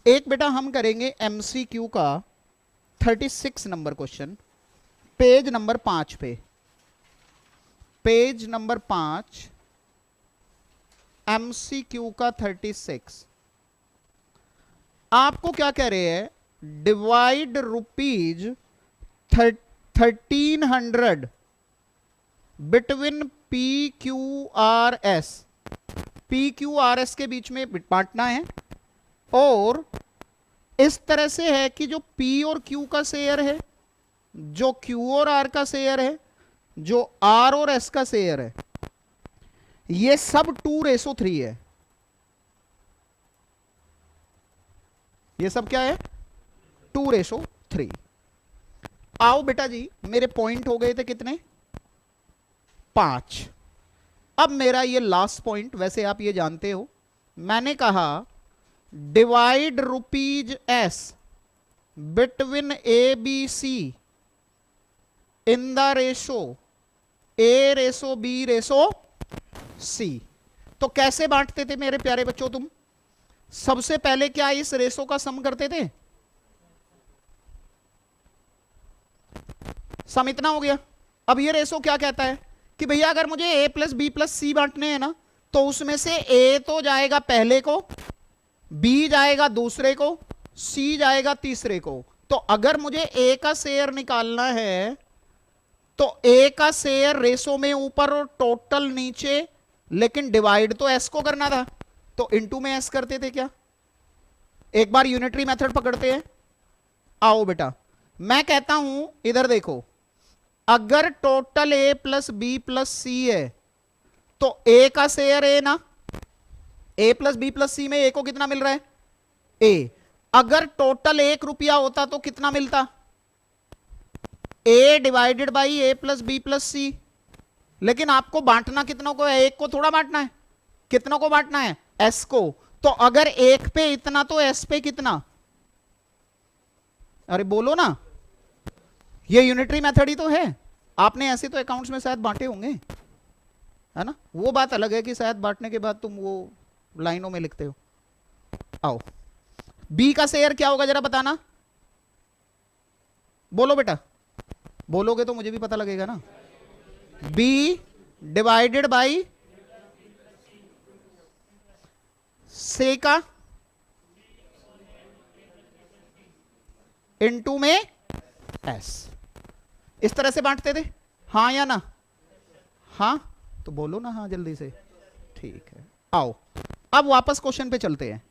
एक बेटा हम करेंगे एमसीक्यू का 36 नंबर क्वेश्चन, पेज नंबर 5 पे। पेज नंबर 5, एमसीक्यू का 36। आपको क्या कह रहे हैं? Divide ₹1300 between P Q R S. P Q R S के बीच में बांटना है, और इस तरह से है कि जो पी और क्यू का शेयर है, जो क्यू और आर का शेयर है, जो आर और एस का शेयर है, ये सब 2:3 है। ये सब क्या है? 2:3। आओ बेटा जी, मेरे पॉइंट हो गए थे कितने? 5। अब मेरा ये लास्ट पॉइंट, वैसे आप ये जानते हो, मैंने कहा divide ₹s between A B C in the ratio A:B:C। तो कैसे बांटते थे मेरे प्यारे बच्चों तुम? सबसे पहले क्या इस रेशो का सम करते थे? सम इतना हो गया। अब ये रेशो क्या कहता है कि भैया अगर मुझे A+B+C बांटने हैं ना, तो उसमें से A तो जाएगा पहले को, B जाएगा दूसरे को, C जाएगा तीसरे को। तो अगर मुझे A का शेयर निकालना है, तो A का शेयर रेशो में ऊपर और टोटल नीचे, लेकिन डिवाइड तो S को करना था, तो इनटू में S करते थे क्या? एक बार यूनिटरी मेथड पकड़ते हैं। आओ बेटा, मैं कहता हूं इधर देखो, अगर टोटल A+B+C है, तो A का शेयर A ना, A+B+C में A को कितना मिल रहा है? A। अगर टोटल ₹1 होता तो कितना मिलता? A divided by A+B+C। लेकिन आपको बांटना कितनों को है? एक को थोड़ा बांटना है, कितनों को बांटना है? S को। तो अगर एक पे इतना तो S पे कितना? अरे बोलो ना, ये यूनिटरी मेथड ही तो है। आपने ऐसे तो अकाउंट्स में शायद बांटे होंगे, है ना? वो बात अलग है कि शायद बांटने के बाद तुम वो लाइनों में लिखते हो। आओ, B का शेयर क्या होगा जरा बताना, बोलो बेटा। बोलोगे तो मुझे भी पता लगेगा ना। बी डिवाइडेड बाई से का इनटू में एस, इस तरह से बांटते थे, हाँ या ना? हाँ तो बोलो ना हाँ जल्दी से। ठीक है, आओ अब वापस क्वेश्चन पे चलते हैं।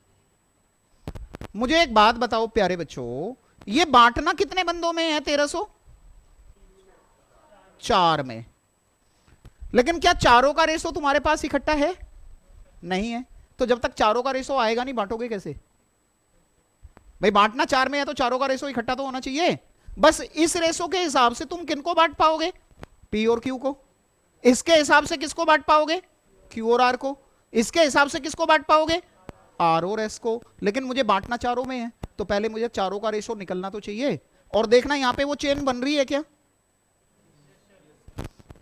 मुझे एक बात बताओ प्यारे बच्चों, ये बांटना कितने बंदों में है 1304 में, लेकिन क्या चारों का रेशो तुम्हारे पास इकट्ठा है? नहीं है। तो जब तक चारों का रेशो आएगा नहीं बांटोगे कैसे भाई? बांटना 4 में है तो चारों का रेशो इकट्ठा तो होना चाहिए। बस इस रेशो के हिसाब से तुम किनको बांट पाओगे? पी और क्यू को। इसके हिसाब से किसको बांट पाओगे? क्यू और आर को। इसके हिसाब से किसको बांट पाओगे? आर और एस को। लेकिन मुझे बांटना चारों में है तो पहले मुझे चारों का रेशो निकलना तो चाहिए। और देखना यहां पे वो चेन बन रही है क्या?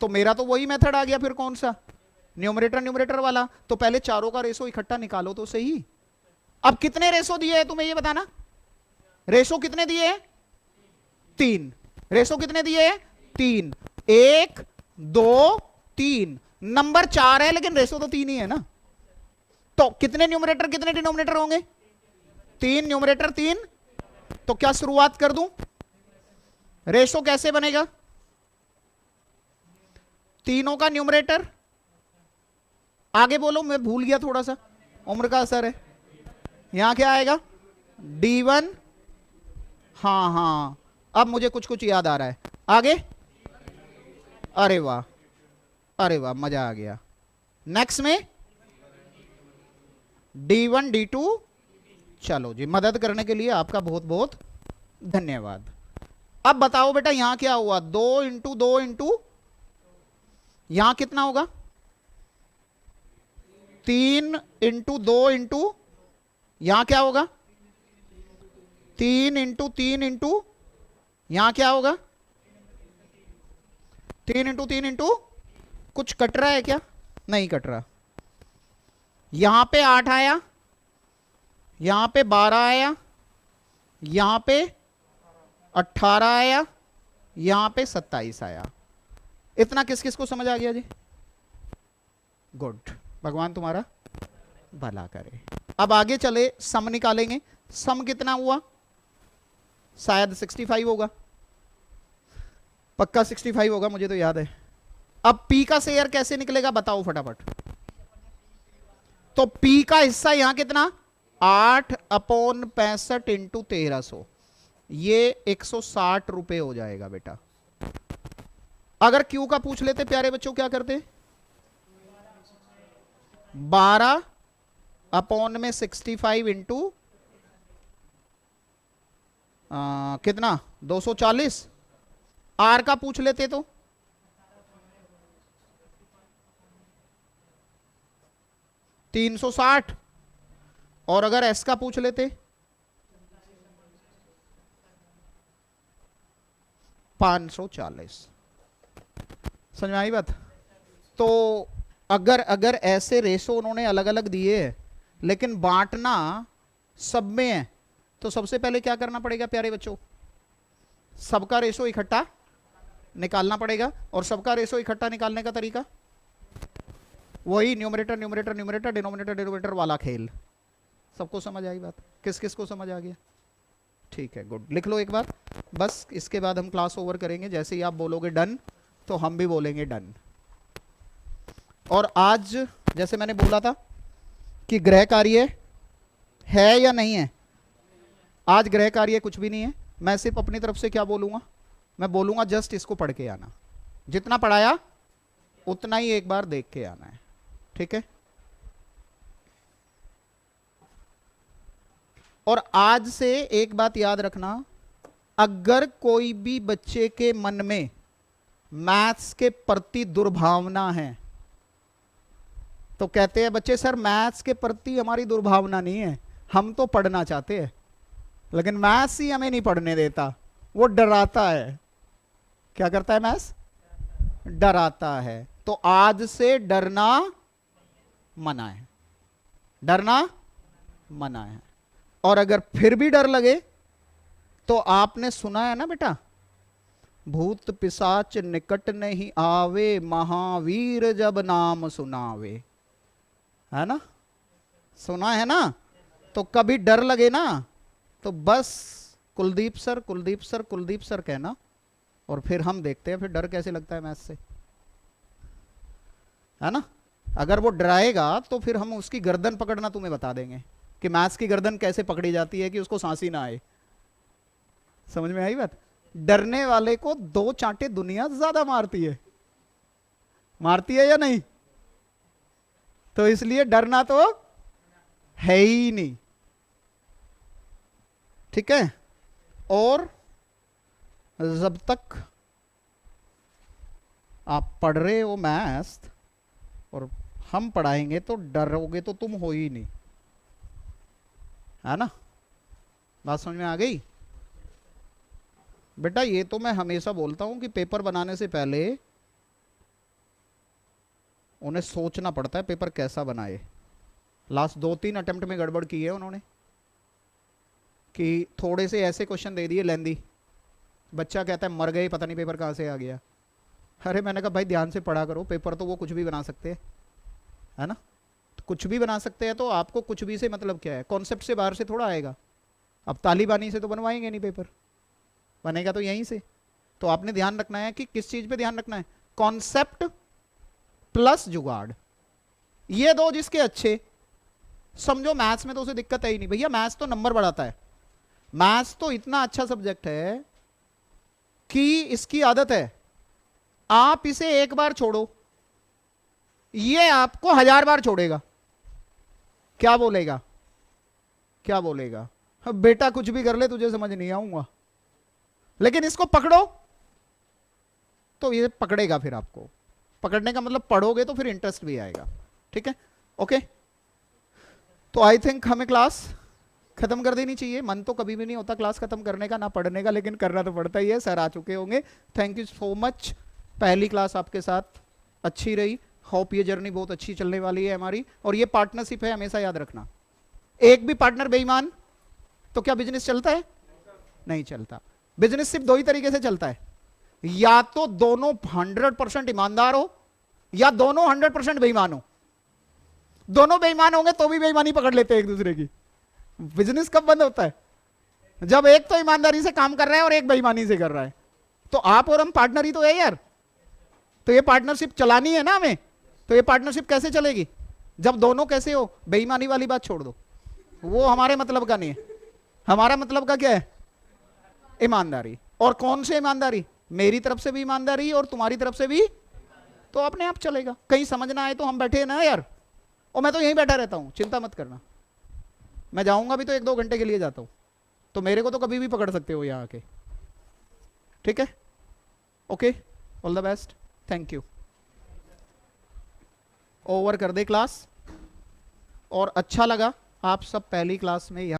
तो मेरा तो वही मेथड आ गया फिर, कौन सा? न्यूमरेटर न्यूमरेटर वाला। तो पहले चारों का रेशो इकट्ठा निकालो तो सही। अब कितने रेशो दिए हैं तुम्हें ये बताना। रेशो कितने दिए हैं? 3। रेशो कितने दिए हैं? 3। 1 2 3। नंबर 4 है लेकिन रेशो तो 3 ही है ना। तो कितने न्यूमरेटर कितने डिनोमिनेटर होंगे? 3 न्यूमरेटर 3। तो क्या शुरुआत कर दूं? रेशो कैसे बनेगा? तीनों का न्यूमरेटर, आगे बोलो मैं भूल गया थोड़ा सा, उम्र का असर है। यहां क्या आएगा? D1। हाँ हाँ अब मुझे कुछ कुछ याद आ रहा है। आगे? अरे वाह, अरे वाह, मजा आ गया। नेक्स्ट में D1 D2। चलो जी, मदद करने के लिए आपका बहुत बहुत धन्यवाद। अब बताओ बेटा यहां क्या हुआ? 2 इंटू 2 इंटू, यहां कितना होगा? 3 इंटू 2 इंटू, यहां क्या होगा? 3 इंटू 3 इंटू, यहां क्या होगा? 3 इंटू 3 इंटू, कुछ कट रहा है क्या? नहीं कट रहा। यहां पे 8 आया, यहां पे 12 आया, यहां पे 18 आया, यहां पे 27 आया। इतना किस किस को समझ आ गया जी? गुड, भगवान तुम्हारा भला करे। अब आगे चले, सम निकालेंगे। सम कितना हुआ? शायद 65 होगा, पक्का 65 होगा, मुझे तो याद है। अब P का शेयर कैसे निकलेगा बताओ फटाफट। तो P का हिस्सा यहां कितना? 8/65 इंटू 1300, ये 160 रुपए हो जाएगा बेटा। अगर Q का पूछ लेते प्यारे बच्चों क्या करते? 12/65 इंटू कितना? 240। आर का पूछ लेते तो 360, और अगर एस का पूछ लेते 540। समझ में आई बात? तो अगर ऐसे रेशो उन्होंने अलग अलग दिए हैं लेकिन बांटना सब में है, तो सबसे पहले क्या करना पड़ेगा प्यारे बच्चों? सबका रेशो इकट्ठा निकालना पड़ेगा। और सबका रेशो इकट्ठा निकालने का तरीका वही numerator numerator numerator denominator denominator वाला खेल। सबको समझ आई बात? किस किस को समझ आ गया? ठीक है, गुड। लिख लो एक बार, बस इसके बाद हम क्लास ओवर करेंगे। जैसे ही आप बोलोगे डन तो हम भी बोलेंगे डन। और आज जैसे मैंने बोला था कि गृह कार्य है या नहीं है, आज गृह कार्य कुछ भी नहीं है। मैं सिर्फ अपनी तरफ से क्या बोलूंगा? मैं बोलूंगा जस्ट इसको पढ़ के आना, जितना पढ़ाया उतना ही एक बार देख के आना है, ठीक है? और आज से एक बात याद रखना, अगर कोई भी बच्चे के मन में मैथ्स के प्रति दुर्भावना है तो कहते हैं बच्चे सर मैथ्स के प्रति हमारी दुर्भावना नहीं है, हम तो पढ़ना चाहते हैं लेकिन मैथ्स ही हमें नहीं पढ़ने देता, वो डराता है। क्या करता है? मैथ्स डराता है। तो आज से डरना मना है, डरना मना है। और अगर फिर भी डर लगे तो आपने सुना है ना बेटा, भूत पिशाच निकट नहीं आवे, महावीर जब नाम सुनावे। है ना, सुना है ना। तो कभी डर लगे ना तो बस Kuldeep sir Kuldeep sir Kuldeep sir कहना, और फिर हम देखते हैं फिर डर कैसे लगता है मैथ्स से, है ना। अगर वो डराएगा तो फिर हम उसकी गर्दन पकड़ना तुम्हें बता देंगे कि मैथ्स की गर्दन कैसे पकड़ी जाती है कि उसको सांसी ना आए। समझ में आई बात। डरने वाले को दो चांटे दुनिया ज्यादा मारती है, मारती है या नहीं। तो इसलिए डरना तो है ही नहीं, ठीक है। और जब तक आप पढ़ रहे हो मैथ्स और हम पढ़ाएंगे तो डरोगे तो तुम हो ही नहीं, है ना। बात समझ में आ गई। बेटा ये तो मैं हमेशा बोलता हूं कि पेपर बनाने से पहले उन्हें सोचना पड़ता है पेपर कैसा बनाए। लास्ट 2-3 अटेम्प्ट में गड़बड़ की है उन्होंने कि थोड़े से ऐसे क्वेश्चन दे दिए लेंदी, बच्चा कहता है मर गए पता नहीं पेपर कहाँ से आ गया। अरे मैंने कहा भाई ध्यान से पढ़ा करो, पेपर तो वो कुछ भी बना सकते हैं, है ना। तो कुछ भी बना सकते हैं तो आपको कुछ भी से मतलब क्या है, कॉन्सेप्ट से बाहर से थोड़ा आएगा। अब तालिबानी से तो बनवाएंगे नहीं पेपर, बनेगा तो यहीं से। तो आपने ध्यान रखना है कि किस चीज पे ध्यान रखना है, कॉन्सेप्ट प्लस जुगाड़, ये दो जिसके अच्छे समझो मैथ्स में तो उसे दिक्कत है ही नहीं। भैया मैथ्स तो नंबर बढ़ाता है, मैथ्स तो इतना अच्छा सब्जेक्ट है कि इसकी आदत है आप इसे एक बार छोड़ो ये आपको 1000 बार छोड़ेगा। क्या बोलेगा, क्या बोलेगा, बेटा कुछ भी कर ले तुझे समझ नहीं आऊंगा, लेकिन इसको पकड़ो तो ये पकड़ेगा। फिर आपको पकड़ने का मतलब पढ़ोगे तो फिर इंटरेस्ट भी आएगा, ठीक है। ओके, तो आई थिंक हमें क्लास खत्म कर देनी चाहिए। मन तो कभी भी नहीं होता क्लास खत्म करने का, ना पढ़ने का, लेकिन करना तो पड़ता ही है। सर आ चुके होंगे, थैंक यू सो मच। पहली क्लास आपके साथ अच्छी रही, होप ये जर्नी बहुत अच्छी चलने वाली है हमारी। और ये पार्टनरशिप है, हमेशा याद रखना। एक भी पार्टनर बेईमान तो क्या बिजनेस चलता है? नहीं चलता। बिजनेस सिर्फ दो ही तरीके से चलता है, या तो दोनों 100% ईमानदार हो या दोनों 100% बेईमान हो। दोनों बेईमान होंगे तो भी बेईमानी पकड़ लेते हैं एक दूसरे की। बिजनेस कब बंद होता है? जब एक तो ईमानदारी से काम कर रहा है और एक बेईमानी से कर रहा है। तो आप और हम पार्टनर ही तो है यार, तो ये पार्टनरशिप चलानी है ना हमें। तो ये पार्टनरशिप कैसे चलेगी? जब दोनों कैसे हो, बेईमानी वाली बात छोड़ दो, वो हमारे मतलब का नहीं है। हमारा मतलब का क्या है? ईमानदारी। और कौन से ईमानदारी? मेरी तरफ से भी ईमानदारी और तुम्हारी तरफ से भी, तो अपने आप चलेगा। कहीं समझ ना आए तो हम बैठे हैं ना यार, और मैं तो यहीं बैठा रहता हूं, चिंता मत करना। मैं जाऊंगा भी तो 1-2 घंटे के लिए जाता हूं, तो मेरे को तो कभी भी पकड़ सकते हो यहां आके, ठीक है। Okay, all the best, thank you. Over कर दे क्लास। और अच्छा लगा आप सब पहली क्लास में